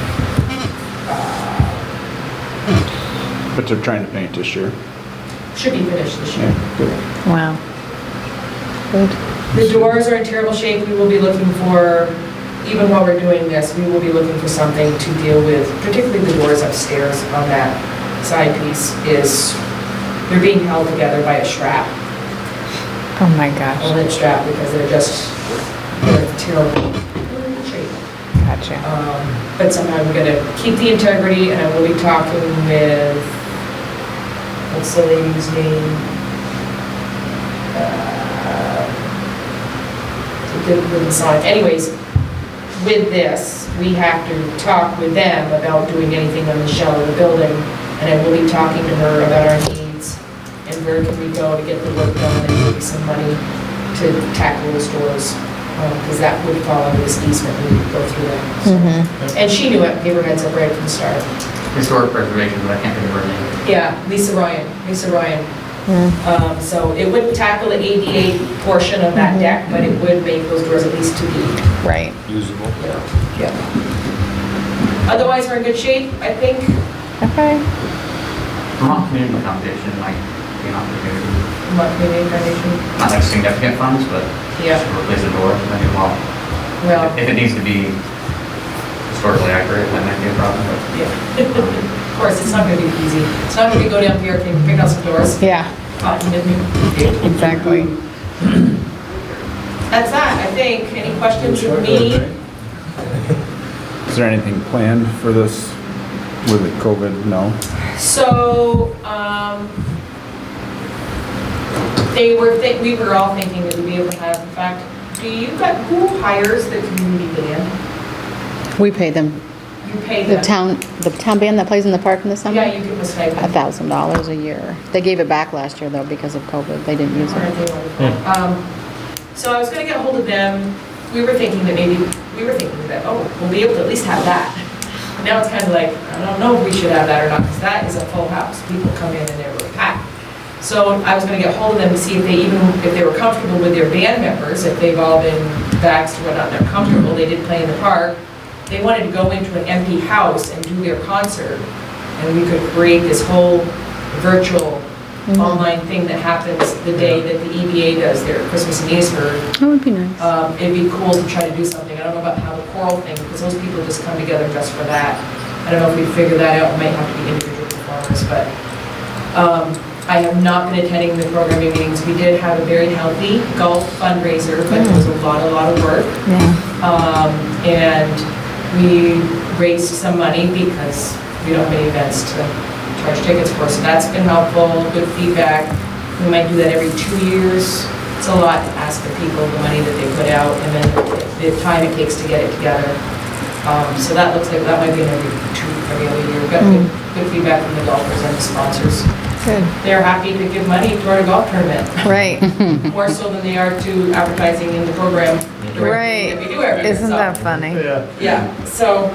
[SPEAKER 5] But they're trying to paint this year.
[SPEAKER 9] Should be finished this year.
[SPEAKER 5] Yeah, good.
[SPEAKER 4] Wow. Good.
[SPEAKER 9] The doors are in terrible shape. We will be looking for, even while we're doing this, we will be looking for something to deal with, particularly the doors upstairs on that side piece they're being held together by a strap,
[SPEAKER 4] Oh my
[SPEAKER 9] a
[SPEAKER 4] gosh.
[SPEAKER 9] lint strap, because they're terrible shape.
[SPEAKER 4] Gotcha.
[SPEAKER 9] But somehow we're gonna keep the integrity, and I will be talking with, what's the lady's name? Anyways, with this, we have to talk with them about doing anything on the shell of the building, and I will be talking to her about our needs, and where can we go to get the work done, and maybe some money to tackle those doors, because that would fall under this easement, we would go through that. So. And she knew it, gave her heads up right from the start.
[SPEAKER 10] Historic preservation, but I can't think of her name.
[SPEAKER 9] Yeah, Lisa Ryan. So it wouldn't tackle the ADA portion of that deck, but it would make those doors at least 2 deep.
[SPEAKER 4] Right.
[SPEAKER 3] Usable.
[SPEAKER 9] Yeah. Otherwise, we're in good shape, I think.
[SPEAKER 4] Okay.
[SPEAKER 10] Vermont Community Foundation might be an opportunity.
[SPEAKER 9] Vermont Community Foundation.
[SPEAKER 10] Not like significant funds, but
[SPEAKER 9] Yeah.
[SPEAKER 10] to replace a door, I think, well,
[SPEAKER 9] Well,
[SPEAKER 10] if it needs to be historically accurate, that might be a problem, but.
[SPEAKER 9] yeah. Of course, it's not gonna be easy. It's not gonna be go down here, can pick out some doors.
[SPEAKER 4] Yeah, exactly.
[SPEAKER 9] That's that, I think. Any questions for me?
[SPEAKER 5] Is there anything planned for this with the COVID? No?
[SPEAKER 9] So, we were all thinking that we'd be able to have, in fact, who hires the community band?
[SPEAKER 2] We pay them.
[SPEAKER 9] You pay
[SPEAKER 2] The
[SPEAKER 9] them?
[SPEAKER 2] town band that plays in the park in the summer?
[SPEAKER 9] Yeah, you give them a stipend.
[SPEAKER 2] $1,000 a year. They gave it back last year though because of COVID. They didn't use
[SPEAKER 9] Aren't
[SPEAKER 2] it.
[SPEAKER 9] they wonderful? So I was gonna get a hold of them. We were thinking that, we'll be able to at least have that. Now it's kind of like, I don't know if we should have that or not, because that is a full house. People come in and they're really packed. So I was gonna get a hold of them to see if they were comfortable with their band members, if they've all been vaxxed or whatnot, they're comfortable. They did play in the park. They wanted to go into an empty house and do their concert, and we could create this whole virtual online thing that happens the day that the EBA does their Christmas in Enosburgh.
[SPEAKER 2] That would be nice.
[SPEAKER 9] It'd be cool to try to do something. I don't know about how the choral thing, because those people just come together just for that. I don't know if we figure that out. It might have to be individual performers, but I have not been attending the programming meetings. We did have a very healthy golf fundraiser, but it was a lot of work.
[SPEAKER 4] Yeah.
[SPEAKER 9] And we raised some money because we don't have any events to charge tickets for. So that's been helpful, good feedback. We might do that every 2 years. It's a lot to ask the people the money that they put out and then the time it takes to get it together. So that looks like that might be every other year. We've got good feedback from the golfers and the sponsors.
[SPEAKER 4] Good.
[SPEAKER 9] They're happy to give money toward a golf tournament,
[SPEAKER 4] Right.
[SPEAKER 9] more so than they are to advertising in the program
[SPEAKER 4] Right.
[SPEAKER 9] that we do every year.
[SPEAKER 4] Isn't
[SPEAKER 9] So,
[SPEAKER 4] that funny?
[SPEAKER 1] Yeah.
[SPEAKER 9] yeah, so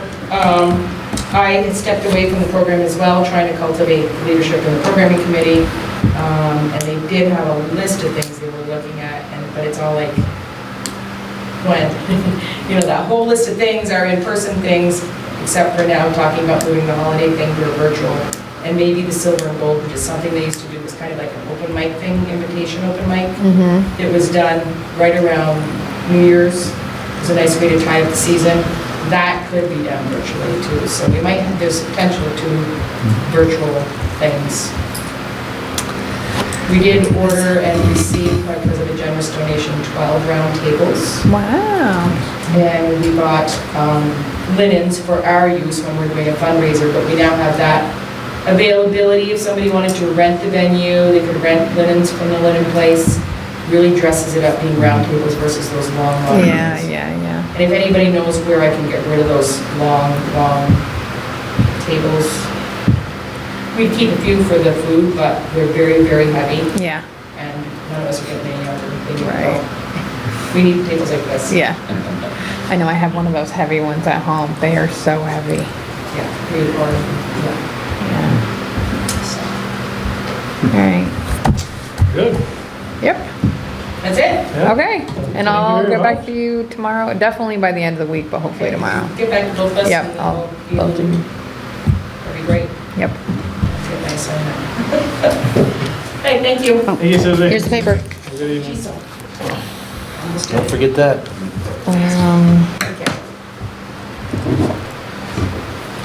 [SPEAKER 9] I had stepped away from the program as well, trying to cultivate leadership in the programming committee. And they did have a list of things they were looking at, but it's all like, when, that whole list of things are in-person things, except for now talking about moving the holiday thing to a virtual. And maybe the silver and gold, which is something they used to do, was kind of like an open mic thing, invitation open mic. It was done right around New Year's. It was a nice way to tie up the season. That could be done virtually too. So we might have, there's potential to virtual things. We did order and receive, because of a generous donation, 12 round tables.
[SPEAKER 4] Wow.
[SPEAKER 9] And we bought linens for our use when we're doing a fundraiser, but we now have that availability. If somebody wanted to rent the venue, they could rent linens from the linen place. Really dresses it up being round tables versus those long
[SPEAKER 4] Yeah,
[SPEAKER 9] linens.
[SPEAKER 4] yeah, yeah.
[SPEAKER 9] And if anybody knows where I can get rid of those long tables, we'd keep a few for the food, but they're very, very heavy,
[SPEAKER 4] Yeah.
[SPEAKER 9] and none of us are getting any younger. They need to
[SPEAKER 4] Right.
[SPEAKER 9] go. We need tables like this.
[SPEAKER 4] Yeah. I know I have one of those heavy ones at home. They are so heavy.
[SPEAKER 9] Yeah, yeah.
[SPEAKER 4] Yeah.
[SPEAKER 9] So,
[SPEAKER 4] All right.
[SPEAKER 1] Good.
[SPEAKER 4] Yep.
[SPEAKER 9] that's it.
[SPEAKER 1] Yeah.
[SPEAKER 4] Okay.
[SPEAKER 1] Thank
[SPEAKER 4] And
[SPEAKER 1] you
[SPEAKER 4] I'll
[SPEAKER 1] very
[SPEAKER 4] get back
[SPEAKER 1] much.
[SPEAKER 4] to you tomorrow. Definitely by the end of the week, but hopefully tomorrow.
[SPEAKER 9] Get back to both of us.
[SPEAKER 4] Yep,
[SPEAKER 9] and
[SPEAKER 4] I'll
[SPEAKER 9] we'll
[SPEAKER 4] both
[SPEAKER 9] be-
[SPEAKER 4] of you.
[SPEAKER 9] That'd be great.
[SPEAKER 4] Yep.
[SPEAKER 9] Get nice on that. Hey, thank you.
[SPEAKER 1] Thank you, Susie.
[SPEAKER 2] Here's the paper.
[SPEAKER 1] Have a Good evening.
[SPEAKER 9] Jeez,
[SPEAKER 3] Don't forget that.
[SPEAKER 9] okay.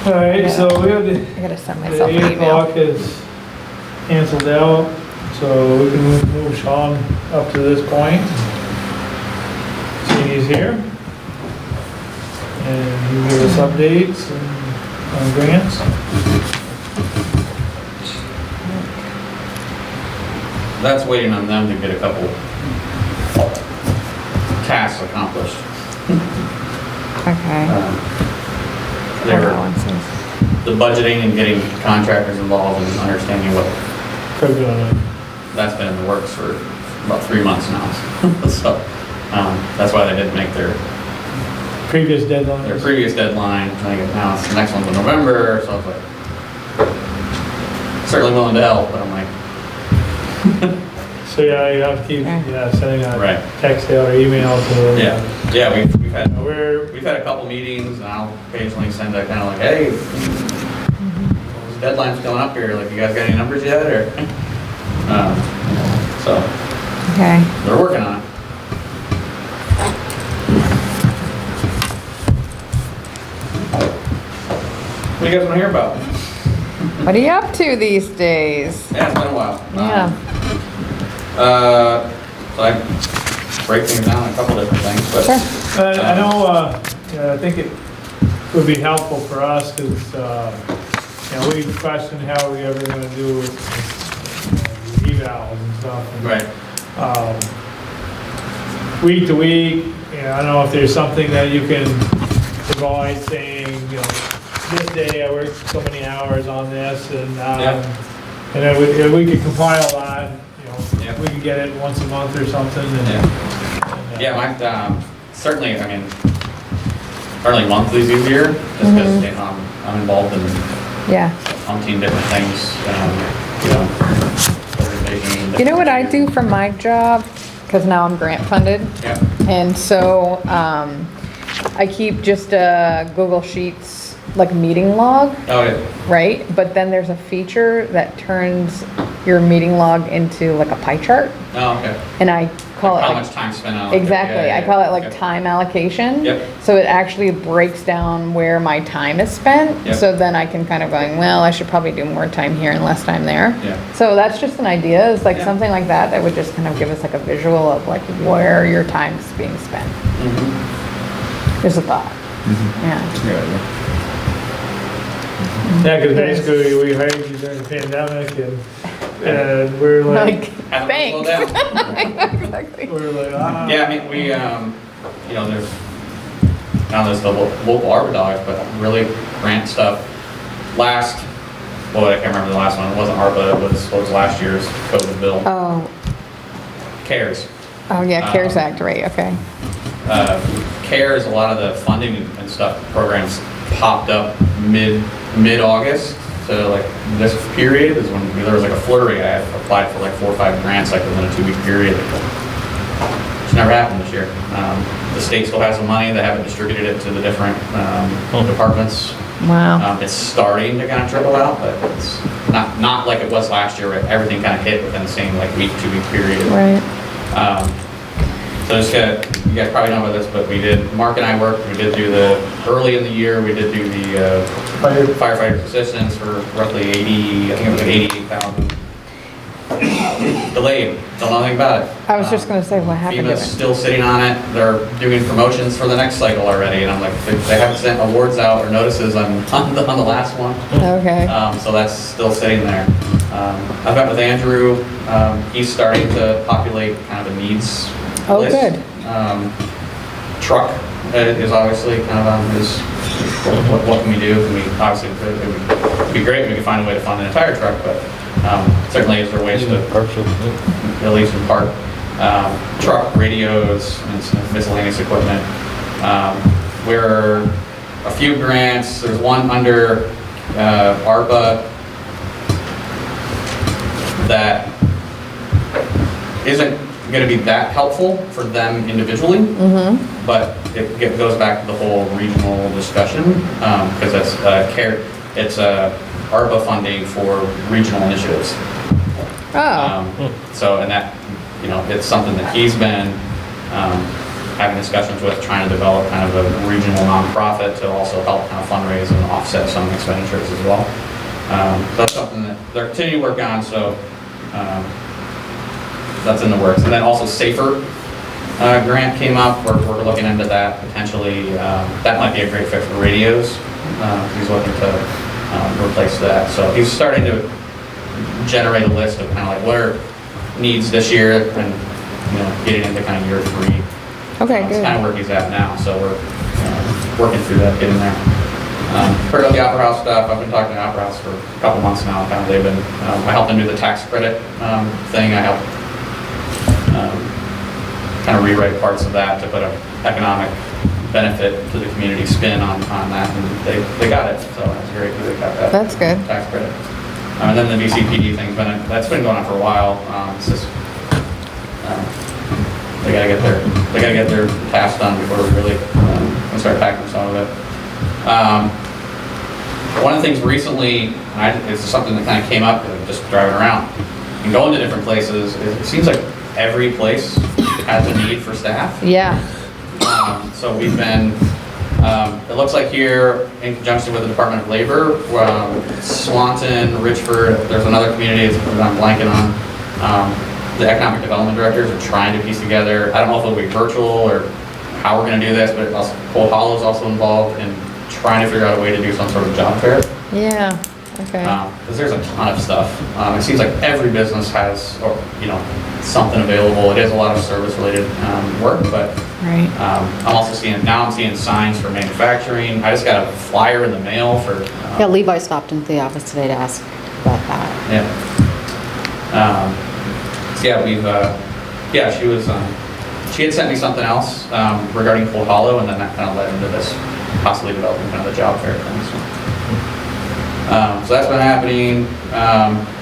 [SPEAKER 1] All right, so we have the
[SPEAKER 4] I gotta send
[SPEAKER 1] the
[SPEAKER 4] myself an
[SPEAKER 1] 8
[SPEAKER 4] email.
[SPEAKER 1] o'clock is canceled out, so we can move Sean up to this point. See, he's here. And he can give us updates on grants.
[SPEAKER 10] That's waiting on them to get a couple tasks accomplished.
[SPEAKER 4] Okay.
[SPEAKER 10] They were,
[SPEAKER 4] Allowances.
[SPEAKER 10] the budgeting and getting contractors involved and understanding what,
[SPEAKER 1] Could be on it.
[SPEAKER 10] that's been in the works for about 3 months now. So, that's why they didn't make their
[SPEAKER 1] Previous deadline.
[SPEAKER 10] previous deadline. I think now it's, the next one's in November, so I was like, certainly willing to help, but I'm like,
[SPEAKER 1] So yeah, you have to keep,
[SPEAKER 4] Okay.
[SPEAKER 1] sending a
[SPEAKER 10] Right.
[SPEAKER 1] text out or email to.
[SPEAKER 10] yeah, we've had
[SPEAKER 1] We're,
[SPEAKER 10] We've had a couple meetings, and I'll occasionally send a kind of like, hey, those deadline's coming up here, like, you guys got any numbers yet, or? So,
[SPEAKER 4] Okay.
[SPEAKER 10] they're working on it. What do you guys want to hear about?
[SPEAKER 4] What are you up to these days?
[SPEAKER 10] Yeah, it's been a while.
[SPEAKER 4] Yeah.
[SPEAKER 10] So I break things down in a couple different things, but.
[SPEAKER 4] Sure.
[SPEAKER 1] I know, I think it would be helpful for us, because, we question how we ever gonna do evals and stuff. and,
[SPEAKER 10] Right.
[SPEAKER 1] Week to week, I don't know if there's something that you can provide saying, this day I worked so many hours on this, and
[SPEAKER 10] Yeah.
[SPEAKER 1] and then if we could compile that,
[SPEAKER 10] Yeah.
[SPEAKER 1] we could get it once a month or something, and.
[SPEAKER 10] Yeah.
[SPEAKER 1] and,
[SPEAKER 10] Yeah, certainly, I mean, certainly monthly's easier, just because, I'm involved in
[SPEAKER 4] Yeah.
[SPEAKER 10] umpteen different things, organizations.
[SPEAKER 4] You know what I do for my job? Because now I'm grant funded.
[SPEAKER 10] Yeah,
[SPEAKER 4] And so I keep just a Google Sheets like meeting log,
[SPEAKER 10] oh, yeah,
[SPEAKER 4] right? But then there's a feature that turns your meeting log into like a pie chart,
[SPEAKER 10] Oh, okay.
[SPEAKER 4] and I call it
[SPEAKER 10] How
[SPEAKER 4] like.
[SPEAKER 10] much time spent on it.
[SPEAKER 4] Exactly,
[SPEAKER 10] Yeah,
[SPEAKER 4] I call it like
[SPEAKER 10] okay.
[SPEAKER 4] time allocation.
[SPEAKER 10] Yep.
[SPEAKER 4] So it actually breaks down where my time is spent.
[SPEAKER 10] Yep.
[SPEAKER 4] So then I can kind of going, well, I should probably do more time here and less time there.
[SPEAKER 10] Yeah.
[SPEAKER 4] So that's just an idea, it's like
[SPEAKER 10] Yeah.
[SPEAKER 4] something like that, that would just kind of give us like a visual of like where your time's being spent.
[SPEAKER 10] Mhm.
[SPEAKER 4] Just a thought. Yeah.
[SPEAKER 1] Yeah, because basically we hired you during the pandemic and we're like,
[SPEAKER 10] Haven't
[SPEAKER 4] Thanks.
[SPEAKER 10] slowed down.
[SPEAKER 4] Exactly.
[SPEAKER 1] we're like, ah.
[SPEAKER 10] Yeah, I mean, we, you know, there's, now there's the local arbor dogs, but really grant stuff. Last, well, I can't remember the last one, it wasn't ARPA, it was last year's COVID bill.
[SPEAKER 4] Oh,
[SPEAKER 10] CARES.
[SPEAKER 4] oh yeah, CARES Act, right, okay.
[SPEAKER 10] CARES, a lot of the funding and stuff, programs popped up mid-August. So like this period is when there was like a flurry. I applied for like 4 or 5 grants like within a 2-week period. It's never happened this year. The state still has the money. They haven't distributed it to the different departments.
[SPEAKER 4] Wow.
[SPEAKER 10] It's starting to kind of trickle out, but it's not like it was last year where everything kind of hit within the same like 2-week period.
[SPEAKER 4] Right.
[SPEAKER 10] So just you guys probably know about this, but Mark and I worked, we did do early in the year, we did do the firefighter assistance for roughly 80, I think it was like 88,000. Delayed, don't know anything about it.
[SPEAKER 4] I was just gonna say, what happened to
[SPEAKER 10] FEMA's
[SPEAKER 4] it?
[SPEAKER 10] still sitting on it, they're doing promotions for the next cycle already, and I'm like, they haven't sent awards out or notices on the last one.
[SPEAKER 4] Okay.
[SPEAKER 10] So that's still sitting there. I've met with Andrew, he's starting to populate kind of the needs
[SPEAKER 4] Oh,
[SPEAKER 10] list.
[SPEAKER 4] good.
[SPEAKER 10] Truck is obviously kind of on his, what can we do? Can we, obviously, it would be great if we could find a way to fund an entire truck, but certainly is there ways to, at least in part, truck, radios, and some miscellaneous equipment. We're a few grants, there's one under ARPA that isn't going to be that helpful for them individually, but it goes back to the whole regional discussion, because that's it's ARPA funding for regional initiatives.
[SPEAKER 4] Oh,
[SPEAKER 10] So, and that, you know, it's something that he's been having discussions with, trying to develop kind of a regional nonprofit to also help kind of fundraise and offset some expenditures as well. So that's something that they're continuing to work on, so that's in the works. And then also SAFER grant came up, we're looking into that potentially. That might be a great fit for radios. He's looking to replace that. So he's starting to generate a list of kind of like what are needs this year and, you know, getting into kind of year 3.
[SPEAKER 4] okay,
[SPEAKER 10] That's
[SPEAKER 4] good.
[SPEAKER 10] kind of where he's at now, so we're working through that, getting there. Heard of the Opera House stuff, I've been talking to Opera House for a couple months now, kind of they've been, I helped them do the tax credit thing, I helped kind of rewrite parts of that to put an economic benefit to the community spin on that, and they got it, so that's great, that they got that.
[SPEAKER 4] That's good.
[SPEAKER 10] Tax credit. And then the VCPD thing's that's been going on for a while, it's just, they gotta get their tasks done before we really can start tackling some of it. One of the things recently, it's something that kind of came up just driving around and going to different places. It seems like every place has a need for staff.
[SPEAKER 4] Yeah.
[SPEAKER 10] So we've been, it looks like here in conjunction with the Department of Labor, Swanton, Richford, there's another community that I'm blanking on. The economic development directors are trying to piece together, I don't know if it'll be virtual or how we're going to do this, but also Cold Hollow is also involved in trying to figure out a way to do some sort of job fair.
[SPEAKER 4] Yeah, okay.
[SPEAKER 10] Because there's a ton of stuff. It seems like every business has, or, you know, something available. It is a lot of service-related work, but
[SPEAKER 4] Right.
[SPEAKER 10] I'm also seeing signs for manufacturing. I just got a flyer in the mail for.
[SPEAKER 2] Yeah, Levi stopped into the office today to ask about that.
[SPEAKER 10] Yeah. So yeah, she was, she had sent me something else regarding Cold Hollow, and then that kind of led into this possibly developing kind of the job fair thing. So that's been happening.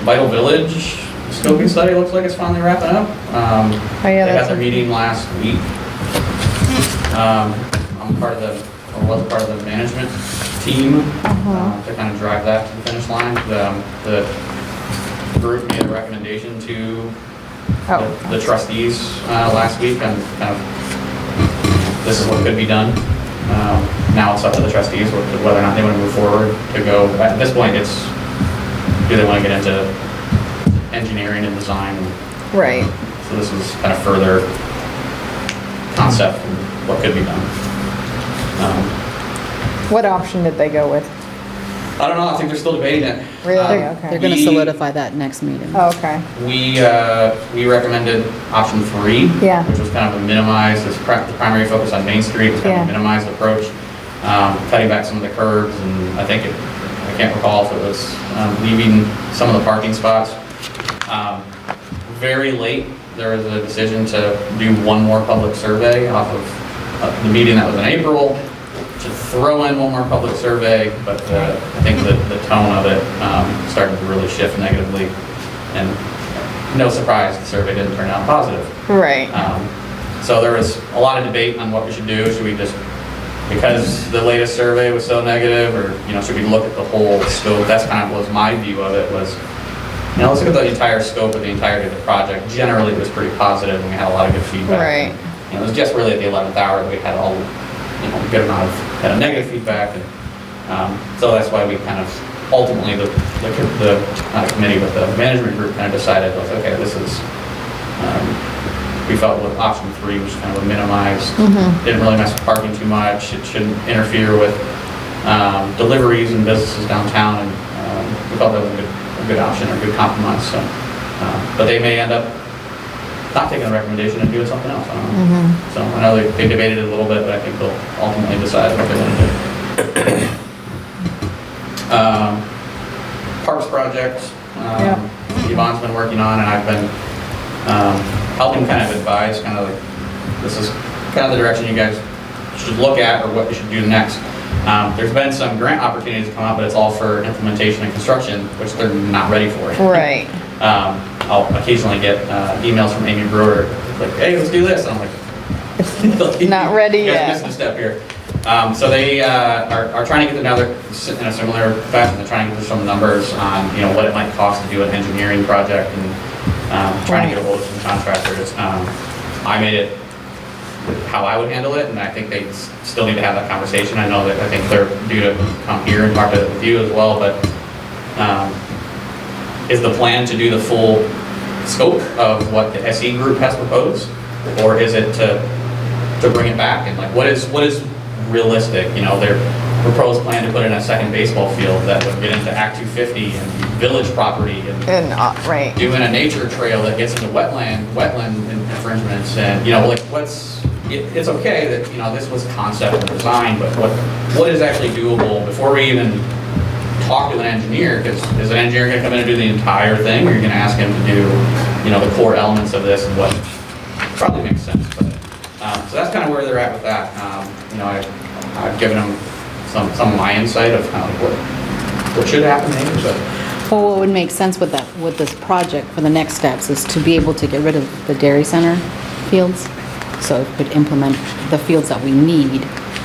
[SPEAKER 10] Vital Village scoping study looks like it's finally wrapping up.
[SPEAKER 4] Oh, yeah,
[SPEAKER 10] They
[SPEAKER 4] that's
[SPEAKER 10] got their meeting last week. I'm was part of the management team to kind of drive that to the finish line. The group made a recommendation to
[SPEAKER 4] Oh.
[SPEAKER 10] the trustees last week, and kind of, this is what could be done. Now it's up to the trustees whether or not they want to move forward to go. At this point, it's, do they want to get into engineering and design?
[SPEAKER 4] Right.
[SPEAKER 10] So this is kind of further concept and what could be done.
[SPEAKER 4] What option did they go with?
[SPEAKER 10] I don't know, I think they're still debating it.
[SPEAKER 4] Really?
[SPEAKER 2] They're
[SPEAKER 4] Okay.
[SPEAKER 2] gonna
[SPEAKER 10] We-
[SPEAKER 2] solidify that next meeting.
[SPEAKER 4] Oh, okay.
[SPEAKER 10] We recommended option 3.
[SPEAKER 4] Yeah.
[SPEAKER 10] Which was kind of a minimized, the primary focus on Main Street, was kind of a
[SPEAKER 4] Yeah.
[SPEAKER 10] minimized approach, cutting back some of the curbs, and I think I can't recall if it was leaving some of the parking spots. Very late, there was a decision to do one more public survey off of the meeting that was in April, to throw in one more public survey, but I think the tone of it started to really shift negatively, and no surprise, the survey didn't turn out positive.
[SPEAKER 4] Right.
[SPEAKER 10] So there was a lot of debate on what we should do. Should we just, because the latest survey was so negative, or, should we look at the whole scope? That's kind of was my view of it, was, let's look at the entire scope of the entirety of the project. Generally, it was pretty positive, and we had a lot of good feedback.
[SPEAKER 4] Right.
[SPEAKER 10] It was just really at the 11th hour that we had all, a good amount of kind of negative feedback, and so that's why we kind of ultimately the not committee, but the management group kind of decided, like, okay, this is, we felt with option 3 was kind of a minimized, didn't really mess with parking too much, it shouldn't interfere with deliveries and businesses downtown, and we felt that was a good option, or a good compromise. So, but they may end up not taking a recommendation and doing something else. I don't know. So I know they debated it a little bit, but I think they'll ultimately decide what they want to do. Parks project, Yvonne's been working on, and I've been helping kind of advise, kind of like, this is kind of the direction you guys should look at, or what you should do next. There's been some grant opportunities come up, but it's all for implementation and construction, which they're not ready for.
[SPEAKER 4] Right.
[SPEAKER 10] I'll occasionally get emails from Amy Brewer, like, hey, let's do this. And I'm like,
[SPEAKER 4] Not ready
[SPEAKER 10] you guys are
[SPEAKER 4] yet.
[SPEAKER 10] missing a step here. So they are trying to get another, in a similar fashion, they're trying to get some numbers on, what it might cost to do an engineering project, and trying to get a hold of some contractors. I made it how I would handle it, and I think they still need to have that conversation. I know that, I think they're due to come here and talk to it with you as well, but is the plan to do the full scope of what the SE group has proposed, or is it to bring it back, and like, what is realistic? Their proposed plan to put in a second baseball field that would get into Act 250 and village property, and
[SPEAKER 4] Right.
[SPEAKER 10] doing a nature trail that gets into wetland infringements, and it's okay that this was concept and design, but what is actually doable before we even talk to an engineer? Because is an engineer going to come in and do the entire thing, or you're going to ask him to do the core elements of this, and what probably makes sense. But so that's kind of where they're at with that. I've given them some of my insight of kind of what should happen maybe, but.
[SPEAKER 2] Well, what would make sense with this project for the next steps is to be able to get rid of the dairy center fields. So if we could implement the fields that we need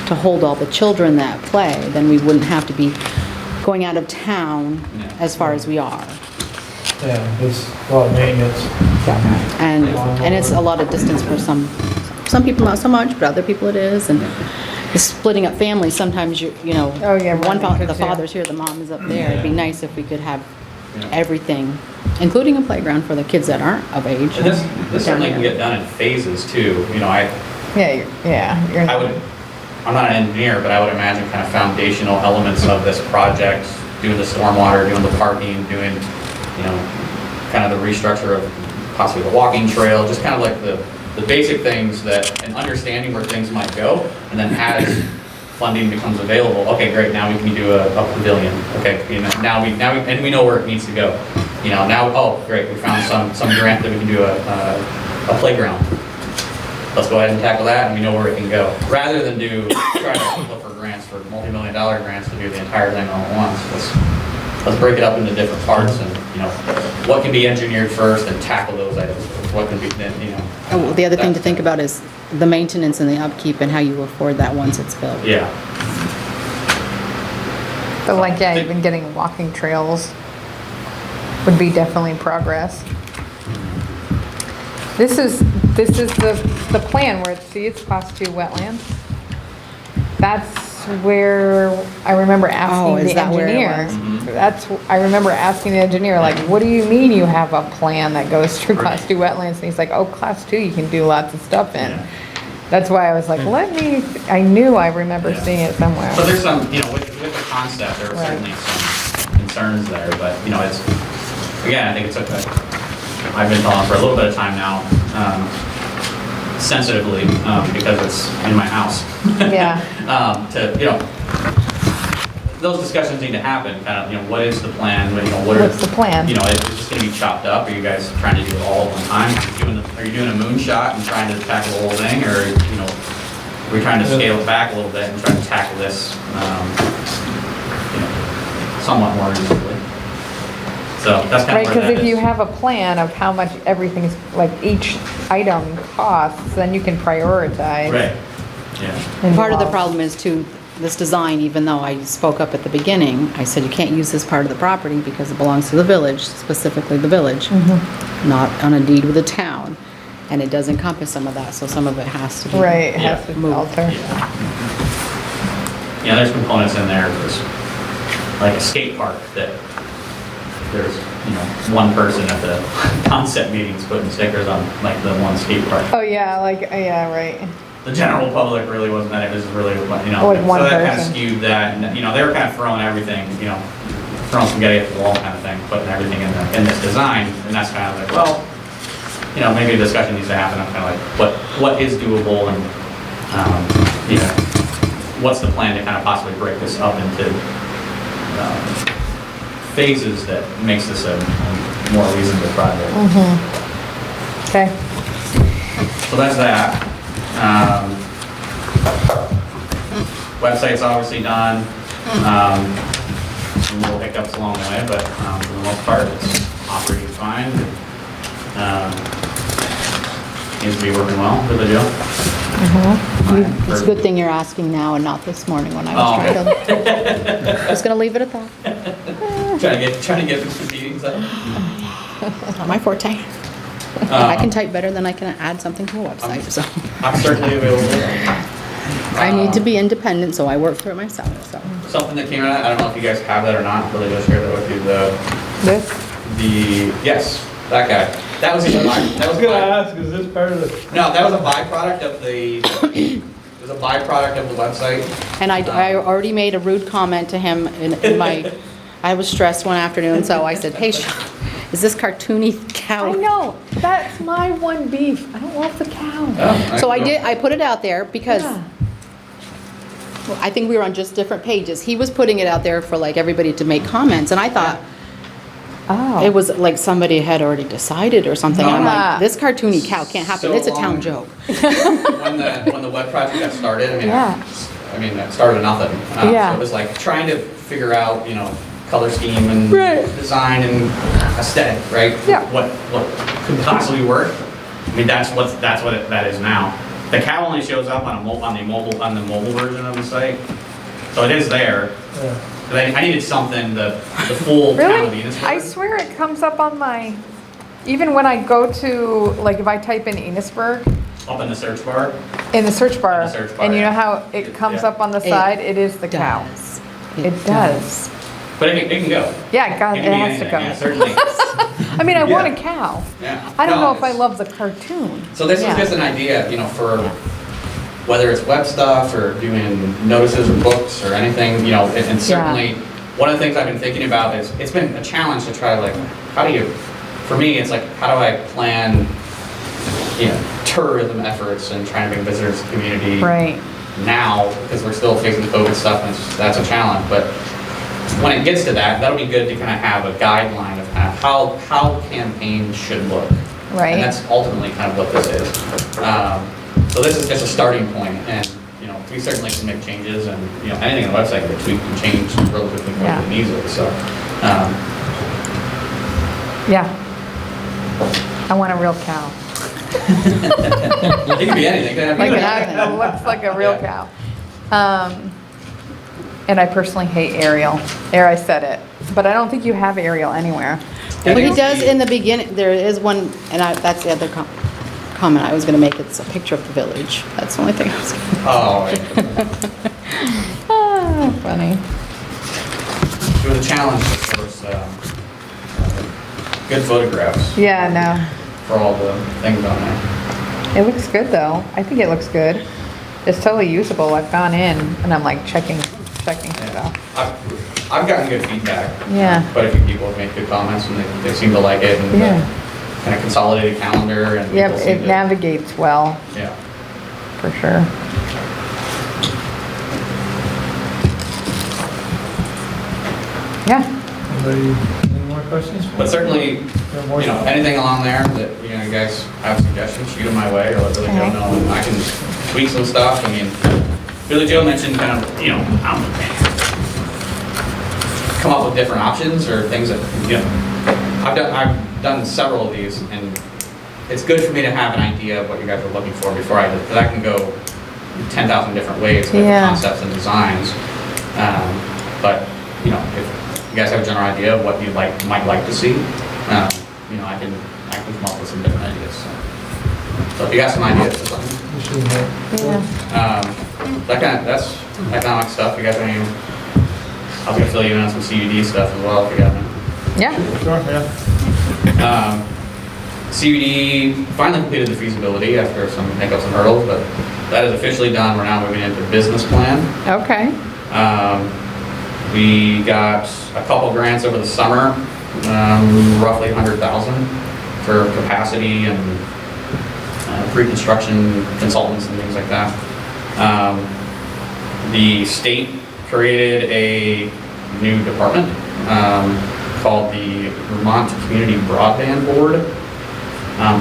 [SPEAKER 2] to hold all the children that play, then we wouldn't have to be going out of town as far as we are.
[SPEAKER 1] Yeah, it's a lot of maintenance.
[SPEAKER 2] And it's a lot of distance for some people, not so much, but other people it is. And the splitting up families, sometimes
[SPEAKER 4] Oh, yeah,
[SPEAKER 2] the
[SPEAKER 4] yeah.
[SPEAKER 2] father's here, the mom is up there. It'd be nice if we could have everything, including a playground for the kids that aren't of age.
[SPEAKER 10] And this certainly can get done in phases too. I'm not an engineer, but I would imagine kind of foundational elements of this project, doing the stormwater, doing the parking, doing, kind of the restructure of possibly the walking trail, just kind of like the basic things and understanding where things might go, and then as funding becomes available, okay, great, now we can do a pavilion, okay, now we know where it needs to go. Oh, great, we found some grant that we can do a playground. Let's go ahead and tackle that, and we know where it can go. Rather than try to look for grants, for multi-million-dollar grants to do the entire thing all at once. Let's break it up into different parts, and what can be engineered first, and tackle those items. What can be then,
[SPEAKER 2] Oh, the other thing to think about is the maintenance and the upkeep and how you afford that once it's built.
[SPEAKER 10] Yeah.
[SPEAKER 4] But even getting walking trails would be definitely progress. This is the plan where, see, it's class 2 wetlands. That's where I remember
[SPEAKER 2] Oh,
[SPEAKER 4] asking
[SPEAKER 2] is
[SPEAKER 4] the
[SPEAKER 2] that where it
[SPEAKER 4] engineer. I remember asking the engineer, like, what do you mean you have a plan that goes through class 2 wetlands? And he's like, oh, class 2, you can do lots of stuff in.
[SPEAKER 10] Yeah.
[SPEAKER 4] That's why I was like, I knew I remember
[SPEAKER 10] Yeah.
[SPEAKER 4] seeing it somewhere.
[SPEAKER 10] So there's some, with the concept, there are
[SPEAKER 4] Right.
[SPEAKER 10] certainly some concerns there, but, it's, again, I think it's I've been calling for a little bit of time now, sensitively, because it's in my house.
[SPEAKER 4] Yeah.
[SPEAKER 10] Those discussions need to happen, kind of, what is the plan,
[SPEAKER 4] What's the plan?
[SPEAKER 10] is it just gonna be chopped up? Are you guys trying to do it all at one time? Are you doing a moonshot and trying to tackle the whole thing, or, are we trying to scale it back a little bit and try to tackle this, somewhat more reasonably? So that's kind
[SPEAKER 4] Right,
[SPEAKER 10] of where
[SPEAKER 4] because
[SPEAKER 10] that
[SPEAKER 4] if you
[SPEAKER 10] is.
[SPEAKER 4] have a plan of how much everything's, like, each item costs, then you can prioritize.
[SPEAKER 10] Right, yeah.
[SPEAKER 4] and
[SPEAKER 2] Part of the
[SPEAKER 4] do all-
[SPEAKER 2] problem is too, this design, even though I spoke up at the beginning, I said you can't use this part of the property because it belongs to the village, specifically the village, not on a deed with the town. And it does encompass some of that, so some of it has to be.
[SPEAKER 4] Right, it has to
[SPEAKER 2] Move.
[SPEAKER 4] alter.
[SPEAKER 10] Yeah, there's components in there, there's like a skate park that there's, one person at the concept meetings putting stickers on like the one skate park.
[SPEAKER 4] Oh, yeah, right.
[SPEAKER 10] The general public really wasn't that, it was really,
[SPEAKER 4] Like one
[SPEAKER 10] so that kind of
[SPEAKER 4] person.
[SPEAKER 10] skewed that, and, they were kind of throwing everything, throwing spaghetti at the wall kind of thing, putting everything in this design, and that's kind of like, well, maybe a discussion needs to happen on kind of like, what is doable, and, what's the plan to kind of possibly break this up into, phases that makes this a more reasonable project.
[SPEAKER 4] Okay.
[SPEAKER 10] So that's that. Website's obviously done. Some little hiccups along the way, but for the most part, it's operating fine. Seems to be working well for the deal.
[SPEAKER 2] It's a good thing you're asking now and not this morning when I was trying to. Just gonna leave it at that.
[SPEAKER 10] Trying to get some meetings up.
[SPEAKER 2] It's not my forte. I can type better than I can add something to a website, so.
[SPEAKER 10] I'm certainly available.
[SPEAKER 2] I need to be independent, so I work for it myself, so.
[SPEAKER 10] Something that came out, I don't know if you guys have that or not, really just share that with you, yes, that guy. That was
[SPEAKER 1] I was gonna ask, is this part of the?
[SPEAKER 10] No, that was a byproduct of it was a byproduct of the website.
[SPEAKER 2] And I already made a rude comment to him in my, I was stressed one afternoon, so I said, hey, is this cartoony cow?
[SPEAKER 4] I know, that's my one beef. I don't love the cow.
[SPEAKER 2] So I put it out there because
[SPEAKER 4] Yeah.
[SPEAKER 2] well, I think we were on just different pages. He was putting it out there for like everybody to make comments, and I thought
[SPEAKER 4] Oh.
[SPEAKER 2] it was like somebody had already decided or something. And I'm
[SPEAKER 4] Ah.
[SPEAKER 2] like, this cartoony cow can't happen.
[SPEAKER 10] So
[SPEAKER 2] It's a town
[SPEAKER 10] long.
[SPEAKER 2] joke.
[SPEAKER 10] When the web project got started, it started with nothing.
[SPEAKER 4] Yeah.
[SPEAKER 10] So it was like trying to figure out, color scheme and
[SPEAKER 4] Right.
[SPEAKER 10] design and aesthetic, right?
[SPEAKER 4] Yeah.
[SPEAKER 10] What could possibly work. I mean, that's what that is now. The cow only shows up on the mobile version of the site, so it is there.
[SPEAKER 1] Yeah.
[SPEAKER 10] But I needed something the full town of
[SPEAKER 4] Really?
[SPEAKER 10] Enosburgh.
[SPEAKER 4] I swear it comes up on my, even when I go to, like, if I type in Enosburgh
[SPEAKER 10] Up in the search bar.
[SPEAKER 4] in the search bar,
[SPEAKER 10] In the search bar,
[SPEAKER 4] and you know
[SPEAKER 10] yeah.
[SPEAKER 4] how it comes
[SPEAKER 10] Yeah.
[SPEAKER 4] up on the
[SPEAKER 2] It
[SPEAKER 4] side, it is the cow.
[SPEAKER 2] Does.
[SPEAKER 4] It does.
[SPEAKER 10] But it can go.
[SPEAKER 4] Yeah, God,
[SPEAKER 10] It
[SPEAKER 4] it
[SPEAKER 10] can be
[SPEAKER 4] has to
[SPEAKER 10] anything, yeah,
[SPEAKER 4] go.
[SPEAKER 10] certainly.
[SPEAKER 4] I mean, I want a
[SPEAKER 10] Yeah.
[SPEAKER 4] cow.
[SPEAKER 10] Yeah.
[SPEAKER 4] I don't
[SPEAKER 10] No,
[SPEAKER 4] know if I
[SPEAKER 10] it's-
[SPEAKER 4] love the cartoon.
[SPEAKER 10] So this
[SPEAKER 4] Yeah.
[SPEAKER 10] is just an idea, for whether it's web stuff or doing notices or books or anything, and certainly, one of the things I've been thinking about is, it's been a challenge to try, like, for me, it's like, how do I plan, tourism efforts and trying to bring visitors to the community
[SPEAKER 4] Right.
[SPEAKER 10] now, because we're still facing COVID stuff, and that's a challenge, but when it gets to that, that'll be good to kind of have a guideline of kind of how campaigns should look.
[SPEAKER 4] Right.
[SPEAKER 10] And that's ultimately kind of what this is. So this is just a starting point, and, we certainly can make changes, and, anything on the website can be tweaked and changed relatively quickly
[SPEAKER 4] Yeah.
[SPEAKER 10] and easily, so.
[SPEAKER 4] Yeah. I want a real cow.
[SPEAKER 10] It can be anything. It can
[SPEAKER 4] Like
[SPEAKER 10] be
[SPEAKER 4] it looks like a real
[SPEAKER 10] Yeah.
[SPEAKER 4] cow. And I personally hate aerial. There, I said it. But I don't think you have aerial anywhere.
[SPEAKER 2] But he does in the beginning, there is one, and that's the other comment I was gonna make, it's a picture of the village. That's the only thing I was gonna.
[SPEAKER 10] Oh, right.
[SPEAKER 4] Oh, funny.
[SPEAKER 10] It was a challenge, of course, good photographs
[SPEAKER 4] Yeah, no.
[SPEAKER 10] for all the things on there.
[SPEAKER 4] It looks good though. I think it looks good. It's totally usable. I've gone in and I'm like checking stuff.
[SPEAKER 10] I've gotten good feedback.
[SPEAKER 4] Yeah.
[SPEAKER 10] Quite a few people have made good comments and they seem to like it and
[SPEAKER 4] Yeah.
[SPEAKER 10] kind of consolidated calendar and.
[SPEAKER 4] Yep,
[SPEAKER 10] people seem
[SPEAKER 4] it
[SPEAKER 10] to-
[SPEAKER 4] navigates well,
[SPEAKER 10] Yeah.
[SPEAKER 4] for sure. Yeah,
[SPEAKER 1] Anybody, any more questions?
[SPEAKER 10] But certainly,
[SPEAKER 1] Yeah, more-
[SPEAKER 10] anything along there that, you guys have suggestions, shoot them my way or let Billy Joe
[SPEAKER 4] Okay.
[SPEAKER 10] know and I can tweak some stuff. I mean, Billy Joe mentioned kind of, come up with different options or things that, I've done several of these and it's good for me to have an idea of what you guys are looking for before because I can go 10,000 different ways with
[SPEAKER 4] Yeah.
[SPEAKER 10] concepts and designs. But, if you guys have a general idea of what you might like to see, I can come up with some different ideas. So if you got some ideas for something,
[SPEAKER 1] You should have-
[SPEAKER 10] that's economic stuff. You guys have any? I was gonna fill you in on some CUD stuff as well if you got any.
[SPEAKER 4] yeah.
[SPEAKER 1] Sure, yeah.
[SPEAKER 10] CUD finally completed the feasibility after some hiccups and hurdles, but that is officially done. We're now moving into business plan.
[SPEAKER 4] Okay.
[SPEAKER 10] We got a couple grants over the summer, roughly 100,000 for capacity and pre-construction consultants and things like that. The state created a new department called the Vermont Community Broadband Board,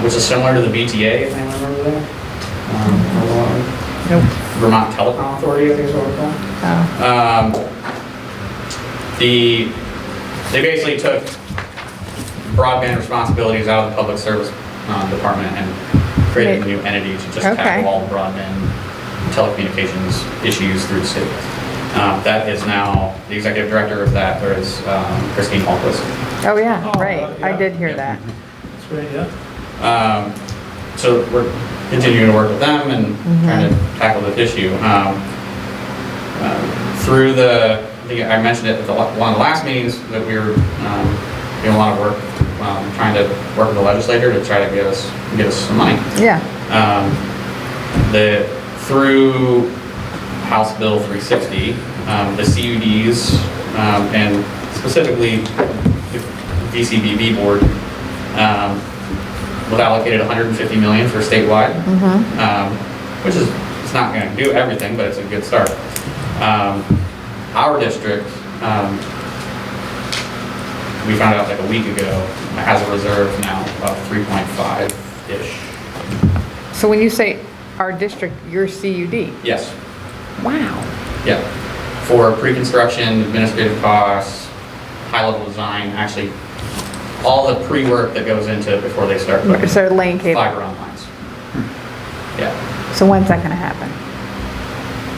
[SPEAKER 10] which is similar to the VTA, if anyone remember that.
[SPEAKER 4] Nope.
[SPEAKER 10] Vermont Telecom Authority, I think is what we're called.
[SPEAKER 4] Oh.
[SPEAKER 10] They basically took broadband responsibilities out of the public service department and created a new entity to just
[SPEAKER 4] Okay.
[SPEAKER 10] tackle all the broadband telecommunications issues through the city. That is now, the executive director of that is Christine Hallquist.
[SPEAKER 4] Oh, yeah,
[SPEAKER 1] Oh,
[SPEAKER 4] right. I
[SPEAKER 1] yeah.
[SPEAKER 4] did hear that.
[SPEAKER 1] That's great, yeah.
[SPEAKER 10] So we're continuing to work with them and trying to tackle this issue. Through I think I mentioned it at one of the last meetings that we were doing a lot of work, trying to work with the legislature to try to get us some money.
[SPEAKER 4] Yeah.
[SPEAKER 10] Through House Bill 360, the CUDs, and specifically the VCBB board, was allocated $150 million for statewide, which is, it's not going to do everything, but it's a good start. Our district, we found out like a week ago, has a reserve now of 3.5-ish.
[SPEAKER 4] So when you say our district, you're CUD?
[SPEAKER 10] Yes.
[SPEAKER 4] Wow.
[SPEAKER 10] Yeah, for pre-construction, administrative costs, high-level design, actually, all the pre-work that goes into it before they start putting
[SPEAKER 4] So lane cable.
[SPEAKER 10] fiber on lines. Yeah,
[SPEAKER 4] So when's that gonna happen?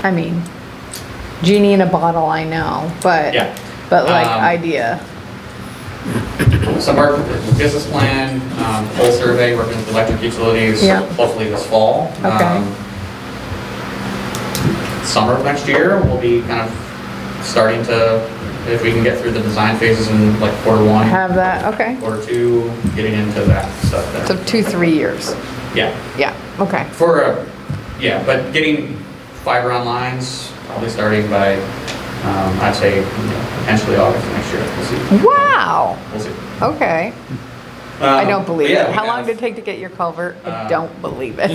[SPEAKER 4] I mean, genie in a bottle, I know, but,
[SPEAKER 10] Yeah.
[SPEAKER 4] but like
[SPEAKER 10] Um,
[SPEAKER 4] idea.
[SPEAKER 10] some work with business plan, whole survey, working with electric utilities,
[SPEAKER 4] Yeah.
[SPEAKER 10] hopefully this fall.
[SPEAKER 4] Okay.
[SPEAKER 10] Summer of next year, we'll be kind of starting to, if we can get through the design phases in like Q1.
[SPEAKER 4] Have that, okay.
[SPEAKER 10] Q2, getting into that stuff there.
[SPEAKER 4] So 2-3 years.
[SPEAKER 10] Yeah.
[SPEAKER 4] Yeah, okay.
[SPEAKER 10] Yeah, but getting fiber on lines, probably starting by, I'd say, potentially August of next year. We'll see.
[SPEAKER 4] Wow,
[SPEAKER 10] We'll see.
[SPEAKER 4] okay. I don't believe
[SPEAKER 10] yeah,
[SPEAKER 4] it.
[SPEAKER 10] we
[SPEAKER 4] How long
[SPEAKER 10] have-
[SPEAKER 4] did it take to get your culvert? I don't believe it.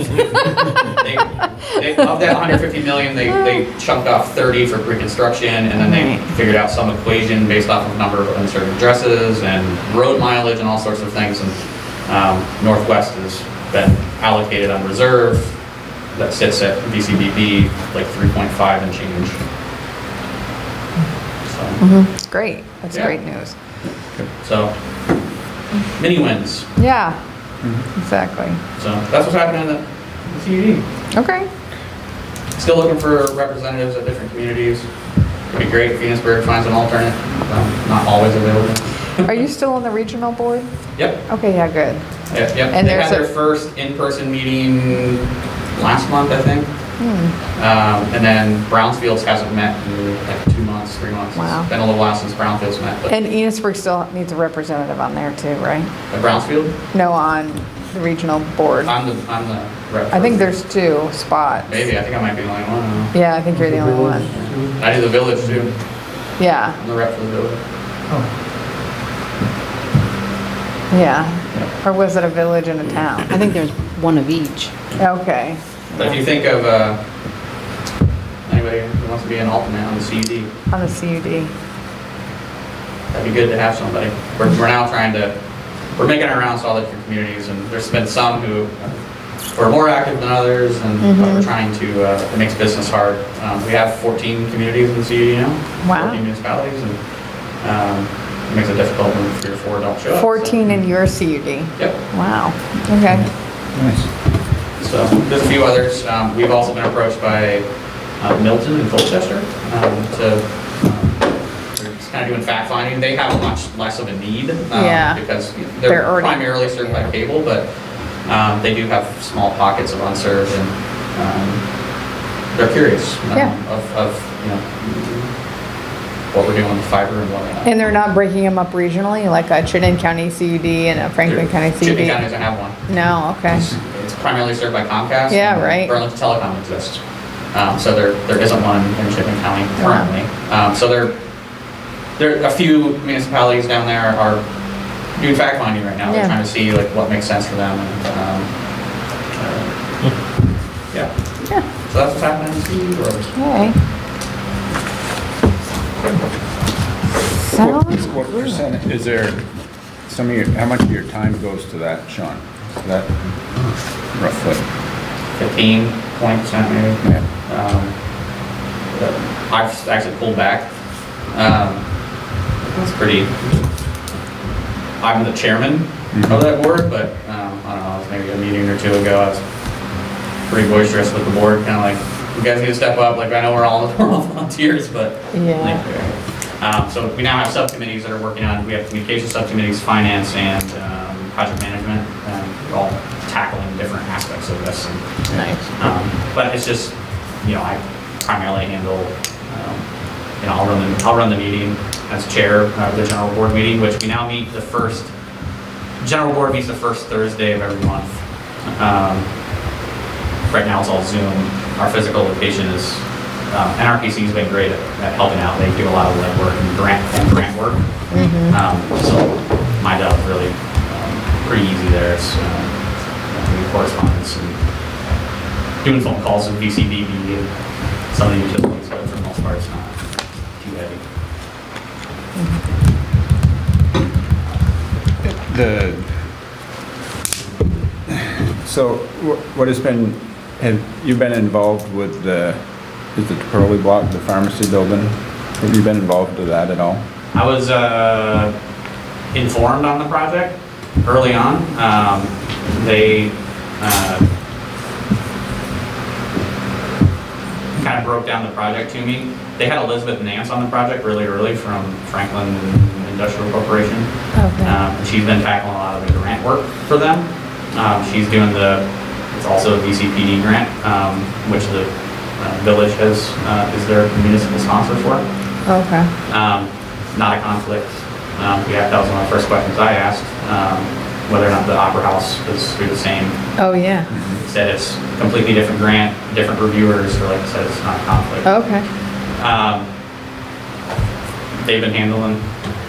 [SPEAKER 10] Of that 150 million, they chunked off 30 for pre-construction, and then they
[SPEAKER 4] Right.
[SPEAKER 10] figured out some equation based off of number of unserved addresses and road mileage and all sorts of things. And Northwest has been allocated on reserve that sits at VCBB like 3.5 and change.
[SPEAKER 4] Great, that's
[SPEAKER 10] Yeah.
[SPEAKER 4] great news.
[SPEAKER 10] So, mini wins.
[SPEAKER 4] Yeah, exactly.
[SPEAKER 10] So that's what's happening in the CUD.
[SPEAKER 4] Okay.
[SPEAKER 10] Still looking for representatives at different communities. It'd be great if Enosburgh finds an alternate. Not always available.
[SPEAKER 4] Are you still on the regional board?
[SPEAKER 10] Yep,
[SPEAKER 4] Okay, yeah, good.
[SPEAKER 10] yep, yep.
[SPEAKER 4] And
[SPEAKER 10] They
[SPEAKER 4] there's
[SPEAKER 10] had
[SPEAKER 4] a-
[SPEAKER 10] their first in-person meeting last month, I think.
[SPEAKER 4] Hmm.
[SPEAKER 10] And then Brownsfields hasn't met in like 2 months, 3 months.
[SPEAKER 4] Wow.
[SPEAKER 10] It's been a little while since Brownfields met, but
[SPEAKER 4] And Enosburgh still needs a representative on there too, right?
[SPEAKER 10] at Brownsfield,
[SPEAKER 4] No, on the regional board.
[SPEAKER 10] I'm the rep.
[SPEAKER 4] I
[SPEAKER 10] for-
[SPEAKER 4] think there's 2 spots.
[SPEAKER 10] Maybe, I think I might be the only one. I don't know.
[SPEAKER 4] Yeah, I think you're the only one.
[SPEAKER 10] I do the village too.
[SPEAKER 4] Yeah,
[SPEAKER 10] I'm the rep for the village.
[SPEAKER 4] yeah. Or was it a village and a town?
[SPEAKER 2] I think there's one of each.
[SPEAKER 4] Okay.
[SPEAKER 10] But if you think of anybody who wants to be an alternate on the CUD,
[SPEAKER 4] On the CUD.
[SPEAKER 10] that'd be good to have somebody. We're now we're making our rounds to all the different communities, and there's been some who are more active than others, and but we're trying to, it makes business hard. We have 14 communities in the CUD now.
[SPEAKER 4] Wow.
[SPEAKER 10] 14 municipalities, and it makes it difficult when 3 or 4 don't show up.
[SPEAKER 4] 14 in your CUD.
[SPEAKER 10] Yep.
[SPEAKER 4] Wow. Okay.
[SPEAKER 5] Nice.
[SPEAKER 10] So there's a few others. We've also been approached by Milton and Colchester they're just kind of doing fact finding. They have a much less of a need
[SPEAKER 4] Yeah.
[SPEAKER 10] because
[SPEAKER 4] They're
[SPEAKER 10] they're
[SPEAKER 4] already-
[SPEAKER 10] primarily served by cable, but they do have small pockets of unserved, and they're curious
[SPEAKER 4] Yeah.
[SPEAKER 10] of what we're doing with fiber and whatnot.
[SPEAKER 4] And they're not breaking them up regionally, like a Chittenden County CUD and a Franklin County
[SPEAKER 10] Chittenden County
[SPEAKER 4] CUD?
[SPEAKER 10] doesn't have one.
[SPEAKER 4] No, okay.
[SPEAKER 10] It's primarily served by Comcast.
[SPEAKER 4] Yeah,
[SPEAKER 10] and
[SPEAKER 4] right.
[SPEAKER 10] Burlington Telecom exists. So there isn't one in Chittenden County currently. So there are a few municipalities down there are doing fact finding right now. They're
[SPEAKER 4] Yeah.
[SPEAKER 10] trying to see like what makes sense for them. And, yeah.
[SPEAKER 4] Yeah.
[SPEAKER 10] So that's what's happening in the world.
[SPEAKER 4] Okay. Sounds
[SPEAKER 5] What percent, is there, how much of your time goes to that, Sean? Is that roughly?
[SPEAKER 10] 15, 20% maybe.
[SPEAKER 5] Yeah.
[SPEAKER 10] But I've actually pulled back. It's pretty, I'm the chairman of that board, but I don't know, it was maybe a meeting or 2 ago, I was pretty boisterous with the board, kind of like, you guys need to step up, like I know we're all volunteers, but.
[SPEAKER 4] Yeah.
[SPEAKER 10] So we now have subcommittees that are working on, we have communication subcommittees, finance, and project management, and we're all tackling different aspects of this. And,
[SPEAKER 4] Nice.
[SPEAKER 10] but it's just, I primarily handle, I'll run the meeting as chair of the general board meeting, which we now meet general board meets the first Thursday of every month. Right now it's all Zoom. Our physical location is, NRPC's been great at helping out. They do a lot of legwork and grant work. So my job's really pretty easy there. It's doing correspondence and doing phone calls with VCBB and some of the utilities, but for the most part it's not too heavy.
[SPEAKER 5] So what has been, have you been involved with is it the Pearly Block, the pharmacy building? Have you been involved with that at all?
[SPEAKER 10] I was informed on the project early on. They kind of broke down the project to me. They had Elizabeth Nance on the project really early from Franklin Industrial Corporation.
[SPEAKER 4] Okay.
[SPEAKER 10] She's been tackling a lot of the grant work for them. She's doing it's also a VCPD grant, which the village is their municipal sponsor for.
[SPEAKER 4] Okay.
[SPEAKER 10] Not a conflict. That was one of the first questions I asked, whether or not the Opera House is through the same.
[SPEAKER 4] Oh, yeah.
[SPEAKER 10] He said it's a completely different grant, different reviewers, so like I said, it's not a conflict.
[SPEAKER 4] Okay.
[SPEAKER 10] They've been handling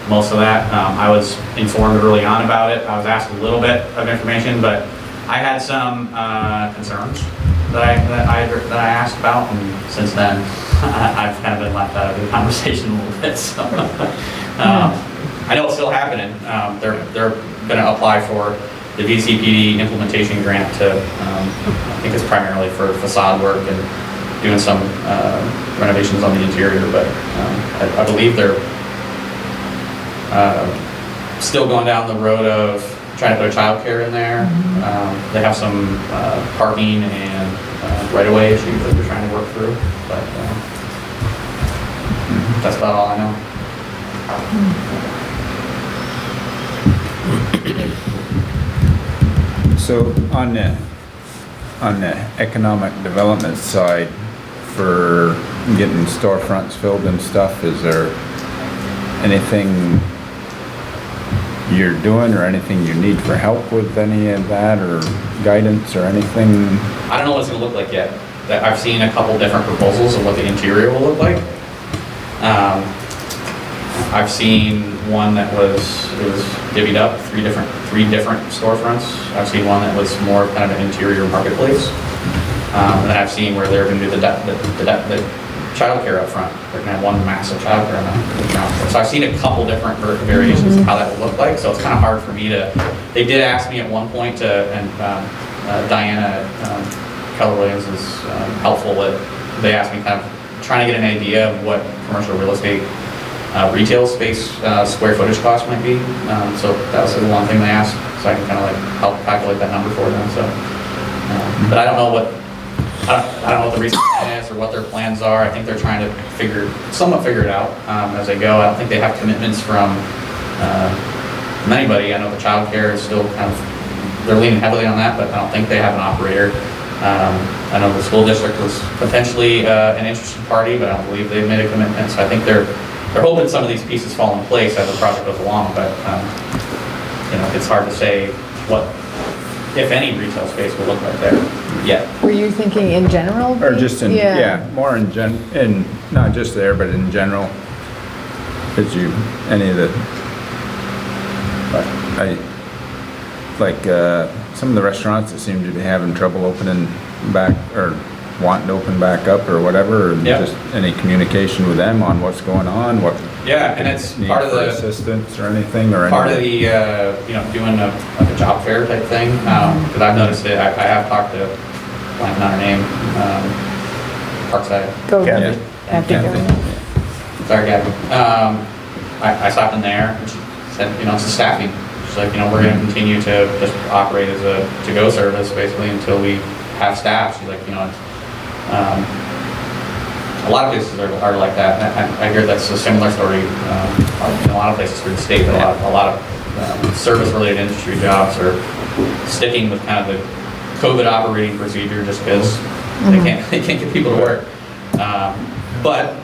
[SPEAKER 10] most of that. I was informed early on about it. I was asked a little bit of information, but I had some concerns that I asked about, and since then I've kind of been left out of the conversation a little bit. So I know it's still happening. They're going to apply for the VCPD implementation grant to, I think it's primarily for facade work and doing some renovations on the interior, but I believe they're still going down the road of trying to put a childcare in there. They have some parking and right-of-way issues that they're trying to work through, but that's about all I know.
[SPEAKER 5] So on the economic development side, for getting storefronts filled and stuff, is there anything you're doing or anything you need for help with any of that, or guidance or anything?
[SPEAKER 10] I don't know what it's gonna look like yet. I've seen a couple different proposals of what the interior will look like. I've seen one that it was divvied up, three different storefronts. I've seen one that was more kind of an interior marketplace. And then I've seen where they're gonna do the childcare up front. They're gonna have one massive childcare amount. So I've seen a couple different variations of how that would look like, so it's kind of hard for me to, they did ask me at one point to, and Diana Keller Williams is helpful with, they asked me kind of trying to get an idea of what commercial real estate retail space square footage cost might be. So that was the one thing they asked, so I can kind of like help calculate that number for them. So, but I don't know what the reason is or what their plans are. I think they're trying to somewhat figure it out as they go. I don't think they have commitments from anybody. I know the childcare is still kind of, they're leaning heavily on that, but I don't think they have an operator. I know the school district was potentially an interested party, but I don't believe they've made a commitment. So I think they're hoping some of these pieces fall in place as the project goes along, but it's hard to say what, if any, retail space will look like there yet.
[SPEAKER 4] Were you thinking in general?
[SPEAKER 5] Or just in, more in not just there, but in general? Did you, any of the, some of the restaurants that seem to be having trouble opening back, or wanting to open back up or whatever, or just any communication with them on what's going on, what?
[SPEAKER 10] Yeah, and it's
[SPEAKER 5] need
[SPEAKER 10] part of
[SPEAKER 5] for
[SPEAKER 10] the
[SPEAKER 5] assistance or anything, or
[SPEAKER 10] part
[SPEAKER 5] anything?
[SPEAKER 10] of the doing a job fair type thing, because I've noticed it. I have talked to, blanking on her name, Parkside.
[SPEAKER 4] Go.
[SPEAKER 5] Yeah.
[SPEAKER 10] Sorry, Gabby. I stopped in there and she said, it's the staffing. She's like, we're going to continue to just operate as a to-go service basically until we have staff. She's like, a lot of places are like that. I hear that's a similar story in a lot of places through the state. But a lot of service-related industry jobs are sticking with kind of the COVID operating procedure just because they can't get people to work. But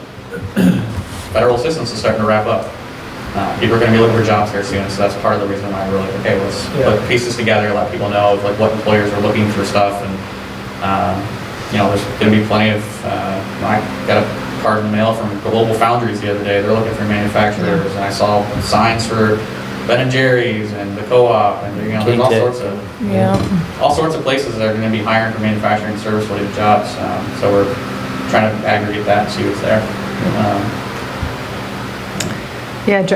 [SPEAKER 10] federal assistance is starting to wrap up. People are going to be looking for jobs here soon, so that's part of the reason why we're like, okay, let's put pieces together, let people know like what employers are looking for stuff, and there's going to be plenty of. I got a card in the mail from Global Foundries the other day. They're looking for manufacturers, and I saw signs for Ben & Jerry's and the Co-op, and there's all sorts of places that are going to be hiring for manufacturing service-related jobs. So we're trying to aggregate that and see what's there.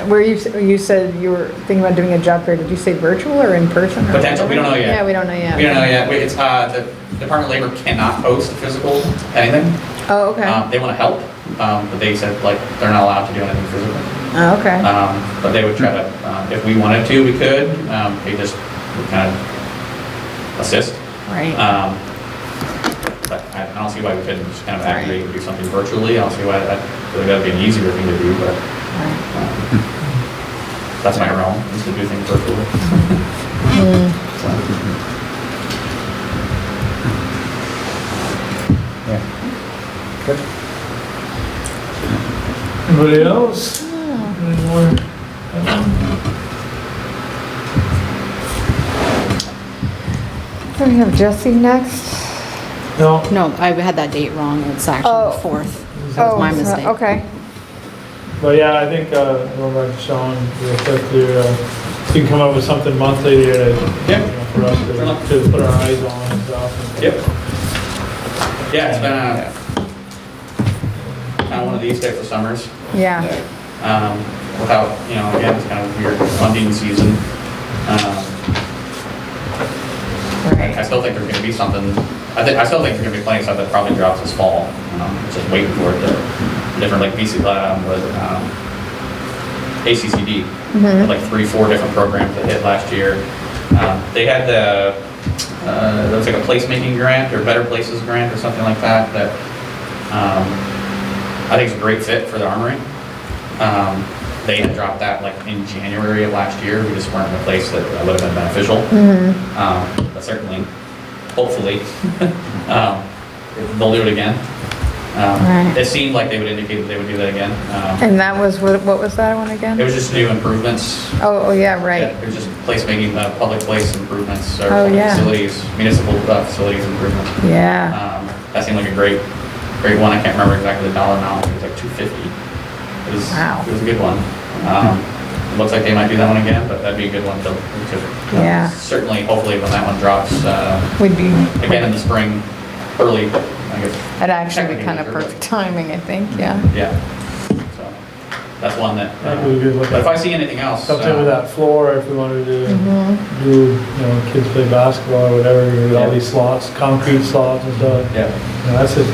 [SPEAKER 4] Where you said you were thinking about doing a job fair, did you say virtual or in person?
[SPEAKER 10] Potential, we don't know yet.
[SPEAKER 4] Yeah, we don't know yet.
[SPEAKER 10] We don't know yet. It's, the Department of Labor cannot post physical anything.
[SPEAKER 4] Oh, okay.
[SPEAKER 10] They want to help, but they said like they're not allowed to do anything physical.
[SPEAKER 4] Oh, okay.
[SPEAKER 10] But they would try to, if we wanted to, we could. They just would kind of assist.
[SPEAKER 2] Right.
[SPEAKER 10] But I don't see why we couldn't just kind of aggregate and do something virtually. I don't see why that would be an easier thing to do, but that's my realm, is to do things virtually.
[SPEAKER 5] Good.
[SPEAKER 1] Anybody else? Any more?
[SPEAKER 4] So we have Jesse next.
[SPEAKER 1] No.
[SPEAKER 2] No, I had that date wrong. It's actually the 4th. That was my mistake.
[SPEAKER 4] Okay.
[SPEAKER 1] But yeah, I think, going back to Sean, real quick here, you can come up with something monthly here to, for us to put our eyes on and stuff.
[SPEAKER 10] Yep. Yeah, it's been kind of one of these types of summers.
[SPEAKER 4] Yeah.
[SPEAKER 10] Without, again, it's kind of weird funding season. I still think there's going to be something. I still think there's going to be plenty of stuff that probably drops this fall. Just waiting for it to. Different like BC with ACCD, like 3-4 different programs that hit last year. They had there was like a placemaking grant or Better Places grant or something like that I think is a great fit for the Armory. They had dropped that like in January of last year. We just weren't in a place that would have been beneficial. But certainly, hopefully, they'll do it again.
[SPEAKER 4] Right.
[SPEAKER 10] It seemed like they would indicate that they would do that again.
[SPEAKER 4] And that was, what was that one again?
[SPEAKER 10] It was just to do improvements.
[SPEAKER 4] Oh, yeah,
[SPEAKER 10] Yeah,
[SPEAKER 4] right.
[SPEAKER 10] it was just placemaking, public place improvements or
[SPEAKER 4] Oh,
[SPEAKER 10] public
[SPEAKER 4] yeah.
[SPEAKER 10] facilities, municipal facilities improvements.
[SPEAKER 4] Yeah.
[SPEAKER 10] That seemed like a great one. I can't remember exactly the dollar amount. It was like $250.
[SPEAKER 4] Wow.
[SPEAKER 10] It was a good one. It looks like they might do that one again, but that'd be a good one to
[SPEAKER 4] Yeah.
[SPEAKER 10] certainly, hopefully, when that one drops,
[SPEAKER 4] Would be,
[SPEAKER 10] again in the spring, early, I guess.
[SPEAKER 4] that'd actually be
[SPEAKER 10] technically
[SPEAKER 4] kind of
[SPEAKER 10] early.
[SPEAKER 4] perfect timing, I think, yeah.
[SPEAKER 10] Yeah. So, that's one that,
[SPEAKER 1] That would be a good look
[SPEAKER 10] but if
[SPEAKER 1] at.
[SPEAKER 10] I see anything else.
[SPEAKER 1] Something with that floor, if we wanted to
[SPEAKER 4] Mm-hmm.
[SPEAKER 1] do, you know, kids play basketball or whatever, you get all these slots, concrete slots and stuff.
[SPEAKER 10] Yeah,
[SPEAKER 1] You know, that's it.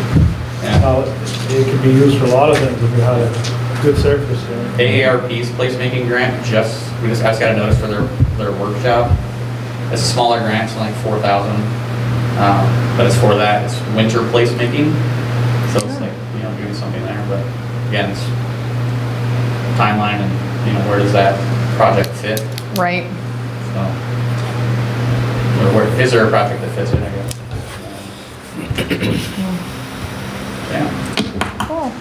[SPEAKER 10] yeah.
[SPEAKER 1] It could be used for a lot of things if you had a good surface there.
[SPEAKER 10] AARP's placemaking grant, I just got a notice for their workshop. It's a smaller grant, it's only like 4,000. But it's for that, it's winter placemaking. So it's like, you know, doing something there, but again, it's timeline and, you know, where does that project fit?
[SPEAKER 4] Right.
[SPEAKER 10] So, or where, is there a project that fits it, I guess? Yeah.
[SPEAKER 4] Cool.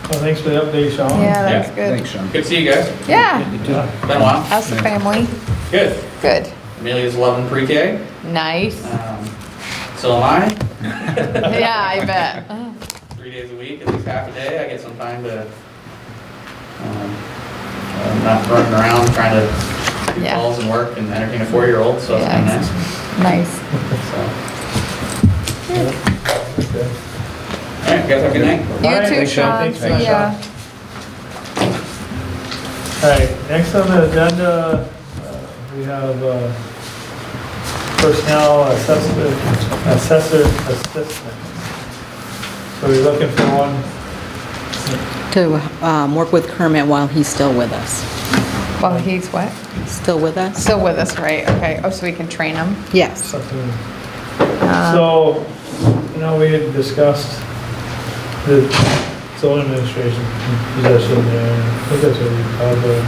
[SPEAKER 1] Well, thanks for the update, Sean.
[SPEAKER 4] Yeah, that's
[SPEAKER 10] Yeah.
[SPEAKER 4] good.
[SPEAKER 5] Thanks, Sean.
[SPEAKER 10] Good to see you guys.
[SPEAKER 4] Yeah,
[SPEAKER 10] It's been a while.
[SPEAKER 4] how's the family?
[SPEAKER 10] Good.
[SPEAKER 4] Good.
[SPEAKER 10] Amelia's loving pre-K.
[SPEAKER 4] Nice.
[SPEAKER 10] So am I.
[SPEAKER 4] Yeah, I bet.
[SPEAKER 10] 3 days a week, at least half a day, I get some time to, not running around trying to do
[SPEAKER 4] Yeah.
[SPEAKER 10] calls and work and entertain a 4-year-old, so it's kind
[SPEAKER 4] Yeah,
[SPEAKER 10] of nice.
[SPEAKER 4] Nice.
[SPEAKER 10] So,
[SPEAKER 1] Okay.
[SPEAKER 10] all right, you guys have a good night.
[SPEAKER 4] You
[SPEAKER 1] Alright,
[SPEAKER 4] too,
[SPEAKER 1] thanks, Sean.
[SPEAKER 4] Sean.
[SPEAKER 1] Thanks,
[SPEAKER 4] See ya.
[SPEAKER 1] All right, next on the agenda, we have personnel assessor assistant. So we're looking for one.
[SPEAKER 2] To work with Kermit while he's still with us.
[SPEAKER 4] Well, he's what?
[SPEAKER 2] Still with us?
[SPEAKER 4] Still with us, right? Okay. Oh, so we can train him?
[SPEAKER 2] Yes.
[SPEAKER 1] Something. So, you know, we had discussed the zone administration position there. I think that's what we called it.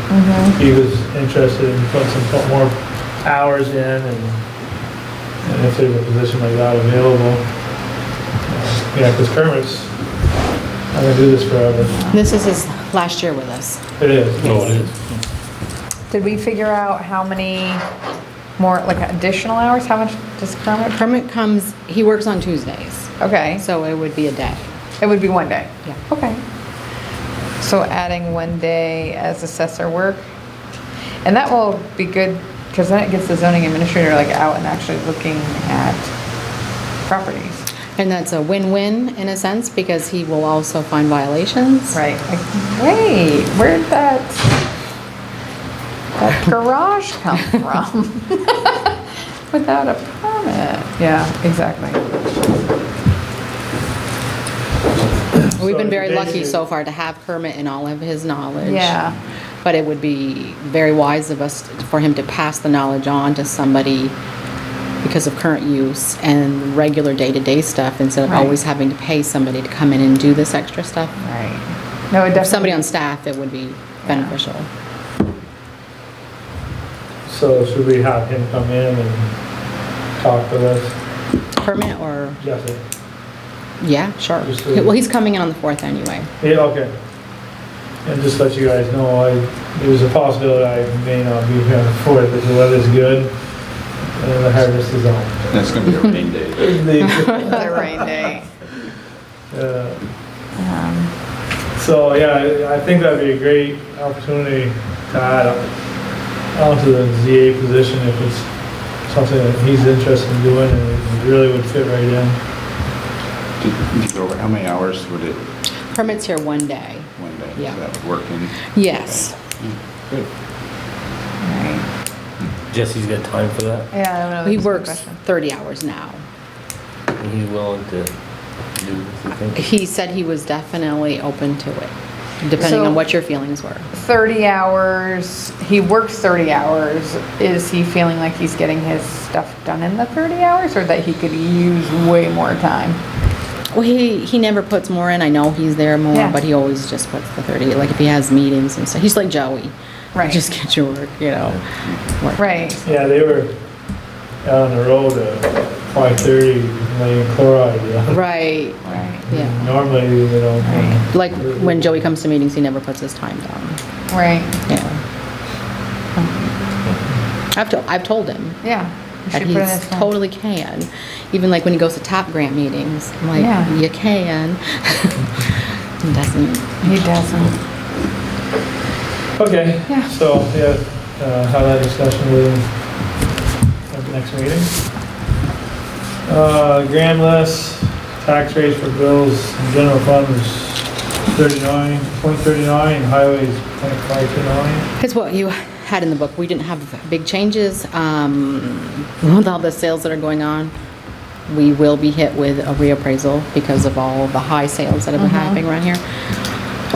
[SPEAKER 1] He was interested in putting more hours in and if there's a position like that available. Yeah, because Kermit's not gonna do this forever.
[SPEAKER 2] This is his last year with us.
[SPEAKER 1] It is.
[SPEAKER 2] Oh, it
[SPEAKER 1] is.
[SPEAKER 4] Did we figure out how many more, like additional hours? How much does Kermit?
[SPEAKER 2] Kermit comes, he works on Tuesdays,
[SPEAKER 4] Okay.
[SPEAKER 2] so it would be a day.
[SPEAKER 4] It would be one day?
[SPEAKER 2] Yeah.
[SPEAKER 4] Okay. So adding one day as assessor work. And that will be good, because then it gets the zoning administrator like out and actually looking at properties.
[SPEAKER 2] And that's a win-win in a sense, because he will also find violations.
[SPEAKER 4] Right. Like, wait, where'd that garage come from? Without a permit. Yeah, exactly.
[SPEAKER 2] We've been
[SPEAKER 1] So
[SPEAKER 2] very lucky
[SPEAKER 1] basically-
[SPEAKER 2] so far to have Kermit in all of his knowledge.
[SPEAKER 4] Yeah.
[SPEAKER 2] But it would be very wise of us for him to pass the knowledge on to somebody because of current use and regular day-to-day stuff instead of
[SPEAKER 4] Right.
[SPEAKER 2] always having to pay somebody to come in and do this extra stuff.
[SPEAKER 4] Right. No, it
[SPEAKER 2] If
[SPEAKER 4] definitely.
[SPEAKER 2] somebody on staff, it would be beneficial.
[SPEAKER 1] So should we have him come in and talk with us?
[SPEAKER 2] Kermit or,
[SPEAKER 1] Jesse?
[SPEAKER 2] yeah, sure.
[SPEAKER 1] Just to-
[SPEAKER 2] Well, he's coming in on the 4th anyway.
[SPEAKER 1] Yeah, okay. And just let you guys know, there's a possibility I may not be here for it if the weather's good and the harvest is on.
[SPEAKER 5] That's gonna be a rain day.
[SPEAKER 4] The rain day.
[SPEAKER 1] So, yeah, I think that'd be a great opportunity to add onto the ZA position if it's something that he's interested in doing and it really would fit right in.
[SPEAKER 5] Did you go over how many hours would it,
[SPEAKER 2] Kermit's here one day.
[SPEAKER 5] one day?
[SPEAKER 2] Yeah.
[SPEAKER 5] That would work in?
[SPEAKER 2] Yes.
[SPEAKER 5] Good.
[SPEAKER 4] Right.
[SPEAKER 11] Jesse's got time for that,
[SPEAKER 4] Yeah, I don't know.
[SPEAKER 2] He
[SPEAKER 4] that's a good
[SPEAKER 2] works
[SPEAKER 4] question.
[SPEAKER 2] 30 hours now.
[SPEAKER 11] and he's willing to do this, you think?
[SPEAKER 2] He said he was definitely open to it, depending
[SPEAKER 4] So-
[SPEAKER 2] on what your feelings were.
[SPEAKER 4] 30 hours, he works 30 hours. Is he feeling like he's getting his stuff done in the 30 hours or that he could use way more time?
[SPEAKER 2] Well, he never puts more in. I know he's there more,
[SPEAKER 4] Yeah.
[SPEAKER 2] but he always just puts the 30. Like if he has meetings and stuff, he's like Joey.
[SPEAKER 4] Right.
[SPEAKER 2] Just get your work, you know. Work.
[SPEAKER 4] Right.
[SPEAKER 1] Yeah, they were out on the road at 5:30 laying chloride. Yeah.
[SPEAKER 2] Right.
[SPEAKER 4] Right.
[SPEAKER 2] Yeah.
[SPEAKER 1] Normally, they don't.
[SPEAKER 4] Right.
[SPEAKER 2] Like when Joey comes to meetings, he never puts his time down.
[SPEAKER 4] Right.
[SPEAKER 2] Yeah. I've told him
[SPEAKER 4] Yeah. You
[SPEAKER 2] that
[SPEAKER 4] should put in
[SPEAKER 2] he
[SPEAKER 4] his time.
[SPEAKER 2] totally can. Even like when he goes to TAP grant meetings, I'm like,
[SPEAKER 4] Yeah.
[SPEAKER 2] you can. He doesn't.
[SPEAKER 4] He doesn't.
[SPEAKER 1] Okay,
[SPEAKER 4] Yeah.
[SPEAKER 1] so, yeah, have that discussion with him at the next meeting. Grand list, tax rates for bills in general fund is 39.39, and highways 0.529.
[SPEAKER 2] Here's what you had in the book. We didn't have big changes. With all the sales that are going on, we will be hit with a reappraisal because of all the high sales that have been happening around here.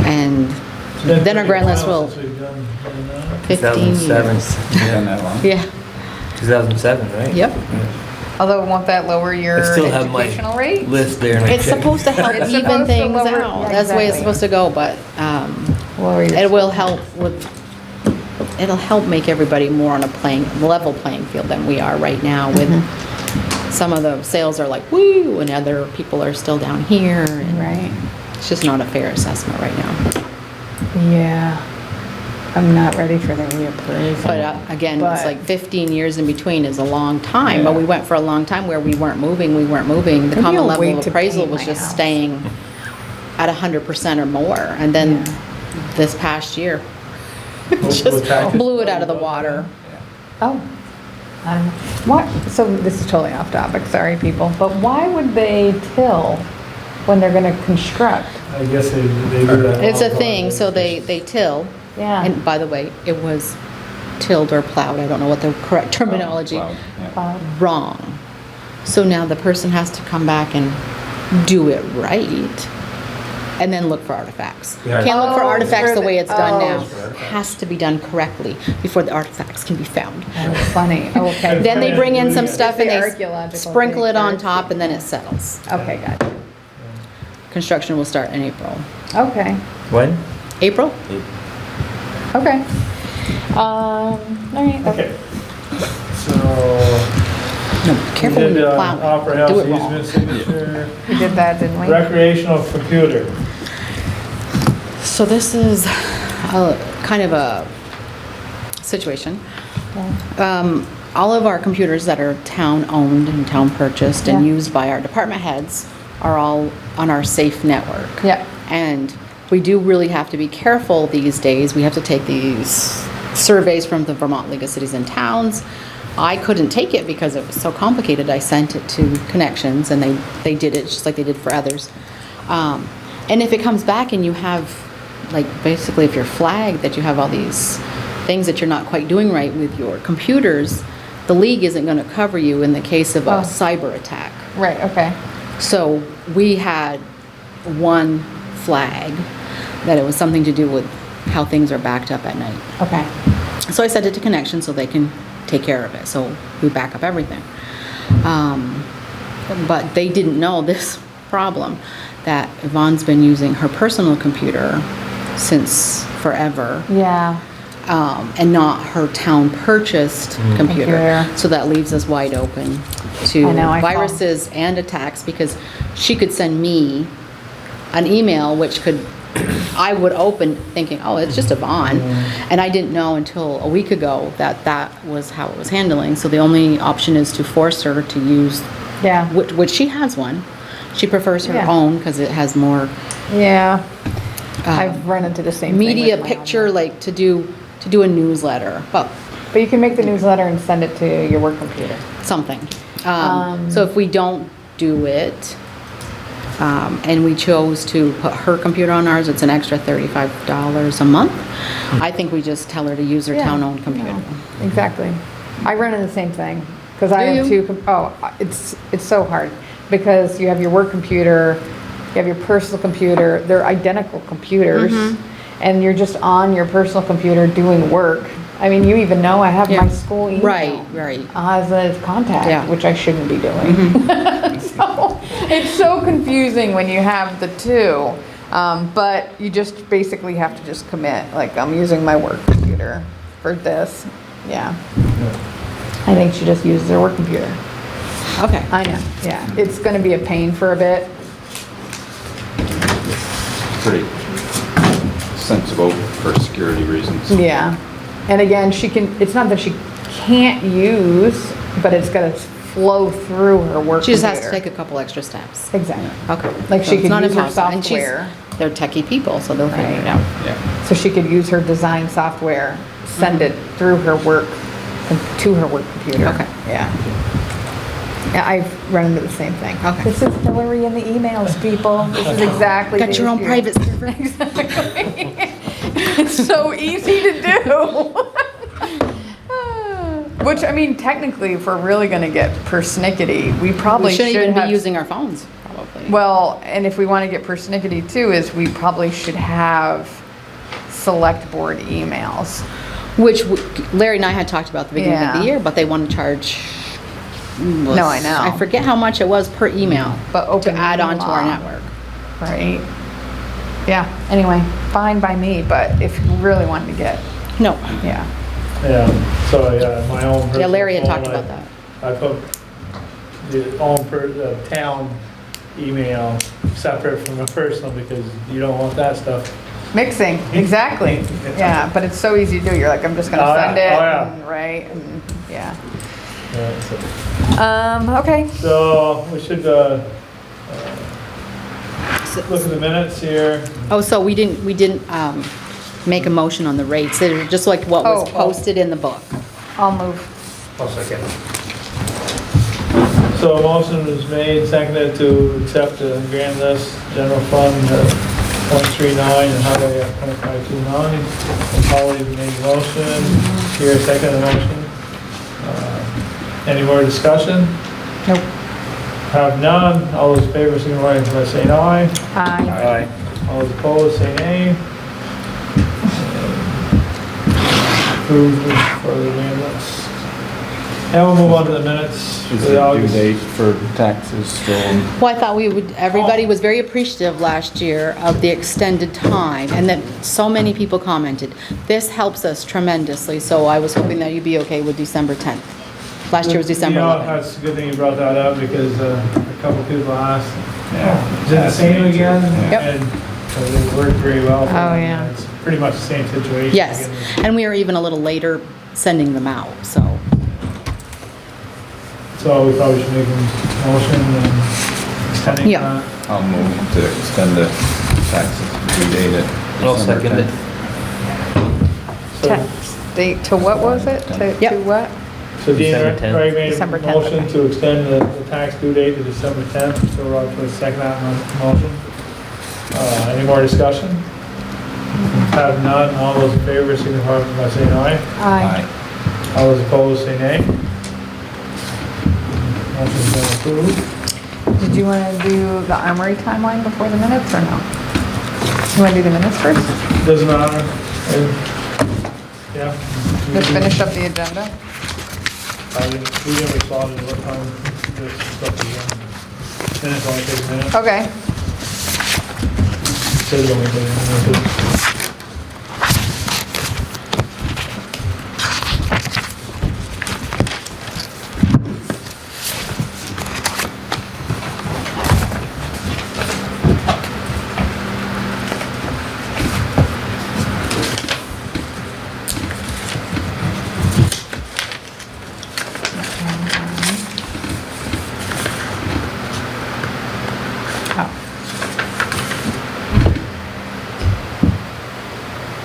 [SPEAKER 2] And then our grand list will, 15 years.
[SPEAKER 11] 2007.
[SPEAKER 5] Been that long?
[SPEAKER 2] Yeah,
[SPEAKER 11] 2007, right?
[SPEAKER 2] yep.
[SPEAKER 4] Although, won't that lower your
[SPEAKER 11] I still have my
[SPEAKER 4] educational rate?
[SPEAKER 11] list there. and I
[SPEAKER 2] It's
[SPEAKER 11] checked.
[SPEAKER 2] supposed to help
[SPEAKER 4] It's
[SPEAKER 2] even
[SPEAKER 4] supposed to
[SPEAKER 2] things
[SPEAKER 4] lower-
[SPEAKER 2] out.
[SPEAKER 4] yeah,
[SPEAKER 2] That's the way it's
[SPEAKER 4] exactly.
[SPEAKER 2] supposed to go, but
[SPEAKER 4] Lower your-
[SPEAKER 2] it will help with, it'll help make everybody more on a level playing field than we are right now with some of the sales are like, woo, and other people are still down here. And
[SPEAKER 4] Right.
[SPEAKER 2] it's just not a fair assessment right now.
[SPEAKER 4] Yeah. I'm not ready for the reappraisal.
[SPEAKER 2] But again, it's
[SPEAKER 4] But-
[SPEAKER 2] like 15 years in between is a long time, but
[SPEAKER 4] Yeah.
[SPEAKER 2] we went for a long time where we weren't moving. The
[SPEAKER 4] Maybe
[SPEAKER 2] common
[SPEAKER 4] I'll
[SPEAKER 2] level
[SPEAKER 4] wait
[SPEAKER 2] of
[SPEAKER 4] to
[SPEAKER 2] appraisal
[SPEAKER 4] paint
[SPEAKER 2] was
[SPEAKER 4] my
[SPEAKER 2] just
[SPEAKER 4] house.
[SPEAKER 2] staying at 100% or more. And then this past year, just blew it out of the water.
[SPEAKER 4] Oh. What, so this is totally off topic, sorry people, but why would they till when they're gonna construct?
[SPEAKER 1] I guess they do that.
[SPEAKER 2] It's a
[SPEAKER 1] all
[SPEAKER 2] thing,
[SPEAKER 1] the
[SPEAKER 2] so
[SPEAKER 1] time.
[SPEAKER 2] they till.
[SPEAKER 4] Yeah.
[SPEAKER 2] And by the way, it was tilled or plowed. I don't know what the correct terminology.
[SPEAKER 5] Cloud, yeah.
[SPEAKER 2] Wrong. So now the person has to come back and do it right and then look for artifacts.
[SPEAKER 3] Yeah.
[SPEAKER 2] Can't look for
[SPEAKER 4] Oh,
[SPEAKER 2] artifacts
[SPEAKER 4] for
[SPEAKER 2] the
[SPEAKER 4] the-
[SPEAKER 2] way it's done now.
[SPEAKER 3] oh.
[SPEAKER 2] Has to be done correctly before the artifacts can be found.
[SPEAKER 4] Oh, funny, okay.
[SPEAKER 2] Then they bring in some stuff and
[SPEAKER 4] The
[SPEAKER 2] they
[SPEAKER 4] archaeological
[SPEAKER 2] sprinkle it on
[SPEAKER 4] features.
[SPEAKER 2] top and then it settles.
[SPEAKER 4] Okay, got it.
[SPEAKER 2] Construction will start in April.
[SPEAKER 4] Okay,
[SPEAKER 11] When?
[SPEAKER 2] April?
[SPEAKER 4] okay. All right.
[SPEAKER 1] Okay. So.
[SPEAKER 2] No, careful when
[SPEAKER 1] we did,
[SPEAKER 2] you're plowing.
[SPEAKER 1] Opera House
[SPEAKER 2] Do it wrong.
[SPEAKER 1] easement signature,
[SPEAKER 4] We did that, didn't we?
[SPEAKER 1] recreational computer.
[SPEAKER 2] So this is a kind of a situation. All of our computers that are town-owned and town-purchased and
[SPEAKER 4] Yeah.
[SPEAKER 2] used by our department heads are all on our safe network.
[SPEAKER 4] Yeah.
[SPEAKER 2] And we do really have to be careful these days. We have to take these surveys from the Vermont League of Cities and Towns. I couldn't take it because it was so complicated. I sent it to Connections and they did it just like they did for others. And if it comes back and you have, like, basically if you're flagged that you have all these things that you're not quite doing right with your computers, the league isn't going to cover you in the case of a
[SPEAKER 4] Oh.
[SPEAKER 2] cyber attack.
[SPEAKER 4] Right, okay.
[SPEAKER 2] So we had one flag that it was something to do with how things are backed up at night.
[SPEAKER 4] Okay.
[SPEAKER 2] So I sent it to Connection so they can take care of it. So we back up everything. But they didn't know this problem, that Yvonne's been using her personal computer since forever.
[SPEAKER 4] Yeah.
[SPEAKER 2] And not her town purchased computer.
[SPEAKER 4] Computer.
[SPEAKER 2] So that leaves us wide open to
[SPEAKER 4] I know, I saw.
[SPEAKER 2] viruses and attacks, because she could send me an email which I would open thinking, oh, it's just Yvonne. And I didn't know until a week ago that that was how it was handling. So the only option is to force her to use,
[SPEAKER 4] Yeah.
[SPEAKER 2] which she has one. She prefers her
[SPEAKER 4] Yeah.
[SPEAKER 2] own because it has more
[SPEAKER 4] Yeah. I've run into the same thing.
[SPEAKER 2] media
[SPEAKER 4] with my own
[SPEAKER 2] picture,
[SPEAKER 4] one.
[SPEAKER 2] like to do a newsletter. Well,
[SPEAKER 4] But you can make the newsletter and send it to your work computer.
[SPEAKER 2] something. So if we don't do it, and we chose to put her computer on ours, it's an extra $35 a month. I think we just tell her to use her
[SPEAKER 4] Yeah,
[SPEAKER 2] town-owned computer.
[SPEAKER 4] yeah, Exactly. I run into the same thing, because I
[SPEAKER 2] Do
[SPEAKER 4] have
[SPEAKER 2] you?
[SPEAKER 4] it's so hard, because you have your work computer, you have your personal computer, they're identical computers,
[SPEAKER 2] Mm-hmm.
[SPEAKER 4] and you're just on your personal computer doing work. I mean, you even know I have
[SPEAKER 2] Yeah.
[SPEAKER 4] my school email.
[SPEAKER 2] Right, right.
[SPEAKER 4] As a contact,
[SPEAKER 2] Yeah.
[SPEAKER 4] which I shouldn't be doing. So, It's so confusing when you have the two, but you just basically have to just commit, like, I'm using my work computer for this, yeah. I think she just uses her work computer.
[SPEAKER 2] Okay.
[SPEAKER 4] I know, yeah. It's gonna be a pain for a bit.
[SPEAKER 5] Pretty sensible for security reasons.
[SPEAKER 4] Yeah. And again, she can, it's not that she can't use, but it's gotta flow through her work computer.
[SPEAKER 2] She just has to take a couple extra steps.
[SPEAKER 4] Exactly.
[SPEAKER 2] Okay.
[SPEAKER 4] Like
[SPEAKER 2] So
[SPEAKER 4] she
[SPEAKER 2] it's
[SPEAKER 4] could
[SPEAKER 2] not
[SPEAKER 4] use her
[SPEAKER 2] impossible. And she's-
[SPEAKER 4] software.
[SPEAKER 2] They're techie people, so they'll figure it
[SPEAKER 4] Right.
[SPEAKER 2] out.
[SPEAKER 5] Yeah.
[SPEAKER 4] So she could use her design software, send it through her work, to her work computer.
[SPEAKER 2] Okay.
[SPEAKER 4] Yeah. Yeah, I've run into the same thing.
[SPEAKER 2] Okay.
[SPEAKER 4] This is Hillary in the emails, people. This is exactly.
[SPEAKER 2] Got
[SPEAKER 4] the
[SPEAKER 2] your own
[SPEAKER 4] issue.
[SPEAKER 2] private server.
[SPEAKER 4] It's so easy to do. Which, I mean, technically, if we're really gonna get persnickety, we probably
[SPEAKER 2] We shouldn't
[SPEAKER 4] should
[SPEAKER 2] even be
[SPEAKER 4] have.
[SPEAKER 2] using our phones, probably.
[SPEAKER 4] Well, and if we wanna get persnickety too, is we probably should have select board emails.
[SPEAKER 2] Which Larry and I had talked about at the beginning of
[SPEAKER 4] Yeah.
[SPEAKER 2] the year, but they want to charge.
[SPEAKER 4] No, I know.
[SPEAKER 2] I forget how much it was per email
[SPEAKER 4] But open
[SPEAKER 2] to add on to our
[SPEAKER 4] law.
[SPEAKER 2] network.
[SPEAKER 4] Right. Yeah, anyway, fine by me, but if you really wanted to get,
[SPEAKER 2] No.
[SPEAKER 4] yeah.
[SPEAKER 1] Yeah, so, yeah, my own.
[SPEAKER 2] Yeah,
[SPEAKER 1] personal
[SPEAKER 2] Larry had
[SPEAKER 1] phone,
[SPEAKER 2] talked about that.
[SPEAKER 1] I put the town email separate from the personal because you don't want that stuff.
[SPEAKER 4] Mixing, exactly. Yeah, but it's so easy to do. You're like, I'm just
[SPEAKER 1] Oh,
[SPEAKER 4] gonna
[SPEAKER 1] yeah.
[SPEAKER 4] send it,
[SPEAKER 1] Oh, yeah.
[SPEAKER 4] and, right, and, yeah.
[SPEAKER 1] Yeah,
[SPEAKER 4] Okay.
[SPEAKER 1] so we should, look at the minutes here.
[SPEAKER 2] Oh, so we didn't make a motion on the rates. They're just like what was
[SPEAKER 4] Oh.
[SPEAKER 2] posted in the book.
[SPEAKER 4] I'll move.
[SPEAKER 3] I'll second.
[SPEAKER 1] So a motion was made, seconded to accept the grand list, general fund, .39 and highway at .529. Holly made the motion, here second the motion. Any more discussion?
[SPEAKER 4] Nope.
[SPEAKER 1] Have none, all those in favor signify by saying aye.
[SPEAKER 4] Aye.
[SPEAKER 1] All those opposed, say nay. Approved for the grand list. Now we'll move on to the minutes.
[SPEAKER 5] Is
[SPEAKER 1] for the
[SPEAKER 5] the due
[SPEAKER 1] August.
[SPEAKER 5] date for taxes still?
[SPEAKER 2] Well, I thought everybody was very appreciative last year of the extended time, and that so many people commented. This helps us tremendously, so I was hoping that you'd be okay with December 10th. Last year was December
[SPEAKER 1] You know,
[SPEAKER 2] 11th.
[SPEAKER 1] that's a good thing you brought that up because a couple people asked,
[SPEAKER 5] Yeah.
[SPEAKER 1] is it the same again?
[SPEAKER 2] Yep.
[SPEAKER 1] And it worked very well. for
[SPEAKER 4] Oh,
[SPEAKER 1] them.
[SPEAKER 4] yeah.
[SPEAKER 1] It's pretty much the same situation.
[SPEAKER 2] Yes,
[SPEAKER 1] Again,
[SPEAKER 2] and we were even a little later sending them out, so.
[SPEAKER 1] So we probably should make a motion and extending
[SPEAKER 2] Yeah.
[SPEAKER 1] that.
[SPEAKER 5] I'll move to extend the taxes due date at
[SPEAKER 11] I'll
[SPEAKER 5] December
[SPEAKER 11] second it.
[SPEAKER 5] 10th.
[SPEAKER 1] So-
[SPEAKER 4] Tax date to what was it? To
[SPEAKER 2] Yep.
[SPEAKER 4] what?
[SPEAKER 1] So Dean
[SPEAKER 11] December 10th.
[SPEAKER 1] Ray made
[SPEAKER 4] December
[SPEAKER 1] a
[SPEAKER 4] 10th,
[SPEAKER 1] motion
[SPEAKER 4] okay.
[SPEAKER 1] to extend the tax due date to December 10th, so we're up to the second that motion. Any more discussion? Have none, all those in favor signify by saying aye.
[SPEAKER 4] Aye.
[SPEAKER 1] All those opposed, say nay. Motion's been approved.
[SPEAKER 4] Did you wanna do the armory timeline before the minutes, or no? You wanna do the minutes first?
[SPEAKER 1] Doesn't matter. Yeah.
[SPEAKER 4] Just finish up the agenda?
[SPEAKER 1] We didn't respond to what time this stuff is on. Minutes only take a minute.
[SPEAKER 4] Okay.
[SPEAKER 1] Says it only take a minute.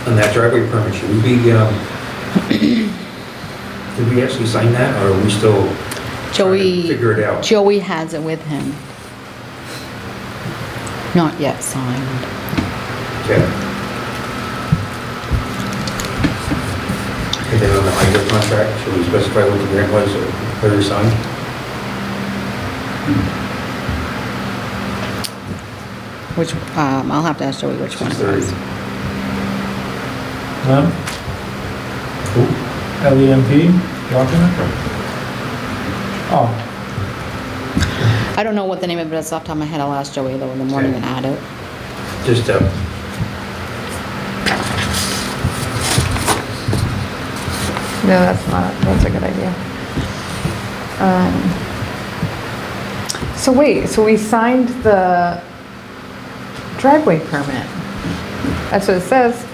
[SPEAKER 3] On that driveway permit, should we be, did we actually sign that, or are we still trying to figure it out?
[SPEAKER 2] Joey has it with him. Not yet signed.
[SPEAKER 3] Okay. And then on the highway contract, should we specify what the grant was, or where we signed?
[SPEAKER 2] Which, I'll have to ask Joey which one it
[SPEAKER 3] 6:30.
[SPEAKER 2] was.
[SPEAKER 1] None? LEMP document? Oh,
[SPEAKER 2] I don't know what the name of it is off the top of my head. I'll ask Joey though in the morning and add it.
[SPEAKER 3] Just,
[SPEAKER 4] No, that's a good idea. So wait, so we signed the driveway permit. That's what it says.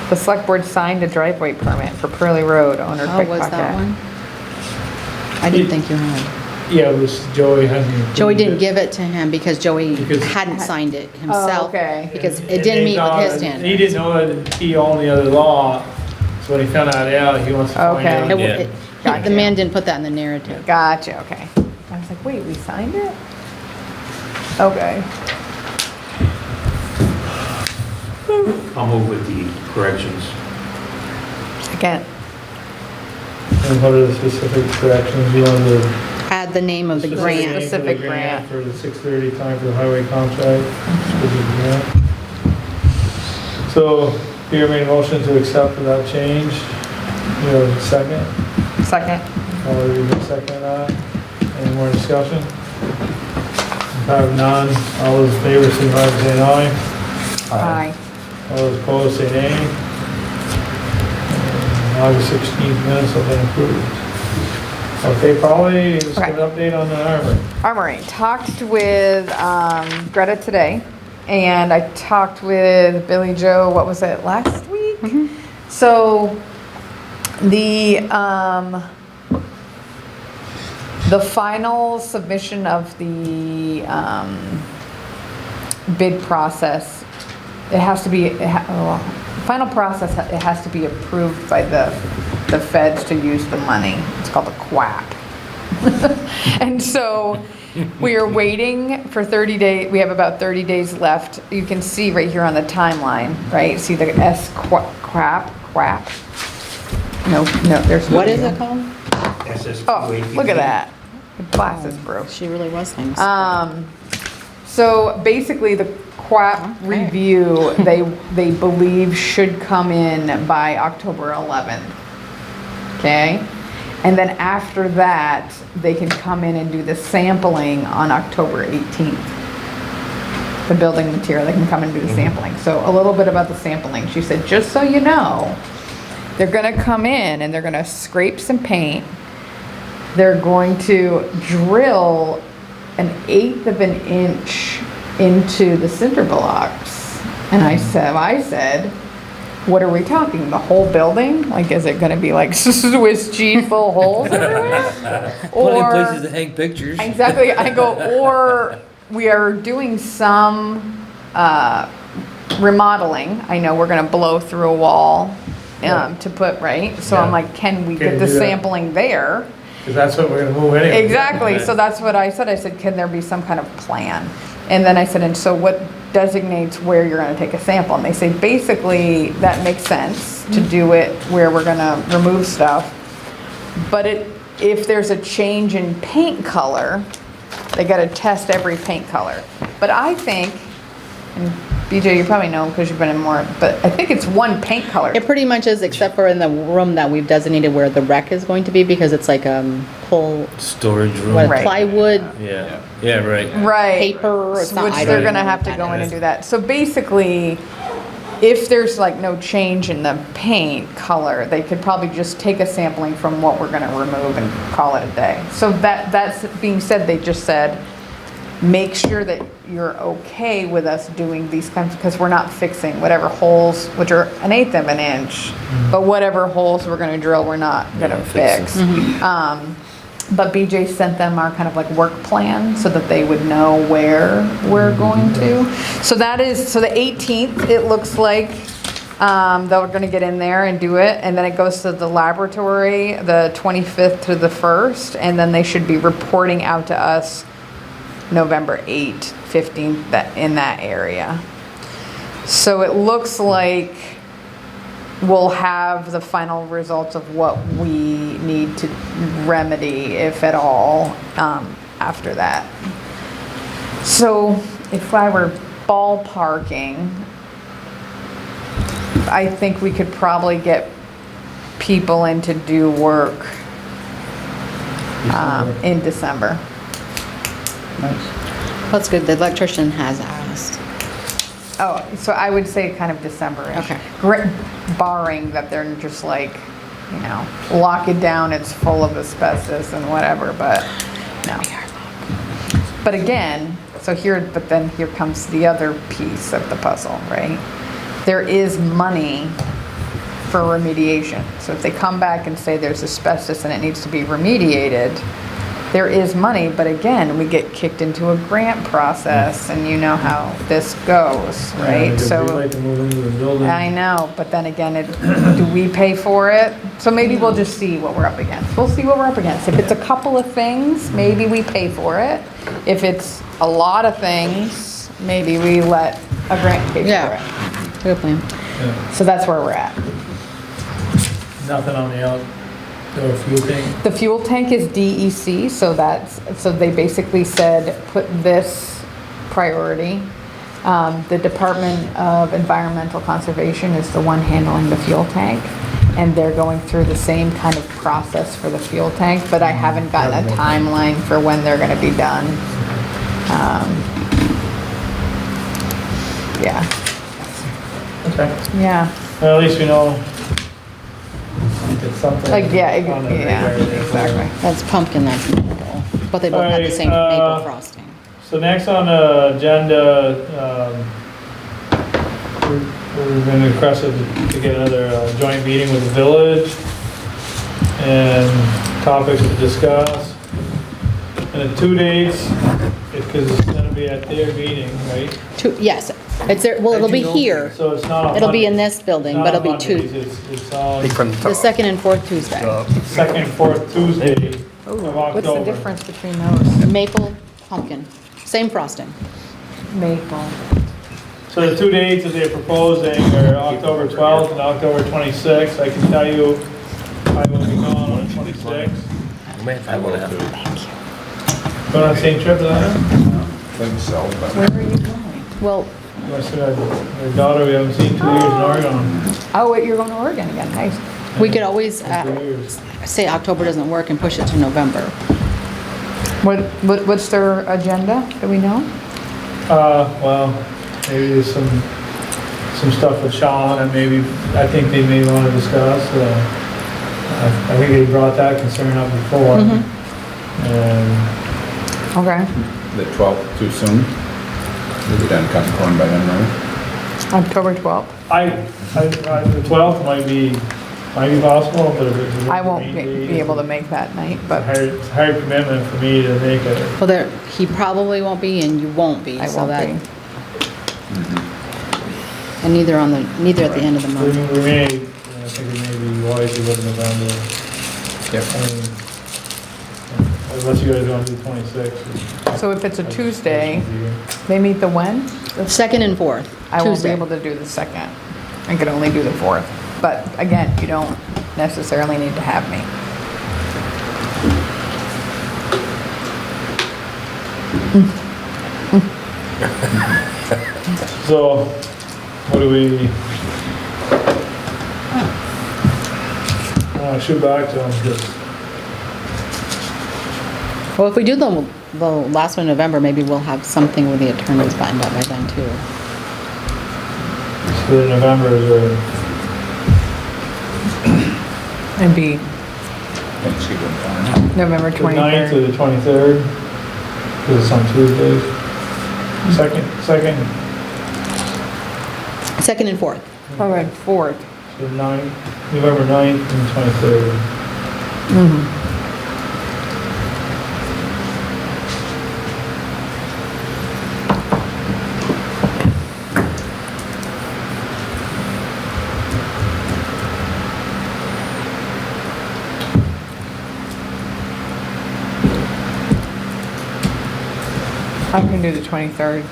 [SPEAKER 4] The select board signed a driveway permit for Pearly Road, owner
[SPEAKER 2] Oh, was that
[SPEAKER 4] pickpocket.
[SPEAKER 2] one? I didn't think you had.
[SPEAKER 1] Yeah, it was Joey hadn't approved
[SPEAKER 2] Joey didn't
[SPEAKER 1] it.
[SPEAKER 2] give it to him because Joey
[SPEAKER 1] Because-
[SPEAKER 2] hadn't signed it himself.
[SPEAKER 4] okay.
[SPEAKER 2] Because
[SPEAKER 1] And
[SPEAKER 2] it didn't
[SPEAKER 1] they
[SPEAKER 2] meet with
[SPEAKER 1] thought-
[SPEAKER 2] his
[SPEAKER 1] He
[SPEAKER 2] standards.
[SPEAKER 1] didn't know that he owned the other lot, so when he found that out, he wants to find
[SPEAKER 4] Okay.
[SPEAKER 1] out.
[SPEAKER 2] It-
[SPEAKER 11] Yeah.
[SPEAKER 2] it-
[SPEAKER 4] Gotcha.
[SPEAKER 2] The man didn't put that in the narrative.
[SPEAKER 4] Gotcha, okay. I was like, wait, we signed it? Okay.
[SPEAKER 3] I'll move with the corrections.
[SPEAKER 4] Second.
[SPEAKER 1] And what are the specific corrections you wanted to?
[SPEAKER 2] Add the name of the
[SPEAKER 1] Specific
[SPEAKER 2] grant.
[SPEAKER 1] name for the
[SPEAKER 4] Specific grant.
[SPEAKER 1] For the 6:30 time for the highway contract. Specific grant. So, Peter made a motion to accept without change. You have a second?
[SPEAKER 4] Second.
[SPEAKER 1] Valerie, you second that? Any more discussion? If I have none, all those in favor, signify by saying aye.
[SPEAKER 4] Aye.
[SPEAKER 1] All those opposed, say nay. And August 16th minutes have been approved. Okay, Polly, just
[SPEAKER 4] Okay.
[SPEAKER 1] an update on the harbor.
[SPEAKER 4] Armory, talked with Greta today, and I talked with Billy Joe, what was it, last week? So, the final submission of the bid process, it has to be, final process, it has to be approved by the feds to use the money. It's called a QAP. And so we are waiting for 30 days. We have about 30 days left. You can see right here on the timeline, right? See the QAP? No, there's.
[SPEAKER 2] What is it called?
[SPEAKER 4] Oh, look at that. The glasses broke.
[SPEAKER 2] She really was famous.
[SPEAKER 4] So basically, the QAP
[SPEAKER 2] Okay.
[SPEAKER 4] review, they believe should come in by October 11th. Okay? And then after that, they can come in and do the sampling on October 18th. The building material, they can come and do the sampling. So a little bit about the sampling. She said, just so you know, they're gonna come in and they're gonna scrape some paint. They're going to drill 1/8 of an inch into the cinder blocks. And I said, what are we talking? The whole building? Like, is it gonna be like Swiss cheese full holes everywhere?
[SPEAKER 11] Plenty of
[SPEAKER 4] Or,
[SPEAKER 11] places to hang pictures.
[SPEAKER 4] exactly, I go, or we are doing some remodeling. I know we're gonna blow through a wall to put, right? So I'm
[SPEAKER 1] Yeah.
[SPEAKER 4] like, can we
[SPEAKER 1] Can
[SPEAKER 4] get
[SPEAKER 1] you
[SPEAKER 4] the
[SPEAKER 1] do that?
[SPEAKER 4] sampling there?
[SPEAKER 1] Because that's what we're gonna move anyway.
[SPEAKER 4] Exactly, so that's what I said. I said, can there be some kind of plan? And then I said, and so what designates where you're gonna take a sample? And they say, basically, that makes sense to do it where we're gonna remove stuff. But if there's a change in paint color, they gotta test every paint color. But I think, and BJ, you probably know because you've been in more, but I think it's one paint color.
[SPEAKER 2] It pretty much is, except for in the room that we've designated where the rec is going to be, because it's like pull,
[SPEAKER 11] Storage room.
[SPEAKER 2] what,
[SPEAKER 4] Right.
[SPEAKER 2] plywood,
[SPEAKER 11] Yeah, yeah, right.
[SPEAKER 4] Right.
[SPEAKER 2] paper, it's not,
[SPEAKER 4] Which
[SPEAKER 2] I
[SPEAKER 4] they're
[SPEAKER 2] don't
[SPEAKER 4] gonna
[SPEAKER 2] know
[SPEAKER 4] have
[SPEAKER 2] what
[SPEAKER 4] to
[SPEAKER 2] that
[SPEAKER 4] go in
[SPEAKER 2] is.
[SPEAKER 4] and do that. So basically, if there's like no change in the paint color, they could probably just take a sampling from what we're gonna remove and call it a day. So that's being said, they just said, make sure that you're okay with us doing these kinds, because we're not fixing whatever holes, which are 1/8 of an inch, but whatever holes we're gonna drill, we're not gonna fix. But BJ sent them our kind of like work plan so that they would know where we're going to. So that is, so the 18th, it looks like, they're gonna get in there and do it, and then it goes to the laboratory, the 25th to the 1st, and then they should be reporting out to us November 8th, 15th, in that area. So it looks like we'll have the final results of what we need to remedy, if at all, after that. So if I were ballparking, I think we could probably get people in to do work in December.
[SPEAKER 2] That's good, the electrician has asked.
[SPEAKER 4] Oh, so I would say kind of December-ish.
[SPEAKER 2] Okay.
[SPEAKER 4] Barring that they're just like, you know, lock it down, it's full of asbestos and whatever, but no. But again, but then here comes the other piece of the puzzle, right? There is money for remediation. So if they come back and say there's asbestos and it needs to be remediated, there is money, but again, we get kicked into a grant process and you know how this goes, right?
[SPEAKER 1] Because
[SPEAKER 4] So.
[SPEAKER 1] we'd like to move into the building.
[SPEAKER 4] I know, but then again, do we pay for it? So maybe we'll just see what we're up against. We'll see what we're up against. If it's a couple of things, maybe we pay for it. If it's a lot of things, maybe we let a grant pay for
[SPEAKER 2] Yeah.
[SPEAKER 4] it.
[SPEAKER 2] Good plan.
[SPEAKER 1] Yeah.
[SPEAKER 4] So that's where we're at.
[SPEAKER 1] Nothing on the outdoor fuel tank.
[SPEAKER 4] The fuel tank is DEC, so they basically said, put this priority. The Department of Environmental Conservation is the one handling the fuel tank, and they're going through the same kind of process for the fuel tank, but I haven't gotten a timeline for when they're gonna be done. Yeah,
[SPEAKER 1] Okay.
[SPEAKER 4] yeah,
[SPEAKER 1] Well, at least we know it's something.
[SPEAKER 4] like, yeah,
[SPEAKER 1] on the
[SPEAKER 4] yeah,
[SPEAKER 1] radar there.
[SPEAKER 4] exactly.
[SPEAKER 2] That's pumpkin, that's maple, but they both have the
[SPEAKER 1] Alright,
[SPEAKER 2] same maple frosting.
[SPEAKER 1] So next on the agenda, we're going to request to get another joint meeting with the village and topics to discuss. And the 2 dates, because it's going to be at their meeting, right?
[SPEAKER 2] Yes, it's there, well, it'll be here.
[SPEAKER 1] So it's not on
[SPEAKER 2] It'll be in
[SPEAKER 1] Mondays.
[SPEAKER 2] this building,
[SPEAKER 1] It's
[SPEAKER 2] but
[SPEAKER 1] not
[SPEAKER 2] it'll
[SPEAKER 1] on
[SPEAKER 2] be
[SPEAKER 1] Mondays, It's on
[SPEAKER 2] the second and fourth Tuesday.
[SPEAKER 1] second and fourth Tuesday of
[SPEAKER 4] What's the
[SPEAKER 1] October.
[SPEAKER 4] difference between those?
[SPEAKER 2] Maple, pumpkin, same frosting.
[SPEAKER 4] Maple.
[SPEAKER 1] So the 2 dates that they're proposing are October 12th and October 26th. I can tell you I will be gone on the 26th.
[SPEAKER 11] I want to have.
[SPEAKER 1] Going on the same trip as I am?
[SPEAKER 5] Think so, but.
[SPEAKER 4] Where are you going?
[SPEAKER 2] Well,
[SPEAKER 1] I said my daughter we haven't seen 2 years in Oregon.
[SPEAKER 4] Oh, wait, you're going to Oregon again, nice.
[SPEAKER 2] we could always
[SPEAKER 1] 2 years.
[SPEAKER 2] say October doesn't work and push it to November.
[SPEAKER 4] What's their agenda? Do we know?
[SPEAKER 1] Well, maybe there's some stuff with Sean and maybe, I think they may want to discuss. I think they brought that concern up before. And
[SPEAKER 4] Okay.
[SPEAKER 5] The 12th, too soon? We'll be done cutting corn by then, right?
[SPEAKER 4] October 12th.
[SPEAKER 1] the 12th might be possible, but if it's.
[SPEAKER 4] I won't be able to make that night, but
[SPEAKER 1] It's a hard commitment for me to make it.
[SPEAKER 2] Well, he probably won't be and you won't be,
[SPEAKER 4] I
[SPEAKER 2] so
[SPEAKER 4] won't
[SPEAKER 2] that,
[SPEAKER 4] be.
[SPEAKER 2] and neither at the end of the month.
[SPEAKER 1] We may, I think it may be wise to go to November.
[SPEAKER 5] Yep.
[SPEAKER 1] Unless you guys want to do 26th.
[SPEAKER 4] So if it's a Tuesday, they meet the when? The
[SPEAKER 2] Second and fourth,
[SPEAKER 4] I won't be
[SPEAKER 2] Tuesday.
[SPEAKER 4] able to do the second. I could only do the 4th. But again, you don't necessarily need to have me.
[SPEAKER 1] So, what do we? Shoot back to them, just,
[SPEAKER 2] Well, if we do the last one in November, maybe we'll have something with the attorneys buttoned up by then too.
[SPEAKER 1] so the November is
[SPEAKER 4] It'd be
[SPEAKER 5] Thanksgiving time.
[SPEAKER 4] November
[SPEAKER 1] the 9th
[SPEAKER 4] 23rd.
[SPEAKER 1] or the 23rd, because it's on Tuesdays.
[SPEAKER 2] Second and fourth.
[SPEAKER 4] All right, 4th.
[SPEAKER 1] So 9th, November 9th and 23rd.
[SPEAKER 4] I can do the 23rd.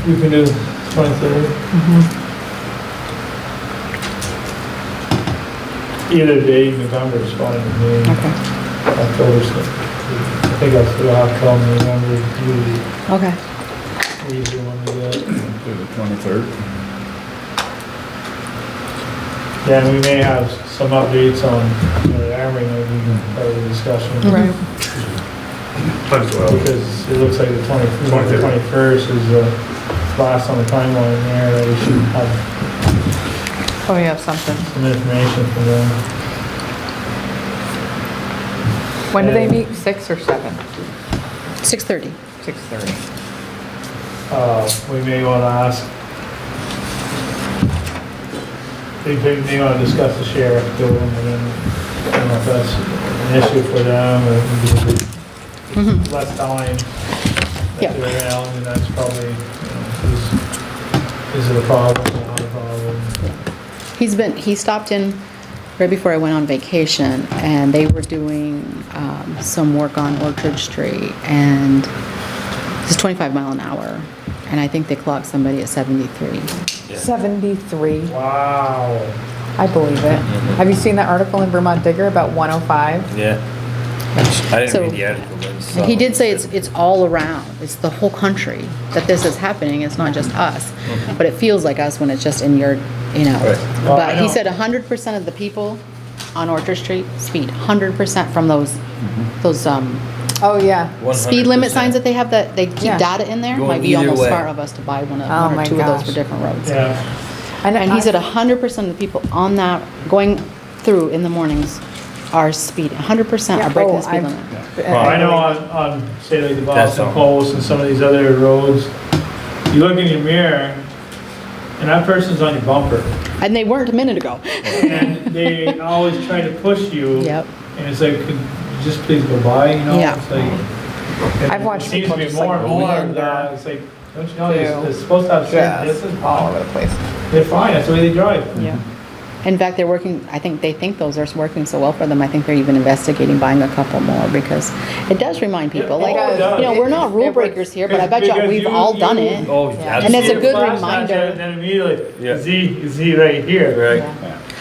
[SPEAKER 1] You can do 23rd? Either day in November is fine with me.
[SPEAKER 4] Okay.
[SPEAKER 1] October's, I think I'll still have to call November, usually,
[SPEAKER 2] Okay.
[SPEAKER 1] easier one to get.
[SPEAKER 5] Do the 23rd.
[SPEAKER 1] Yeah, and we may have some updates on, the armoring, maybe, part of the discussion.
[SPEAKER 4] Right.
[SPEAKER 1] Because it looks like the 21st is the last on the timeline there, that we should have
[SPEAKER 4] Oh, yeah, something.
[SPEAKER 1] some information from them.
[SPEAKER 4] When do they meet, 6 or 7?
[SPEAKER 2] 6:30.
[SPEAKER 4] 6:30.
[SPEAKER 1] We may want to ask, they may want to discuss the sheriff too, and then, I don't know if that's an issue for them, or maybe less time
[SPEAKER 2] Yep.
[SPEAKER 1] that they're around, and that's probably, is it a problem, not a problem?
[SPEAKER 2] He stopped in right before I went on vacation, and they were doing some work on Orchard Street, and it's 25 mile an hour, and I think they clocked somebody at 73.
[SPEAKER 4] 73.
[SPEAKER 1] Wow.
[SPEAKER 4] I believe it. Have you seen that article in Vermont Digger about 105?
[SPEAKER 11] Yeah. I didn't
[SPEAKER 2] So,
[SPEAKER 11] read the article, but it's.
[SPEAKER 2] And he did say it's all around, it's the whole country that this is happening, it's not just us. But it feels like us when it's just in your, you know.
[SPEAKER 11] Right.
[SPEAKER 1] Well, I
[SPEAKER 2] But he
[SPEAKER 1] know.
[SPEAKER 2] said 100% of the people on Orchard Street speed, 100% from those
[SPEAKER 4] Oh, yeah.
[SPEAKER 2] speed limit signs that they have, that they keep
[SPEAKER 4] Yeah.
[SPEAKER 2] data in there.
[SPEAKER 11] Going
[SPEAKER 2] Might be
[SPEAKER 11] either
[SPEAKER 2] almost
[SPEAKER 11] way.
[SPEAKER 2] smart of us to buy one
[SPEAKER 4] Oh
[SPEAKER 2] or
[SPEAKER 4] my
[SPEAKER 2] two of those
[SPEAKER 4] gosh.
[SPEAKER 2] for different roads.
[SPEAKER 1] Yeah.
[SPEAKER 2] And he said 100% of the people on that, going through in the mornings are speeding, 100% are breaking the speed limit.
[SPEAKER 1] Well, I know on, say like the
[SPEAKER 11] That's
[SPEAKER 1] Boston
[SPEAKER 11] all.
[SPEAKER 1] Post and some of these other roads, you look in your mirror, and that person's on your bumper,
[SPEAKER 2] And they weren't a minute ago.
[SPEAKER 1] and they always try to push you.
[SPEAKER 2] Yep.
[SPEAKER 1] And it's like, could you just please go by, you know?
[SPEAKER 2] Yeah.
[SPEAKER 1] It's like, and
[SPEAKER 4] I've watched
[SPEAKER 1] it seems
[SPEAKER 4] people
[SPEAKER 1] to be
[SPEAKER 4] just,
[SPEAKER 1] more
[SPEAKER 4] like,
[SPEAKER 1] and more of
[SPEAKER 4] meander
[SPEAKER 1] that. It's like, don't you know,
[SPEAKER 4] too.
[SPEAKER 1] it's supposed to have certain
[SPEAKER 4] Yeah,
[SPEAKER 1] distance.
[SPEAKER 4] all over the place.
[SPEAKER 1] They're fine, that's the way they drive.
[SPEAKER 2] Yeah. In fact, they're working, I think they think those are working so well for them, I think they're even investigating buying a couple more, because it does remind people,
[SPEAKER 1] Yeah,
[SPEAKER 2] like,
[SPEAKER 1] oh, it does.
[SPEAKER 2] you know, we're not rule
[SPEAKER 4] It-
[SPEAKER 2] breakers here, but I bet you
[SPEAKER 1] Because
[SPEAKER 2] we've
[SPEAKER 1] you-
[SPEAKER 2] all done
[SPEAKER 1] you-
[SPEAKER 2] it.
[SPEAKER 11] Oh,
[SPEAKER 4] Yeah.
[SPEAKER 2] And it's a
[SPEAKER 1] You see
[SPEAKER 2] good
[SPEAKER 1] flash
[SPEAKER 2] reminder.
[SPEAKER 1] And then immediately,
[SPEAKER 11] Yeah.
[SPEAKER 1] is he right here?
[SPEAKER 11] Right.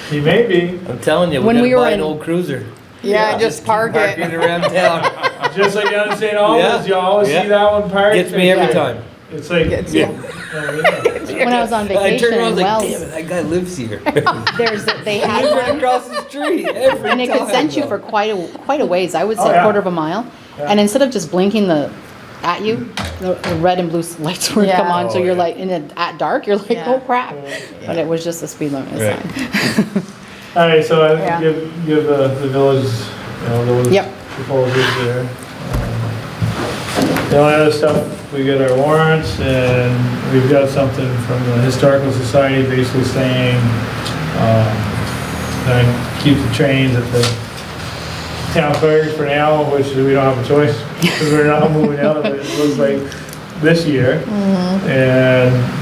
[SPEAKER 1] He may be,
[SPEAKER 11] I'm telling you,
[SPEAKER 2] When
[SPEAKER 11] we
[SPEAKER 2] we
[SPEAKER 11] gotta
[SPEAKER 2] were
[SPEAKER 11] buy
[SPEAKER 2] in-
[SPEAKER 11] an old cruiser.
[SPEAKER 4] Yeah, just park
[SPEAKER 11] Park
[SPEAKER 4] it.
[SPEAKER 11] it around town.
[SPEAKER 1] just like down in St. Albans, you always
[SPEAKER 11] Yeah.
[SPEAKER 1] see that one parked.
[SPEAKER 11] Gets me every
[SPEAKER 1] It's like-
[SPEAKER 11] time.
[SPEAKER 1] It's like,
[SPEAKER 4] Gets
[SPEAKER 11] Yeah.
[SPEAKER 2] When I was on
[SPEAKER 11] I turn
[SPEAKER 2] vacation
[SPEAKER 11] around
[SPEAKER 2] in
[SPEAKER 11] like,
[SPEAKER 2] Wells,
[SPEAKER 11] damn it, that guy lives here.
[SPEAKER 2] they had
[SPEAKER 11] Lives right
[SPEAKER 2] one,
[SPEAKER 11] across the street every time.
[SPEAKER 2] and it could send you
[SPEAKER 11] though.
[SPEAKER 2] for quite a ways, I would
[SPEAKER 1] Oh,
[SPEAKER 2] say a
[SPEAKER 1] yeah.
[SPEAKER 2] quarter of a mile.
[SPEAKER 1] Yeah.
[SPEAKER 2] And instead of just blinking at you, the red and blue lights would come
[SPEAKER 4] Yeah.
[SPEAKER 2] on, so
[SPEAKER 11] Oh,
[SPEAKER 2] you're
[SPEAKER 11] yeah.
[SPEAKER 2] like, at dark, you're like,
[SPEAKER 4] Yeah.
[SPEAKER 2] oh crap. But it was just a speed limit
[SPEAKER 11] Right.
[SPEAKER 2] sign.
[SPEAKER 1] all right, so I
[SPEAKER 4] Yeah.
[SPEAKER 1] give the village, those
[SPEAKER 2] Yep.
[SPEAKER 1] proposals there. The only other stuff, we got our warrants, and we've got something from the Historical Society basically saying, keep the trains at the town clerk for now, which we don't have a choice, because we're not moving out, but it looks like this year.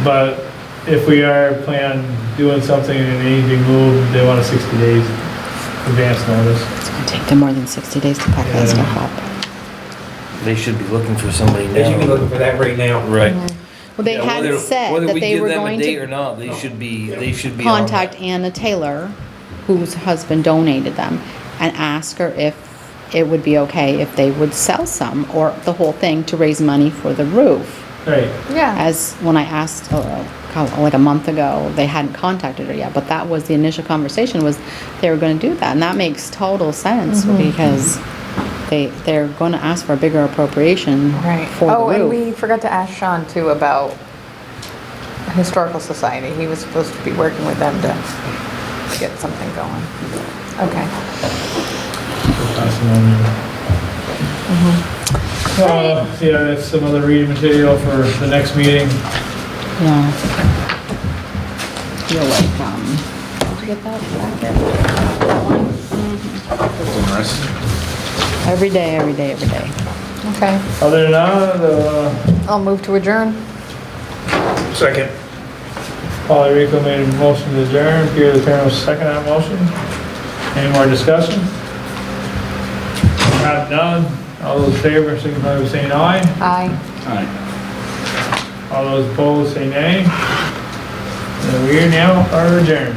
[SPEAKER 1] But if we are planning doing something and it needs to be moved, they want a 60 days advance notice.
[SPEAKER 2] It's gonna take them more than 60 days to pack that
[SPEAKER 1] Yeah.
[SPEAKER 2] stuff up.
[SPEAKER 11] They should be looking for somebody
[SPEAKER 3] They should be
[SPEAKER 11] now.
[SPEAKER 3] looking for that right now.
[SPEAKER 11] Right.
[SPEAKER 2] Well, they
[SPEAKER 11] Yeah,
[SPEAKER 2] had
[SPEAKER 11] whether-
[SPEAKER 2] said
[SPEAKER 11] whether
[SPEAKER 2] that
[SPEAKER 11] we
[SPEAKER 2] they
[SPEAKER 11] give
[SPEAKER 2] were
[SPEAKER 11] them a
[SPEAKER 2] going
[SPEAKER 11] date
[SPEAKER 2] to
[SPEAKER 11] or not, they should be on
[SPEAKER 2] contact Anna Taylor, whose husband donated them, and ask her if it would be okay if they would sell some or the whole thing to raise money for the roof.
[SPEAKER 1] Right.
[SPEAKER 4] Yeah.
[SPEAKER 2] As when I asked, like a month ago, they hadn't contacted her yet, but that was the initial conversation, was they were gonna do that, and that makes total sense, because they're gonna ask for a bigger appropriation
[SPEAKER 4] Right.
[SPEAKER 2] for the
[SPEAKER 4] Oh, and
[SPEAKER 2] roof.
[SPEAKER 4] we forgot to ask Sean too about Historical Society. He was supposed to be working with them to get something going. Okay.
[SPEAKER 1] Yeah, that's some other reading material for the next meeting.
[SPEAKER 2] Yeah. You're welcome. Did you get that packet? That one? Every day, every day, every day.
[SPEAKER 4] Okay.
[SPEAKER 1] Other than that,
[SPEAKER 4] I'll move to adjourn.
[SPEAKER 3] Second.
[SPEAKER 1] Paulie Rico made a motion to adjourn, Pierre the Colonel second that motion. Any more discussion? Not done. All those in favor, signify by saying aye.
[SPEAKER 4] Aye.
[SPEAKER 1] All those opposed, say nay. And we now are adjourned.